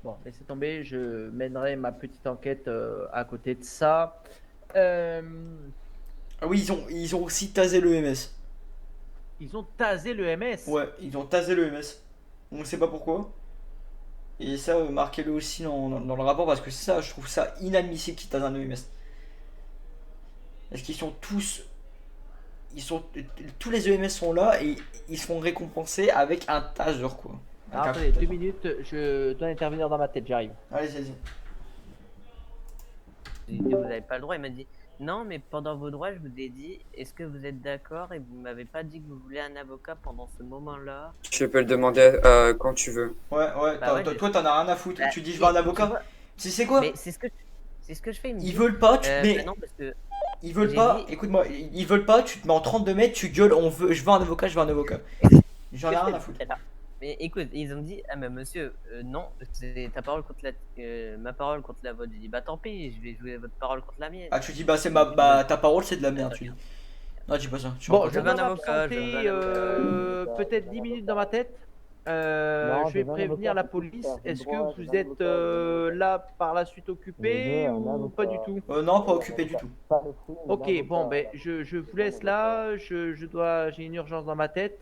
Bon, laissez tomber, je mènerai ma petite enquête à côté de ça. Ah oui, ils ont aussi tasé l'EMS. Ils ont tasé l'EMS? Ouais, ils ont tasé l'EMS. On ne sait pas pourquoi. Et ça, marquez-le aussi dans le rapport parce que ça, je trouve ça inadmissible qu'ils tasent un EMS. Parce qu'ils sont tous les EMS sont là et ils seront récompensés avec un taseur quoi. Attendez, 2 minutes, je dois intervenir dans ma tête, j'arrive. Allez, vas-y. Vous n'avez pas le droit, il m'a dit non, mais pendant vos droits, je vous ai dit est-ce que vous êtes d'accord et vous m'avez pas dit que vous voulez un avocat pendant ce moment-là. Tu peux le demander quand tu veux. Ouais, toi t'en as rien à foutre. Tu dis je veux un avocat. C'est quoi? Mais c'est ce que je fais. Ils veulent pas, non, parce que ils veulent pas, écoute-moi, ils veulent pas, tu te mets en 32 mètres, tu gueules, je veux un avocat, je veux un avocat. J'en ai rien à foutre. Mais écoute, ils ont dit, ah mais monsieur, non, c'est ta parole contre ma parole contre la vôtre. J'ai dit, bah tant pis, je vais jouer votre parole contre la mienne. Ah, tu dis, bah ta parole c'est de la merde, tu dis. Non, dis pas ça. Bon, je vais un avocat, peut-être 10 minutes dans ma tête. Je vais prévenir la police. Est-ce que vous êtes là par la suite occupé ou pas du tout? Non, pas occupé du tout. Ok, bon, ben je vous laisse là. J'ai une urgence dans ma tête.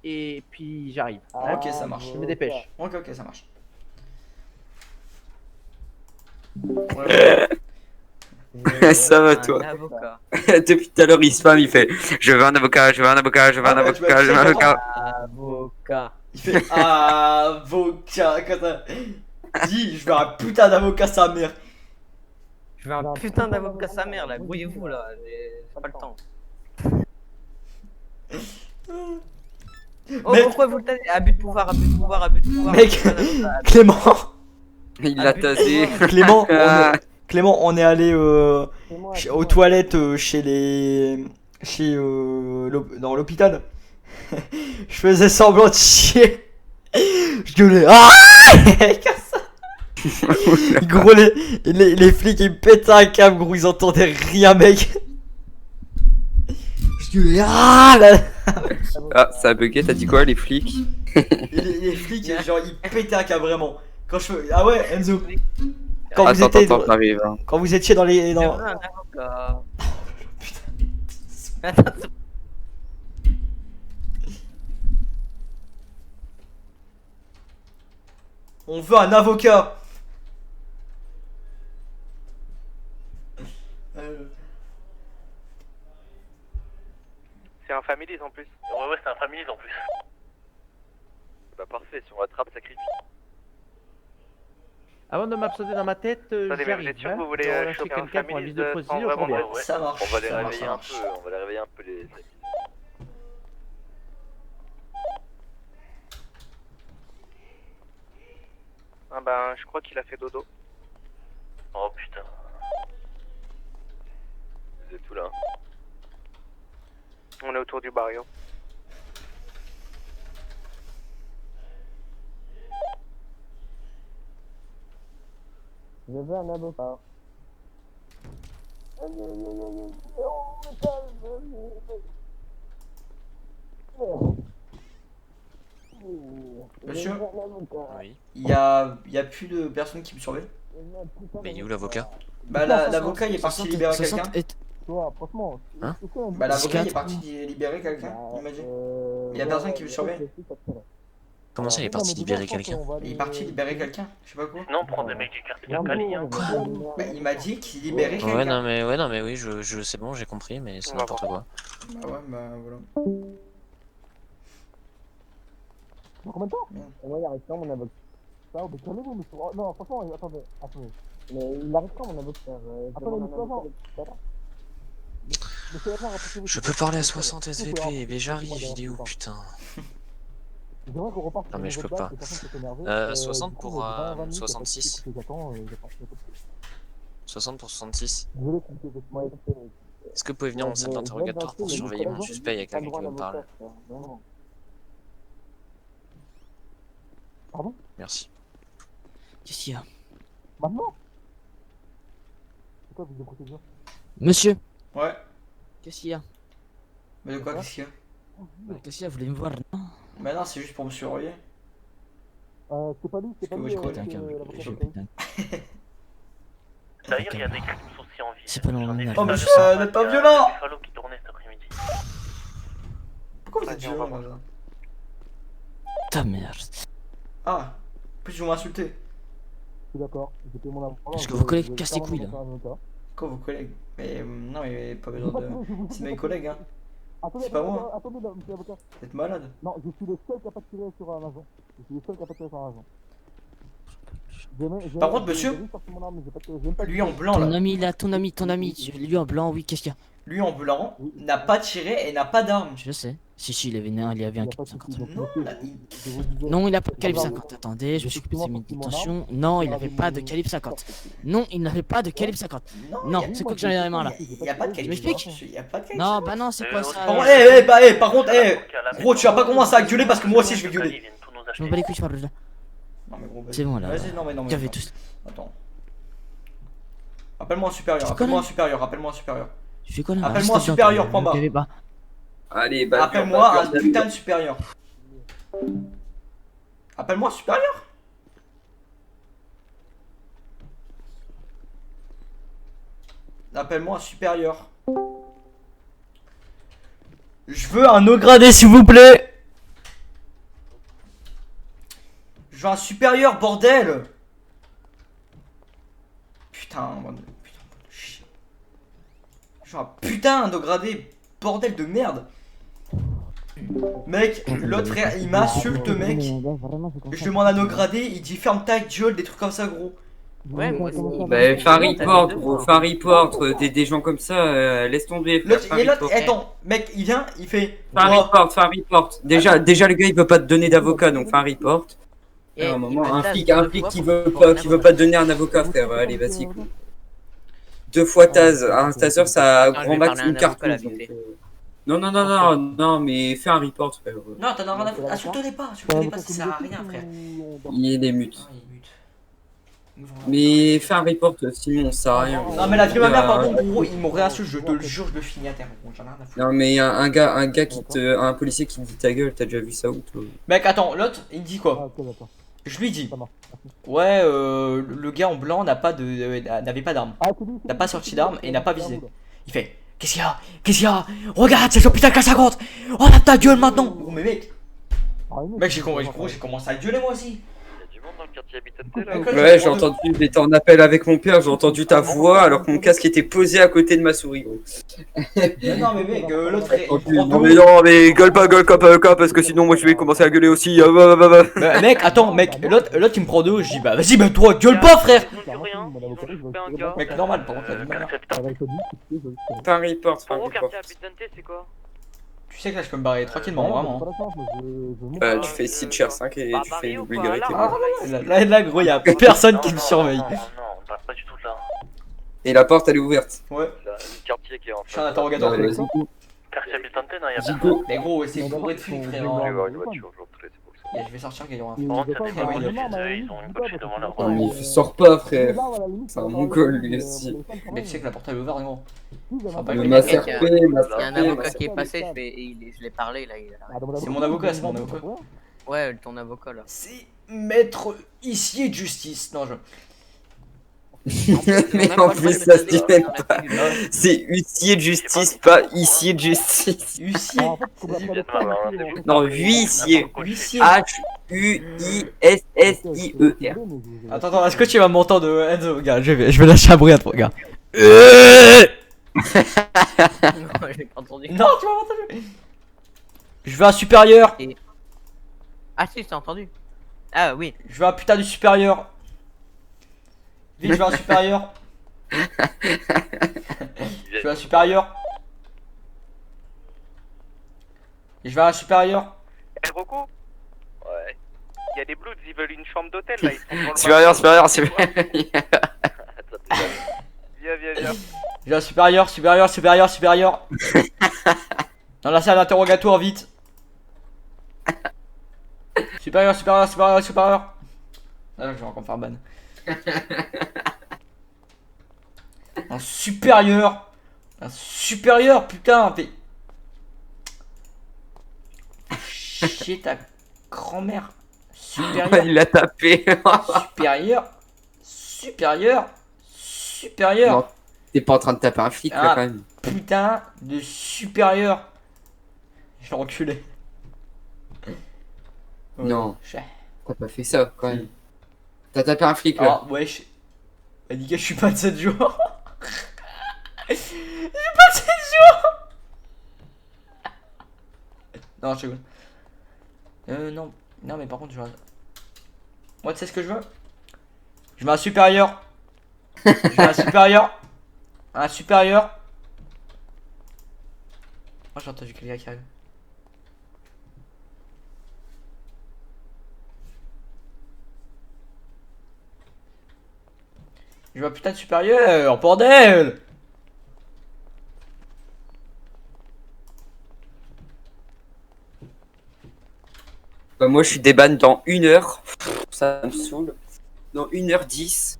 Et puis j'arrive. Ok, ça marche. Je me dépêche. Ok, ça marche. Ça va toi. Depuis tout à l'heure il spam, il fait je veux un avocat, je veux un avocat, je veux un avocat, je veux un avocat. Avocat. Il fait avocat quand ça. Dis, je veux un putain d'avocat sa mère. Je veux un putain d'avocat sa mère là, grouillez-vous là, j'ai pas le temps. Oh, Mec. pourquoi vous le tasez? Abus de pouvoir, abus de pouvoir, abus de pouvoir. Mec, Clément. Il l'a tasé. Clément, on est allé aux toilettes chez dans l'hôpital. Je faisais semblant de chier. Je gueulais. Ah comme ça. Gros, les flics ils me pétaient un câble, gros, ils entendaient rien, mec. Je gueulais. Ah là. Ah, ça a bugué, t'as dit quoi les flics? Les flics, genre ils pétaient un câble vraiment. Quand je fais. Ah ouais, Enzo. Quand vous Attends, étiez. t'arrives. Hein. Quand vous étiez dans les. Je veux un avocat. Attends, On veut un avocat. C'est un families en plus. Ouais, c'est un families en plus. Bah parfait, si on l'attrape, ça crie. Avant de m'absenter dans ma tête, Attendez, mais vous j'arrive. êtes sûr que vous Je voulez vais relâcher choper un quelqu'un pour un families vice de sans procédure, je vraiment reviens. ouais. Ça marche. On va les ça marche, réveiller ça un marche. peu, on va les réveiller un peu les amis. Ah ben, je crois qu'il a fait dodo. Oh putain. Vous êtes où là? On est autour du barrio. je veux un avocat. Monsieur, Oui. il y a plus de personnes qui me surveillent. Mais il est où l'avocat? Bah l'avocat il est parti libérer quelqu'un. Franchement. Hein? Bah l'avocat il est parti libérer quelqu'un, il m'a dit. Il y a personne qui me surveille. Comment ça il est parti libérer quelqu'un? Il est parti libérer quelqu'un, je sais pas quoi. Non, prends des mecs du quartier de Cali, hein. Bah il m'a dit qu'il libérait quelqu'un. Ouais non mais oui je sais bon j'ai compris mais c'est n'importe quoi. Bah ouais bah voilà. Combien de temps? Moi, il arrive quand mon avocat? Calmez-vous, monsieur. Non, franchement, attendez. Mais il arrive quand mon avocat? Je peux parler à 60 SVP mais j'arrive il est où putain? Non mais je peux pas. 60 pour 66. 60 pour 66. Est-ce que vous pouvez venir en salle d'interrogatoire pour surveiller mon suspect? Il y a quelqu'un qui me parle. Pardon? Merci. Qu'est-ce qu'il y a? Maintenant? C'est quoi, vous de procédure? Monsieur, Ouais. qu'est-ce qu'il y a? Mais de quoi qu'est-ce qu'il y a? Qu'est-ce qu'il y a? Vous voulez me voir, non? Bah non c'est juste pour me surveiller. C'est pas lui, c'est pas lui. Putain, putain. D'ailleurs, il y a des crimes aussi en ville. C'est pas normal. Oh monsieur, n'êtes pas violent! Buffalo qui tournait cet après-midi. Pourquoi vous êtes violent là? Ta merde. Ah, plus vous m'insultez. Je suis d'accord, j'ai payé mon avocat. Parce que vos collègues cassent les couilles là. Quoi vos collègues? Mais non mais pas besoin de... C'est mes collègues hein. C'est pas moi. Attendez, monsieur l'avocat. Vous êtes malade. Non, je suis le seul qui a pas tiré sur un agent. Je suis le seul qui a pas tiré sur un agent. Par contre monsieur, lui en blanc Ton là, ami là, ton ami, lui en blanc, oui, qu'est-ce qu'il y a? lui en blanc n'a pas tiré et n'a pas d'arme. Je sais. Si, il avait un calibre 50. Non, là, Non, il a pas de calibre 50. Attendez, je me suis occupé de ses détention. Non, il n'avait pas de calibre 50. Non, il n'avait pas de calibre 50. Non, c'est quoi que j'en ai dans les mains là? il y a pas de Tu calibre. m'expliques? Il y a pas de calibre. Non, bah non, c'est quoi ça? Par contre, gros, tu vas pas commencer à gueuler parce que moi aussi je vais gueuler. Je m'en bats les couilles, je parle là. Non mais gros, C'est bon là. Vas-y, non mais non. Cavez tous. Attends. Appelle-moi un supérieur, appelle-moi un supérieur, appelle-moi un supérieur. Tu fais quoi là? Appelle-moi un supérieur, point barre. Allez, bah. Appelle-moi un putain de supérieur. Appelle-moi un supérieur. Appelle-moi un supérieur. Je veux un eau gradé s'il vous plaît. Je veux un supérieur bordel. putain, putain de chien. Genre putain de gradé, bordel de merde. Mec, l'autre frère, il m'insulte mec. Je demande à nos gradés, il dit ferme ta gueule, des trucs comme ça gros. Ouais, moi aussi. Bah, fais un report, gros, fais un report. Des gens comme ça, laisse tomber. L'autre, attends, mec, il vient, il fait. Fais un report. Déjà, le gars, il veut pas te donner d'avocat, donc fais un report. À un moment, un flic qui veut pas te donner un avocat, frère. Allez, vas-y. 2 fois Taz. Un taser, ça a grand max une cartouche. Non, mais fais un report, frère. Non, t'en as rien à foutre. Insulte-les pas, ça sert à rien, frère. Il est mute. Mais fais un report, sinon ça sert à rien. Non, mais la vie de ma mère, pardon, gros, ils m'ont réinsulté, je te le jure, je le finis à terre, gros, j'en ai rien à foutre. Non, mais un policier qui te dit ta gueule, t'as déjà vu ça où toi? Mec, attends, l'autre, il me dit quoi? Je lui dis, ouais, le gars en blanc n'avait pas d'arme. N'a pas sorti d'arme et n'a pas visé. Il fait, qu'est-ce qu'il y a? Regarde, c'est l'hôpital K50. Oh, la ta gueule maintenant. Oh, mais mec, j'ai commencé à gueuler moi aussi. Ouais, j'ai entendu, j'étais en appel avec mon père, j'ai entendu ta voix alors que mon casque était posé à côté de ma souris, gros. Non, mais mec, l'autre est. Non, mais gueule pas parce que sinon moi je vais commencer à gueuler aussi. Bah, mec, attends, mec, l'autre il me prend de haut, je dis bah vas-y, bah toi, gueule pas, frère. Mec, normal, par contre, Fais un report, c'est quoi? Tu sais que là je peux me barrer tranquillement, vraiment. Bah, tu fais Sit Chair 5 et tu fais une vulgarité. Là, gros, y'a personne qui me surveille. Et la porte elle est ouverte. Ouais. Quartier qui est en Je suis un interrogatoire. quartier habitant, non, y'a Zico. Mais gros, c'est bourré de flics, frère. Je vais sortir, Gaillon. Ils ont une coachée devant leur Non, mais il sort pas, frère. C'est un mongol lui aussi. Mais tu sais que la porte elle est ouverte, gros. Le Maserp, Il y a un avocat qui est passé, je l'ai parlé là. C'est mon avocat, Ouais, ton avocat là. C'est maître huissier de justice. Non, mais en plus ça se dit même pas. C'est huissier de justice, pas huissier de justice. Huissier. Non, huissier. H-U-I-S-S-I-E-R. Attends, est-ce que tu vas m'entendre, Enzo? Regarde, je vais lâcher un bruit à toi, regarde. Non, j'ai pas entendu. Non, tu m'as entendu. Je veux un supérieur. Ah si, je t'ai entendu. Ah oui. Je veux un putain de supérieur. Vite, je veux un supérieur. Je veux un supérieur. Je veux un supérieur. Eh, Rocco? Ouais. Il y a des Bloods, ils veulent une chambre d'hôtel là. Ils sont dans le supérieur. Viens. Je veux un supérieur. Dans la salle d'interrogatoire, vite. Supérieur. Ah, je vais encore faire ban. Un supérieur, putain. Chier ta grand-mère. Supérieur. Il l'a tapé. Supérieur. Non, t'es pas en train de taper un flic là quand même. Putain de supérieur. Je l'ai enculé. Non, t'as pas fait ça quand même. T'as tapé un flic là. Ah wesh. Nika, je suis pas de 7 jours. Je suis pas de 7 jours. Non, je rigole. Non, mais par contre, je veux. Moi, tu sais ce que je veux? Je veux un supérieur. Un supérieur. Oh, j'ai entendu quelqu'un qui arrive. Je veux un putain de supérieur, bordel! Bah moi je suis déban dans 1 heure. Ça me saoule. Dans 1h10.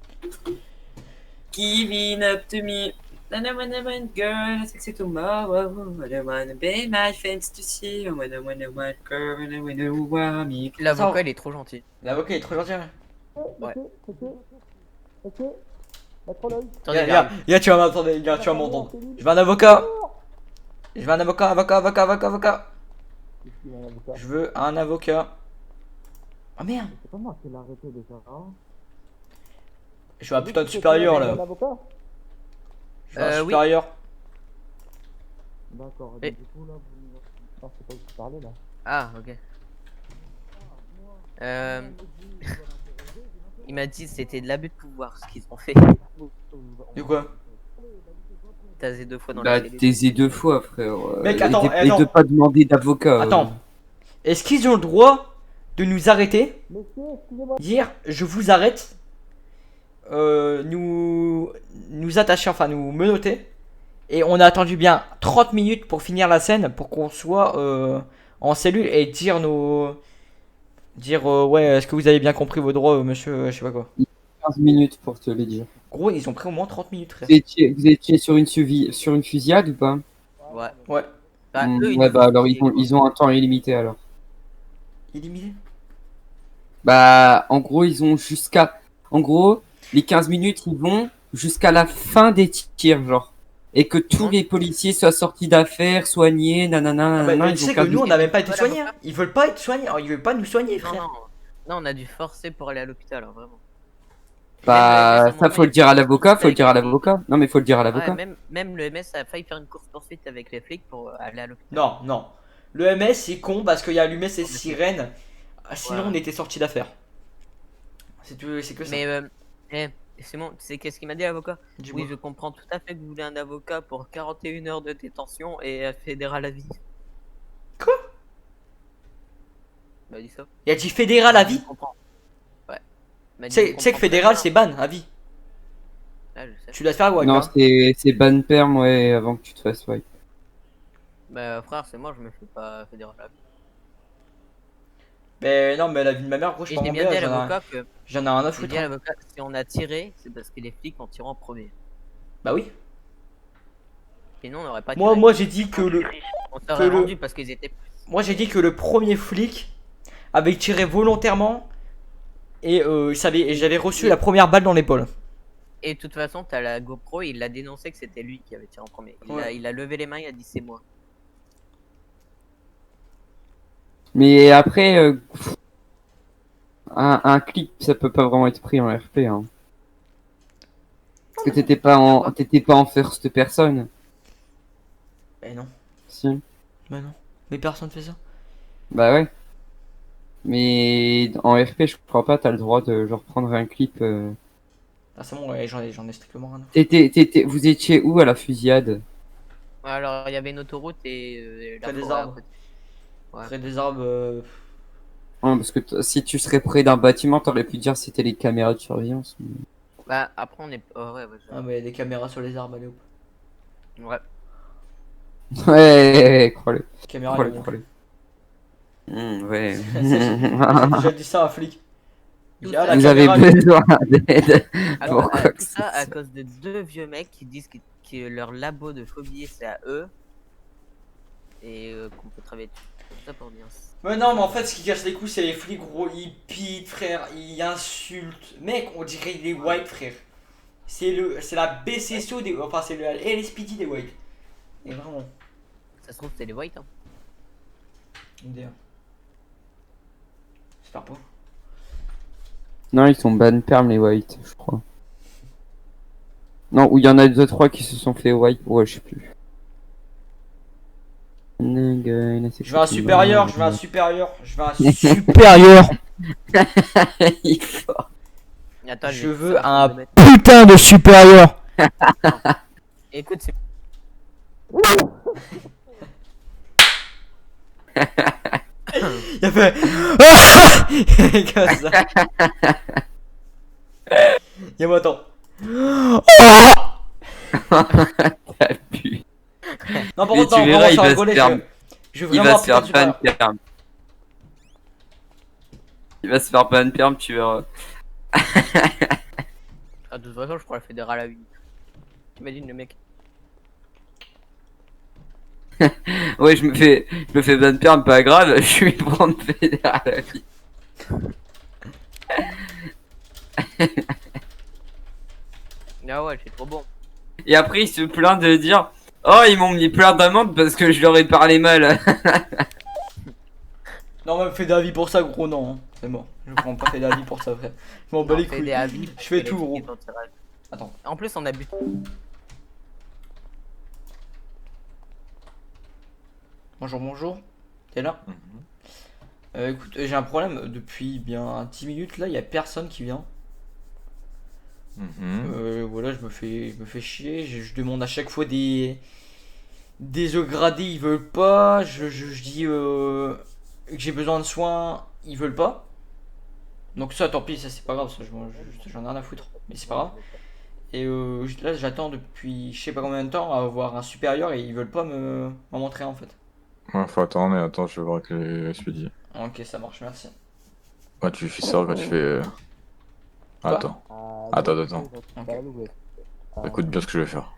Giving up to me. I don't wanna want girl, sexy tomorrow. I don't wanna be my friends to see. I don't wanna want girl, I don't wanna want me. L'avocat il est trop gentil. L'avocat il est trop gentil. Ouais. Gars, tu vas m'entendre, gars, tu vas m'entendre. Je veux un avocat. Avocat. Je veux un avocat. Oh merde. C'est pas moi qui l'ai arrêté déjà. Je suis un putain de supérieur là. Je suis un supérieur. D'accord, du coup là, non, c'est pas vous parler là. Ah, ok. Il m'a dit que c'était de l'abus de pouvoir ce qu'ils ont fait. De quoi? Tasé 2 fois dans Bah, la télé. taisé 2 fois, frère. Mec, attends, et de pas demander d'avocat. Attends. Est-ce qu'ils ont le droit de nous arrêter? Dire, je vous arrête. Nous attacher, enfin nous menotter. Et on a attendu bien 30 minutes pour finir la scène pour qu'on soit en cellule et dire ouais, est-ce que vous avez bien compris vos droits, monsieur, je sais pas quoi. 15 minutes pour te le dire. Gros, ils ont pris au moins 30 minutes, frère. Vous étiez sur une fusillade ou pas? Ouais. Ouais. Bah, Ouais, bah alors ils ont un temps illimité alors. Illimité? Bah, en gros, ils ont jusqu'à. En gros, les 15 minutes, ils vont jusqu'à la fin des tirs, genre. Et que tous les policiers soient sortis d'affaires, soignés, nanana. Mais tu sais que nous, on n'a même pas été soignés. Hein. Ils veulent pas être soignés. Ils veulent pas nous soigner, frère. Non, on a dû forcer pour aller à l'hôpital, hein, vraiment. Bah, ça faut le dire à l'avocat, Non, mais faut le dire à l'avocat. Ouais, même le MS a failli faire une course-poursuite avec les flics pour aller à l'hôpital. Non, non. Le MS, c'est con parce qu'il a allumé ses sirènes. Sinon, on était sortis d'affaires. C'est que ça. Mais, Simon, tu sais qu'est-ce qu'il m'a dit l'avocat? Oui, je comprends tout à fait que vous voulez un avocat pour 41 heures de détention et fédéral à vie. Quoi? Il m'a dit ça. Il a dit fédéral à vie? Ouais. Tu sais que fédéral c'est ban à vie. Ah, je sais. Tu dois te faire wipe. Non, hein. c'est ban perm, ouais, avant que tu te fasses wipe. Bah, frère, c'est moi, je me fais pas fédéral à vie. Mais non, mais la vie de ma mère, gros, je Et j'ai bien dit à l'avocat que. J'en ai un à foutre. J'ai dit à l'avocat que si on a tiré, c'est parce que les flics ont tiré en premier. Bah oui. Sinon, on n'aurait pas tiré. Moi j'ai dit que le. On s'aurait rendu parce qu'ils étaient. Moi j'ai dit que le premier flic avait tiré volontairement et j'avais reçu la première balle dans l'épaule. Et de toute façon, t'as la GoPro, il a dénoncé que c'était lui qui avait tiré en premier. Il a levé les mains, il a dit c'est moi. Mais après, un clip, ça peut pas vraiment être pris en RP. Hein. Parce que t'étais pas en first person. Mais non. Si. Mais non. Mais personne fait ça. Bah ouais. Mais en RP, je crois pas, t'as le droit de genre prendre un clip. Ah c'est bon, ouais, j'en ai strictement rien. Vous étiez où à la fusillade? Alors, il y avait une autoroute et près des arbres. Ouais. Près des arbres. Ouais, parce que si tu serais près d'un bâtiment, t'aurais pu dire c'était les caméras de surveillance. Mais... Bah après on est. Oh, ouais, Ah mais il y a des caméras sur les arbres, allez hop. Ouais. Ouais, crois-le. Caméra, crois-le. Ouais. J'ai déjà dit ça à un flic. Vous avez besoin d'aide. Alors, tout ça à cause de deux vieux mecs qui disent que leur labo de phobie c'est à eux. Et qu'on peut travailler dessus. Ça pour bien. Mais non, mais en fait, ce qui casse les couilles, c'est les flics, gros. Ils pitent, frère. Ils insultent. Mec, on dirait des white, frère. C'est la BCSO des. Enfin, c'est le LSPD des white. Et vraiment. Ça se trouve, c'est les white, hein. D'ailleurs. J'espère pas. Non, ils sont ban perm, les white, je crois. Non, ou il y en a 2-3 qui se sont fait white. Ouais, je sais plus. Je veux un supérieur, je veux un supérieur, je veux un supérieur. Attends, je veux un putain de supérieur. Écoute, c'est. Il a fait. Comme ça. Y'a moi attends. T'as pu. Non, par contre, il va se faire. Il va se faire ban perm. Il va se faire ban perm, tu verras. Ah, de toute façon, je prends la fédérale à 8. Imagine le mec. Ouais, je me fais ban perm, pas grave, je vais prendre fédérale à 8. Ah ouais, c'est trop bon. Et après, il se plaint de dire: oh, ils m'ont mis plein d'amendes parce que je leur ai parlé mal. Non, mais fais d'avis pour ça, gros, non. Hein. C'est mort. Je prends pas fait d'avis pour ça, frère. Je m'en bats les couilles. Je fais tout, gros. Attends. En plus, on a bu. Bonjour, bonjour. T'es là? Écoute, j'ai un problème depuis bien 10 minutes là, il y a personne qui vient. Voilà, je me fais chier, je demande à chaque fois des œufs gradés, ils veulent pas, je dis que j'ai besoin de soins, ils veulent pas. Donc ça tant pis, ça c'est pas grave, ça j'en ai rien à foutre, mais c'est pas grave. Et là j'attends depuis je sais pas combien de temps à avoir un supérieur et ils veulent pas m'en montrer en fait. Ouais, faut attendre, mais attends, je vais voir avec les expédiés. Ok, ça marche, merci. Ouais, tu fais ça quand tu fais. Attends. Attends. Écoute bien ce que je vais faire.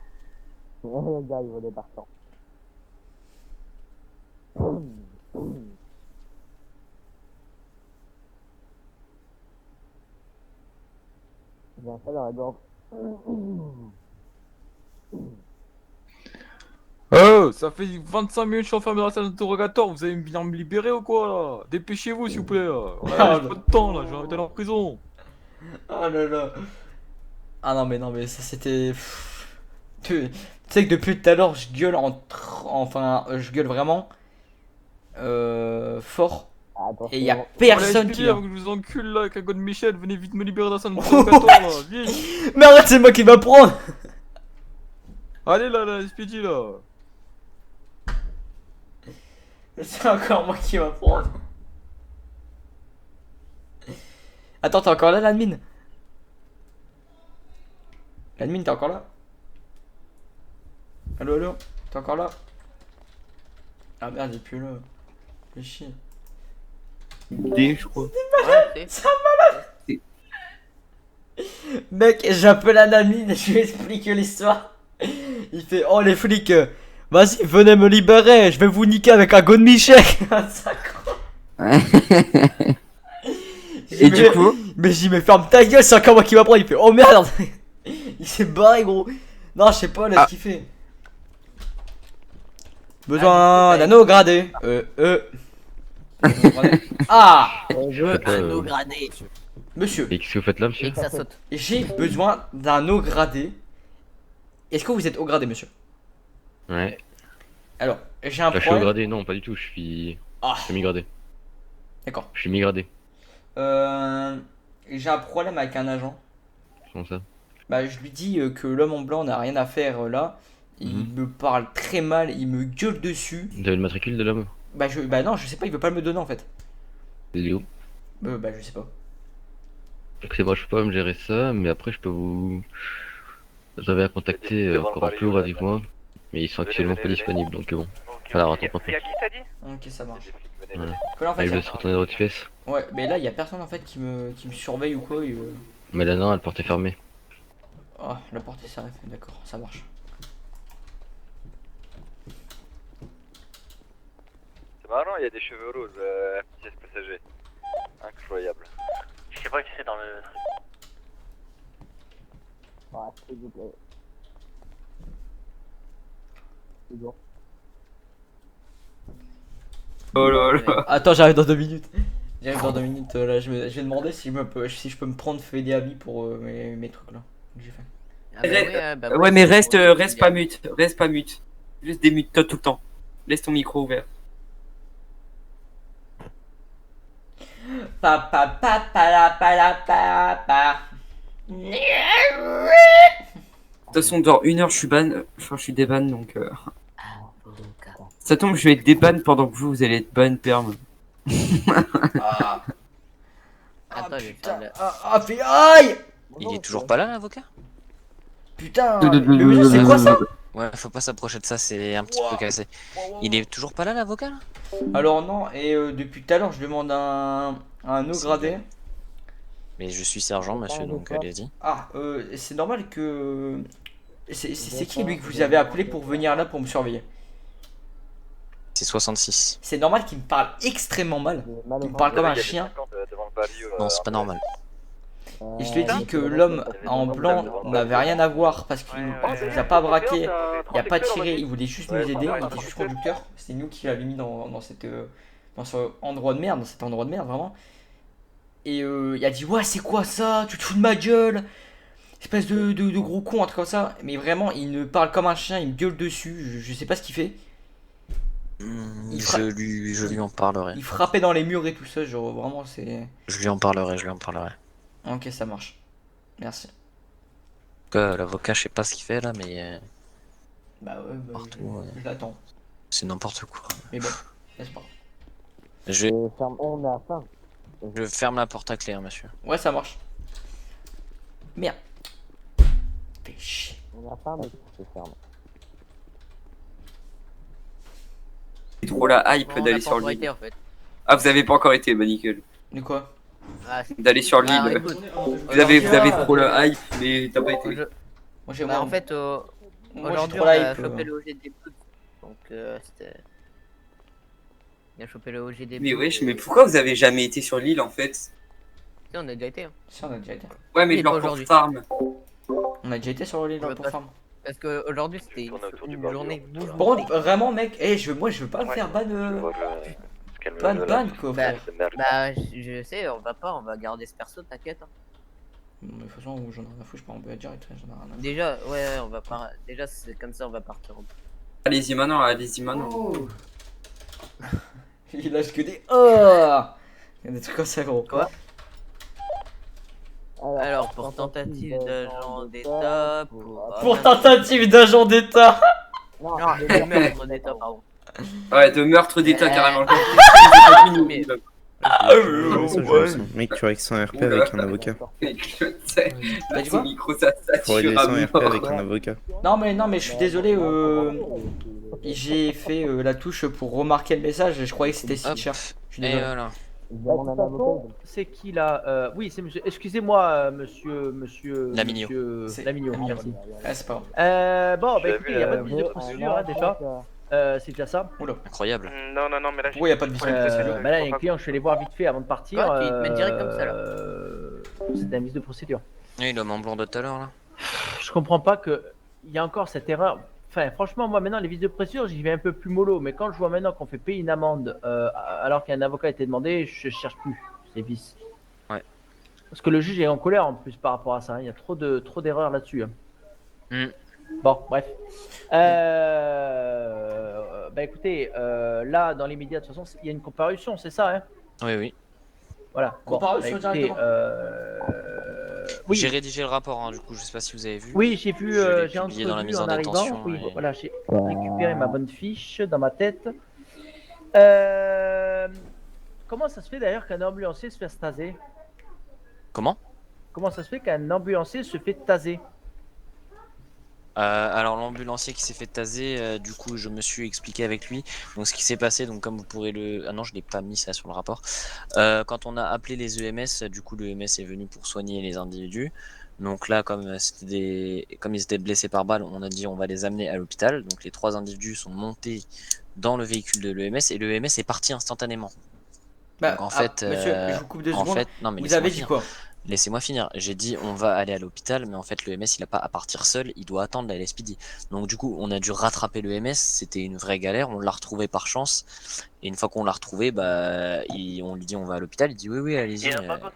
Oh, ça fait 25 minutes que je suis enfermé dans la salle d'interrogatoire, vous allez venir me libérer ou quoi là? Dépêchez-vous s'il vous plaît là. Ouais, j'ai pas de temps là, je vais arrêter aller en prison. Oh là là. Ah non mais ça c'était... Tu sais que depuis tout à l'heure je gueule enfin je gueule vraiment fort. Et il y a personne qui vient. Je vous encule là avec un gars de Michel, venez vite me libérer dans la salle d'interrogatoire là, vite. Mais arrête, c'est moi qui va prendre. Allez là, Speedy là. C'est encore moi qui va prendre. Attends, t'es encore là l'admin? L'admin, t'es encore là? Allo? T'es encore là? Ah merde, il est plus là. Fais chier. Je crois. C'est un malade. Mec, j'appelle un ami, je lui explique l'histoire. Il fait, oh les flics, vas-y, venez me libérer, je vais vous niquer avec un god Michel. Et du coup? Mais j'y mais ferme ta gueule, c'est encore moi qui va prendre. Il fait, oh merde. Il s'est barré, gros. Non, je sais pas là ce qu'il fait. Besoin d'anneau gradé. Ah, je veux un eau gradé. Monsieur. Et qu'est-ce que vous faites là, monsieur? Et que ça saute. J'ai besoin d'un eau gradé. Est-ce que vous êtes eau gradé, monsieur? Ouais. Alors, j'ai un Je suis problème. au gradé, non, pas du tout, je suis mi-gradé. D'accord. Je suis mi-gradé. J'ai un problème avec un agent. Comment ça? Bah, je lui dis que l'homme en blanc n'a rien à faire là. Il me parle très mal, il me gueule dessus. Vous avez le matricule de l'homme? Bah non, je sais pas, il veut pas me donner en fait. Il est où? Bah je sais pas. Donc c'est moi, je peux pas me gérer ça, mais après je peux vous... J'avais à contacter encore un peu avec moi, mais ils sont actuellement pas disponibles, donc bon. Alors attends, C'est à qui t'as dit? Ok, ça marche. Voilà. Là, en fait, Je laisse retourner dans votre pièce. Ouais, mais là, il y a personne en fait qui me surveille ou quoi. Mais là non, la porte est fermée. Oh, la porte est serrée, d'accord, ça marche. C'est marrant, il y a des cheveux roses, pièce passager. Incroyable. Je sais pas qui c'est dans le truc. S'il vous plaît. C'est bon. Oh là là. Attends, j'arrive dans 2 minutes. J'arrive dans 2 minutes. Là, je vais demander si je peux me prendre fait des habits pour mes trucs là. Que j'ai fait. Ouais, mais reste pas mute. Reste pas mute. Juste démute-toi tout le temps. Laisse ton micro ouvert. Pa. De toute façon, dans 1 heure, je suis ban. Enfin, je suis déban donc. Ça tombe, je vais être déban pendant que vous allez être ban perm. Fais aïe! Il est toujours pas là, l'avocat? Putain, mais c'est quoi ça? Ouais, faut pas s'approcher de ça, c'est un petit peu cassé. Il est toujours pas là, l'avocat là? Alors non, et depuis tout à l'heure je demande un eau gradé. Mais je suis sergent, monsieur, donc allez-y. Ah, c'est normal que... C'est qui lui que vous avez appelé pour venir là pour me surveiller? C'est 66. C'est normal qu'il me parle extrêmement mal. Il me parle comme un chien. Non, c'est pas normal. Et je lui ai dit que l'homme en blanc n'avait rien à voir parce qu'il nous a pas braqué, il a pas tiré, il voulait juste nous aider, il était juste conducteur. C'est nous qui l'avons mis dans dans cet endroit de merde, vraiment. Et il a dit ouais c'est quoi ça, tu te fous de ma gueule, espèce de gros con, un truc comme ça. Mais vraiment il me parle comme un chien, il me gueule dessus, je sais pas ce qu'il fait. Je lui en parlerai. Il frappait dans les murs et tout ça, genre vraiment c'est... Je lui en parlerai. Ok, ça marche. Merci. L'avocat, je sais pas ce qu'il fait là, mais... Bah ouais, partout, je l'attends. C'est n'importe quoi. Mais bon, laisse pas. Je ferme la porte à clé, hein, monsieur. Ouais, ça marche. Merde. Fais chier. On a faim, mais je ferme. C'est trop la hype On d'aller a sur pas l'île. en fait. Ah, vous avez pas encore été, bah nickel. De quoi? D'aller sur l'île. Ah, écoute, vous avez trop la hype, mais t'as pas été. Moi, j'ai en fait, moi, aujourd'hui, j'ai trop on la a hype, chopé le OG des Bloods. Donc, c'était. On a chopé le OG des Bloods. Mais wesh, mais pourquoi vous avez jamais été sur l'île en fait? Si, on a déjà été. Hein. Si, on a déjà été. Ouais, mais genre pour farm. On a déjà été sur l'île pour farm. Parce qu'aujourd'hui, c'était une journée Par contre, vraiment, mec, moi je veux pas me faire ban quoi, frère. Bah, je sais, on va garder ce perso, t'inquiète. Hein. De toute façon, j'en ai rien à foutre, je peux en BA direct, j'en ai rien à foutre. Déjà, ouais, on va pas. Déjà, c'est comme ça, on va partir. Allez-y maintenant, Oh. Il lâche que des. Oh. Il y a des trucs comme ça, gros. Quoi? Alors, pour tentative d'agent d'État. Pour tentative d'agent d'État. Non, de meurtre d'État, pardon. Ouais, de meurtre d'État carrément. Mec, tu aurais que 100 RP avec un avocat. T'as dit quoi? Pour aider 100 RP avec un avocat. Non mais je suis désolé, j'ai fait la touche pour remarquer le message et je croyais que c'était Stitcher. Je suis désolé. C'est qui là? Oui, c'est monsieur. Excusez-moi, monsieur. Lamigno. Lamigno, merci. Ah, c'est pas grave. Bon, bah écoutez, il n'y a pas de visite de procédure hein, déjà. C'est déjà ça. Oula. Incroyable. Non, mais là, pourquoi il n'y a pas de visite de procédure? Bah là, il y a un client, je vais les voir vite fait avant de partir. Quoi, tu te mets direct comme ça là. C'est un vice de procédure. Oui, l'homme en blond de tout à l'heure là. Je comprends pas que il y a encore cette erreur. Enfin, franchement, moi maintenant, les vices de procédure, j'y vais un peu plus mollo. Mais quand je vois maintenant qu'on fait payer une amende alors qu'un avocat a été demandé, je cherche plus ces vices. Ouais. Parce que le juge est en colère en plus par rapport à ça. Il y a trop d'erreurs là-dessus. Bon, bref. Bah écoutez, là, dans les médias, de toute façon, il y a une comparution, c'est ça, hein? Oui. Voilà. Comparution directement. Oui. J'ai rédigé le rapport, hein, du coup, je sais pas si vous avez vu. Oui, j'ai vu, j'ai publié dans la mise en détention. arrivant. Oui, Et... voilà, j'ai récupéré ma bonne fiche dans ma tête. Comment ça se fait d'ailleurs qu'un ambulancier se fait taser? Comment ça se fait qu'un ambulancier se fait taser? Alors l'ambulancier qui s'est fait taser, du coup je me suis expliqué avec lui. Donc ce qui s'est passé, donc comme vous pourrez le... Ah non, je l'ai pas mis ça sur le rapport. Quand on a appelé les EMS, du coup l'EMS est venu pour soigner les individus. Donc là, comme ils étaient blessés par balle, on a dit on va les amener à l'hôpital. Donc les 3 individus sont montés dans le véhicule de l'EMS et l'EMS est parti instantanément. Bah, donc en fait, monsieur, je vous coupe 2 secondes. Non, mais vous avez dit quoi? Laissez-moi finir. J'ai dit on va aller à l'hôpital, mais en fait le MS il a pas à partir seul, il doit attendre la LSPD. Donc du coup on a dû rattraper le MS, c'était une vraie galère, on l'a retrouvé par chance. Et une fois qu'on l'a retrouvé, bah on lui dit on va à l'hôpital, il dit oui allez-y.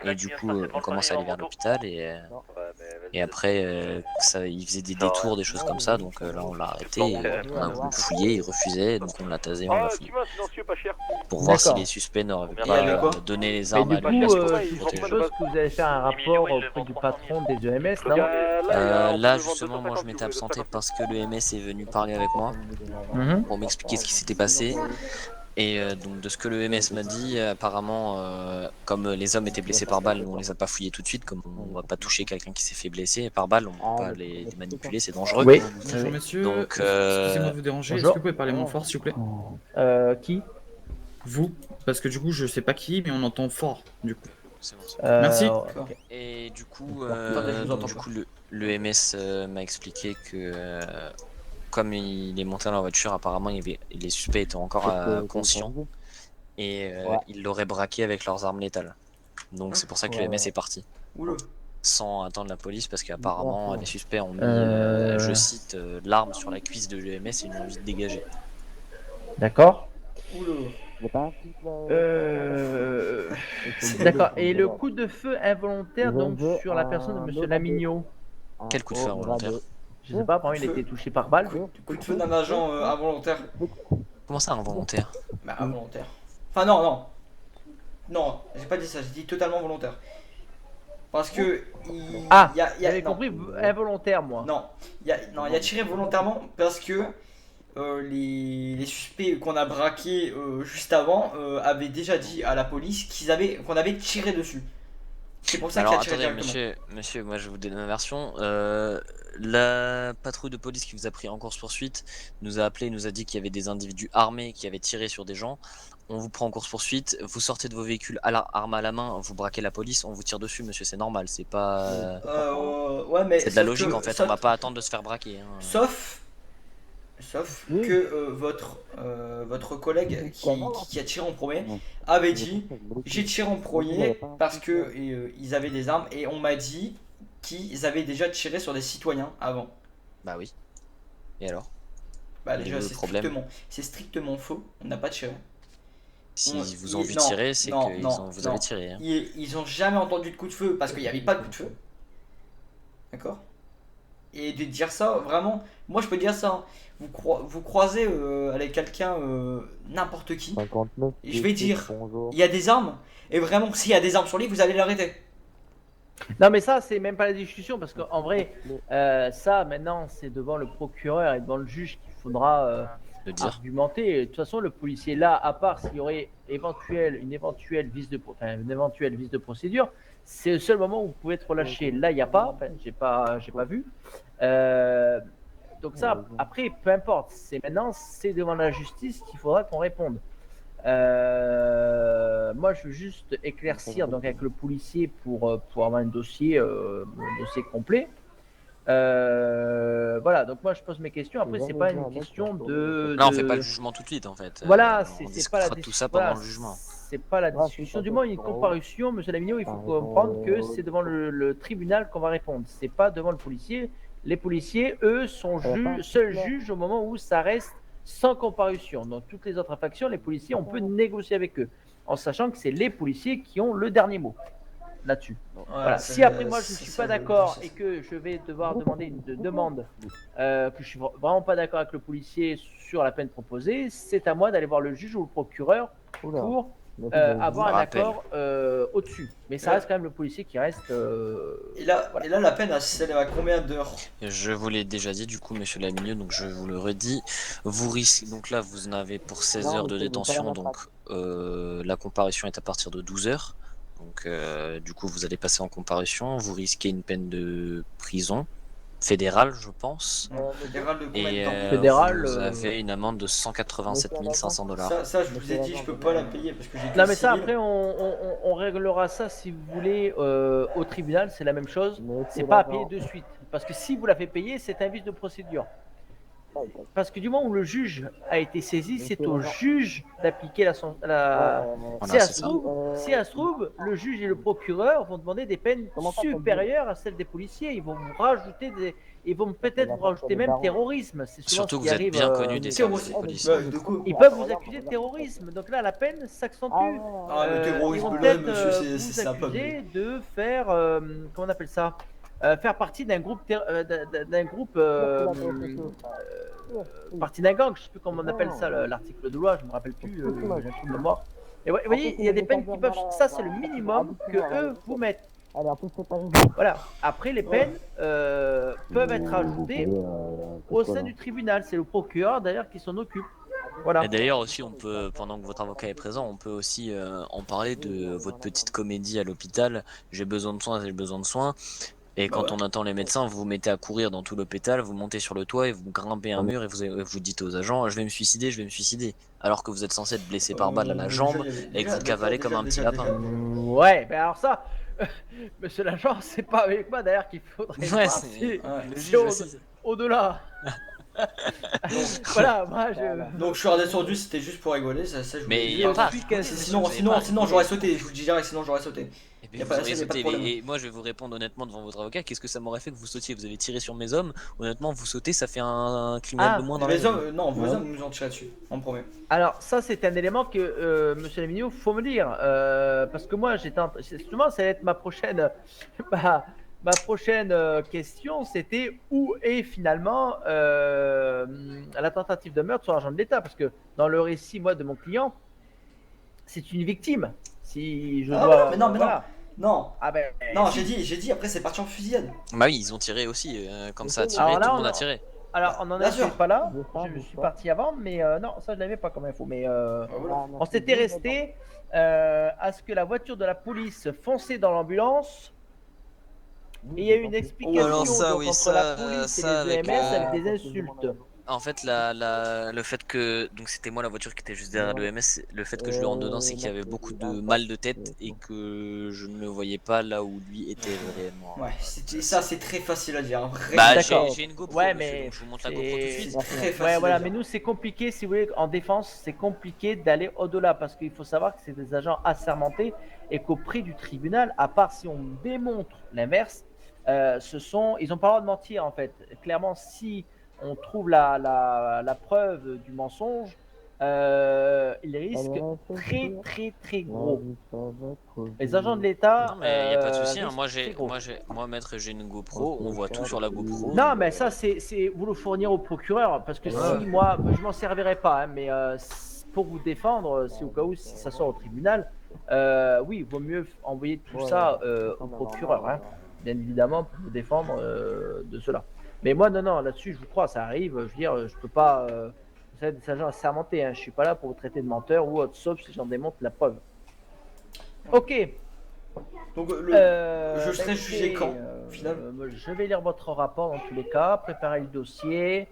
Et du coup on commence à aller vers l'hôpital et après il faisait des détours, des choses comme ça, donc là on l'a arrêté, on a voulu fouiller, il refusait, donc on l'a tasé, on l'a fouillé. Pour voir si les suspects n'auraient pas donné les armes à lui. Je suppose que vous allez faire un rapport auprès du patron des EMS, non? Là justement moi je m'étais absenté parce que le MS est venu parler avec moi pour m'expliquer ce qui s'était passé. Et donc de ce que le MS m'a dit, apparemment comme les hommes étaient blessés par balle, on les a pas fouillés tout de suite, comme on va pas toucher quelqu'un qui s'est fait blesser par balle, on va pas les manipuler, c'est dangereux. Oui. Bonjour monsieur, donc, excusez-moi de vous déranger, est-ce que vous pouvez parler moins fort s'il vous plaît? Qui? Vous, parce que du coup je sais pas qui, mais on entend fort du coup. Merci. Et du coup, le MS m'a expliqué que comme il est monté dans la voiture, apparemment les suspects étaient encore conscients et ils l'auraient braqué avec leurs armes létales. Donc c'est pour ça que le MS est parti. Sans attendre la police parce qu'apparemment les suspects ont mis, je cite, l'arme sur la cuisse de l'EMS et ils l'ont vite dégagé. D'accord. D'accord. Et le coup de feu involontaire donc sur la personne de Monsieur Lamignon. Quel coup de feu involontaire? Je sais pas, par exemple, il a été touché par balle. Coup de feu d'un agent involontaire. Comment ça involontaire? Bah involontaire. Enfin non, j'ai pas dit ça, j'ai dit totalement volontaire. Parce que j'avais compris involontaire moi. Non, il a tiré volontairement parce que les suspects qu'on a braqués juste avant avaient déjà dit à la police qu'on avait tiré dessus. C'est pour ça qu'il a tiré directement. Monsieur, moi je vous donne ma version. La patrouille de police qui vous a pris en course-poursuite nous a appelé, nous a dit qu'il y avait des individus armés qui avaient tiré sur des gens. On vous prend en course-poursuite, vous sortez de vos véhicules arme à la main, vous braquez la police, on vous tire dessus, monsieur, c'est normal, c'est pas... ouais, mais c'est de la logique en fait, on va pas attendre de se faire braquer. Hein. Sauf que votre collègue qui a tiré en premier avait dit j'ai tiré en premier parce que ils avaient des armes et on m'a dit qu'ils avaient déjà tiré sur des citoyens avant. Bah oui. Et alors? Bah déjà c'est strictement faux, on n'a pas tiré. S'ils vous ont vu tirer, c'est que vous avez tiré. Hein. Ils ont jamais entendu de coup de feu parce qu'il n'y avait pas de coup de feu. D'accord? Et de dire ça, vraiment, moi je peux dire ça. Hein. Vous croisez avec quelqu'un, n'importe qui, et je vais dire, il y a des armes, et vraiment, s'il y a des armes sur lui, vous allez l'arrêter. Non, mais ça, c'est même pas la discussion, parce qu'en vrai, ça, maintenant, c'est devant le procureur et devant le juge qu'il faudra argumenter. De toute façon, le policier, là, à part s'il y aurait une éventuelle vice de procédure, c'est le seul moment où vous pouvez être relâché. Là, il n'y a pas, j'ai pas vu. Donc ça, après, peu importe. C'est devant la justice qu'il faudra qu'on réponde. Moi, je veux juste éclaircir donc avec le policier pour avoir un dossier complet. Voilà, donc moi je pose mes questions. Après, c'est pas une question de. Là, on fait pas le jugement tout de suite en fait. Voilà, c'est pas tout ça pendant le jugement. C'est pas la discussion. Du moins, une comparution, monsieur Lamignon, il faut comprendre que c'est devant le tribunal qu'on va répondre. C'est pas devant le policier. Les policiers, eux, sont seuls juges au moment où ça reste sans comparution. Dans toutes les autres infractions, les policiers, on peut négocier avec eux, en sachant que c'est les policiers qui ont le dernier mot là-dessus. Voilà. Si après moi je ne suis pas d'accord et que je vais devoir demander une demande, que je suis vraiment pas d'accord avec le policier sur la peine proposée, c'est à moi d'aller voir le juge ou le procureur pour avoir un accord au-dessus. Mais ça reste quand même le policier qui reste. Et là, la peine, elle s'élève à combien d'heures? Je vous l'ai déjà dit, du coup, monsieur Lamignon, donc je vous le redis. Vous risquez, donc là, vous en avez pour 16 heures de détention, donc la comparution est à partir de 12 heures. Donc, du coup, vous allez passer en comparution. Vous risquez une peine de prison fédérale, je pense. Fédérale de combien de temps? Fédérale, vous avez une amende de 187 500 $. Ça, je vous ai dit, je peux pas la payer parce que j'ai. Non, mais ça, après, on réglera ça si vous voulez au tribunal. C'est la même chose. C'est pas à payer de suite. Parce que si vous la faites payer, c'est un vice de procédure. Parce que du moment où le juge a été saisi, c'est au juge d'appliquer Si ça se trouve, le juge et le procureur vont demander des peines supérieures à celles des policiers. Ils vont vous rajouter ils vont peut-être vous rajouter même terrorisme. Surtout que vous êtes bien connu des services de police. Ils peuvent vous accuser de terrorisme. Donc là, la peine s'accentue. Le terrorisme, ils vont là, peut-être monsieur, vous c'est sympa. accuser de faire, comment on appelle ça, faire partie d'un groupe, partie d'un gang, je sais plus comment on appelle ça, l'article de loi, je me rappelle plus, j'ai un trou de mémoire. Et vous voyez, il y a des peines qui peuvent, ça c'est le minimum que eux vous mettent. Voilà. Après, les peines peuvent être ajoutées au sein du tribunal. C'est le procureur d'ailleurs qui s'en occupe. Voilà. Et d'ailleurs aussi, on peut, pendant que votre avocat est présent, on peut aussi en parler de votre petite comédie à l'hôpital. J'ai besoin de soins, j'ai besoin de soins. Et quand on attend les médecins, vous vous mettez à courir dans tout l'hôpital, vous montez sur le toit et vous grimpez un mur et vous dites aux agents je vais me suicider, alors que vous êtes censé être blessé par balle à la jambe et que vous cavalez comme un petit lapin. Ouais, mais alors ça, monsieur l'agent, c'est pas avec moi d'ailleurs qu'il faudrait voir, c'est au-delà. Voilà, moi je. Donc je suis redescendu, c'était juste pour rigoler, ça je mais il y a pas. Sinon j'aurais sauté, je vous le dis direct, sinon j'aurais sauté. Et vous auriez sauté, et moi je vais vous répondre honnêtement devant votre avocat, qu'est-ce que ça m'aurait fait que vous sautiez? Vous avez tiré sur mes hommes, honnêtement vous sautez, ça fait un criminel de moins dans les hommes, non, vos hommes nous ont tiré dessus, on promet. Alors ça c'est un élément que monsieur Lamigno faut me dire, parce que moi justement ça va être ma prochaine question, c'était où est finalement la tentative de meurtre sur agent de l'État, parce que dans le récit moi de mon client, c'est une victime. Si je dois. Mais non, non. Ah ben. Non, j'ai dit après c'est parti en fusillade. Bah oui, ils ont tiré aussi, comme ça a tiré, tout le monde a tiré. Alors on en était pas là, je suis parti avant, mais non, ça je l'avais pas comme info, mais on s'était resté à ce que la voiture de la police fonçait dans l'ambulance. Et il y a eu une explication entre la police et les EMS avec des insultes. En fait, le fait que donc c'était moi la voiture qui était juste derrière l'EMS, le fait que je le rentre dedans, c'est qu'il y avait beaucoup de mal de tête et que je ne le voyais pas là où lui était réellement. Ouais, ça c'est très facile à dire. Bah j'ai une GoPro, monsieur, donc je vous montre la GoPro tout de suite. Très facile. Ouais, voilà, mais nous c'est compliqué, si vous voulez, en défense, c'est compliqué d'aller au-delà parce qu'il faut savoir que c'est des agents assermentés et qu'au prix du tribunal, à part si on démontre l'inverse, ils ont pas le droit de mentir en fait. Clairement, si on trouve la preuve du mensonge, il risque très gros. Les agents de l'État. Non mais y a pas de souci. Moi maître, j'ai une GoPro, on voit tout sur la GoPro. Non mais ça c'est vous le fournir au procureur parce que si moi je m'en servirai pas, hein, mais pour vous défendre, si au cas où si ça sort au tribunal, oui, il vaut mieux envoyer tout ça au procureur, hein, bien évidemment pour vous défendre de cela. Mais moi, non, là-dessus, je vous crois, ça arrive. Je veux dire, je peux pas. Vous savez, des agents assermentés, hein, je suis pas là pour vous traiter de menteur ou autre, sauf si j'en démontre la preuve. Ok. Donc, je serai jugé quand, finalement je vais lire votre rapport dans tous les cas, préparer le dossier.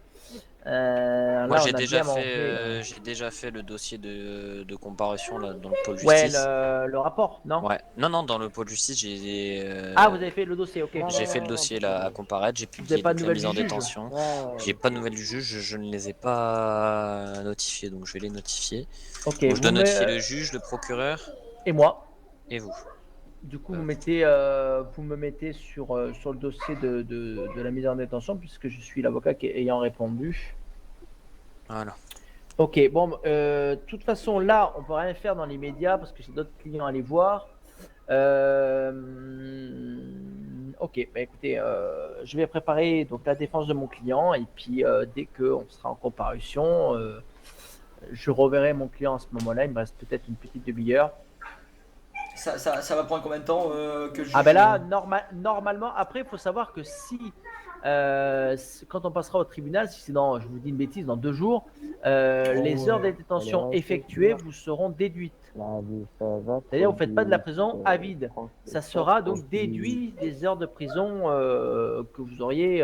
Moi, j'ai déjà fait le dossier de comparution là, dans le pôle justice. Ouais, le rapport, non? Ouais. Non, dans le pôle justice, j'ai. Ah, vous avez fait le dossier, ok. J'ai fait le dossier là à comparaître, j'ai publié la mise en détention. J'ai pas de nouvelles du juge, je ne les ai pas notifiés, donc je vais les notifier. Ok. Donc, je dois notifier le juge, le procureur. Et moi. Et vous. Du coup, vous me mettez sur le dossier de la mise en détention puisque je suis l'avocat ayant répondu. Voilà. Ok, bon, de toute façon, là, on peut rien faire dans l'immédiat parce que j'ai d'autres clients à aller voir. Ok, bah écoutez, je vais préparer donc la défense de mon client et puis dès qu'on sera en comparution, je reverrai mon client à ce moment-là. Il me reste peut-être une petite demi-heure. Ça va prendre combien de temps que je... Ah ben là, normalement, après, il faut savoir que si, quand on passera au tribunal, si c'est dans, je vous dis une bêtise, dans 2 jours, les heures de détention effectuées vous seront déduites. C'est-à-dire, vous ne faites pas de la prison à vide. Ça sera donc déduit des heures de prison que vous auriez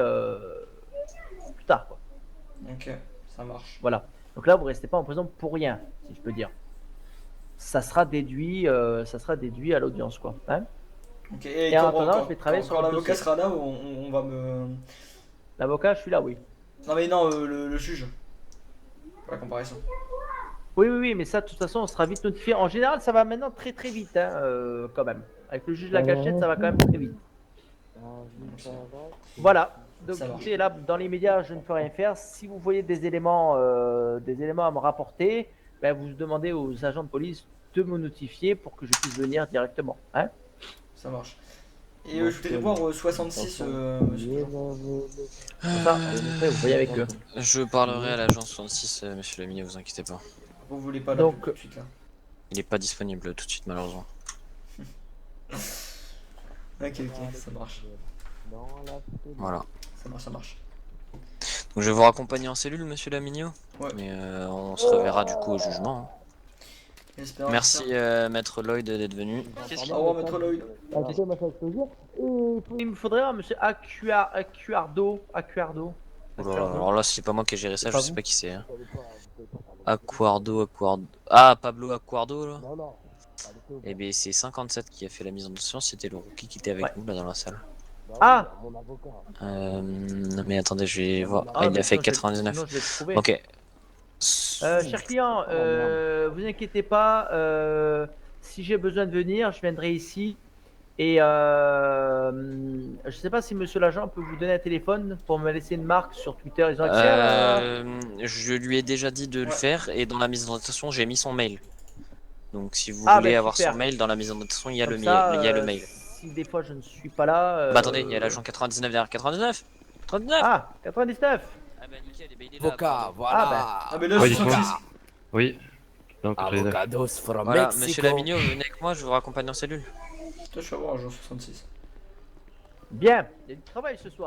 plus tard, quoi. Ok, ça marche. Voilà. Donc là, vous ne restez pas en prison pour rien, si je peux dire. Ça sera déduit à l'audience, quoi. Hein, okay, et en attendant, je vais travailler sur l'avocat sera là, on va me... L'avocat, je suis là, oui. Non mais non, le juge. Pour la comparaison. Oui, mais ça, de toute façon, on sera vite notifié. En général, ça va maintenant très vite, hein, quand même. Avec le juge de la cachette, ça va quand même très vite. Voilà. Donc, écoutez, là, dans les médias, je ne peux rien faire. Si vous voyez des éléments à me rapporter, ben, vous demandez aux agents de police de me notifier pour que je puisse venir directement. Hein, ça marche. Et je voudrais voir 66. Ça, vous voyez avec eux. Je parlerai à l'agent 66, monsieur Lamigno, vous inquiétez pas. Vous voulez pas là tout de suite là? Il est pas disponible tout de suite, malheureusement. Ok, ça marche. Voilà. Ça marche. Donc je vais vous raccompagner en cellule, monsieur Lamigno. Ouais. Mais on se reverra du coup au jugement. Merci maître Lloyd d'être venu. Au revoir maître Lloyd. Il me faudrait un monsieur Accuardo. Alors là, c'est pas moi qui ai géré ça, je sais pas qui c'est. Hein. Accuardo. Ah, Pablo Accuardo là. Et bien c'est 57 qui a fait la mise en détention, c'était le rookie qui était avec nous là dans la salle. Ah. Mais attendez, je vais voir. Ah, il a fait 99. Ok. Cher client, vous inquiétez pas, si j'ai besoin de venir, je viendrai ici. Et je sais pas si monsieur l'agent peut vous donner un téléphone pour me laisser une marque sur Twitter. Ils ont accès Je lui ai déjà dit de le faire et dans la mise en notation j'ai mis son mail. Donc si vous Ah, voulez bah, avoir super. son mail, dans la mise en notation il y a, Comme le, ça, il y a le mail. Si des fois je ne suis pas là. Bah attendez, il y a l'agent 99 derrière 99. 99. Ah, 99. Ah bah nickel, et bah il est là. Avocat, voilà. Ah, mais là, Ouais, 66. dites-moi. Oui. Donc, Avocados from Voilà, Mexico. monsieur Lamigno, venez avec moi, je vous raccompagne en cellule. Putain, je suis à voir un jour 66. Bien, il y a du travail ce soir.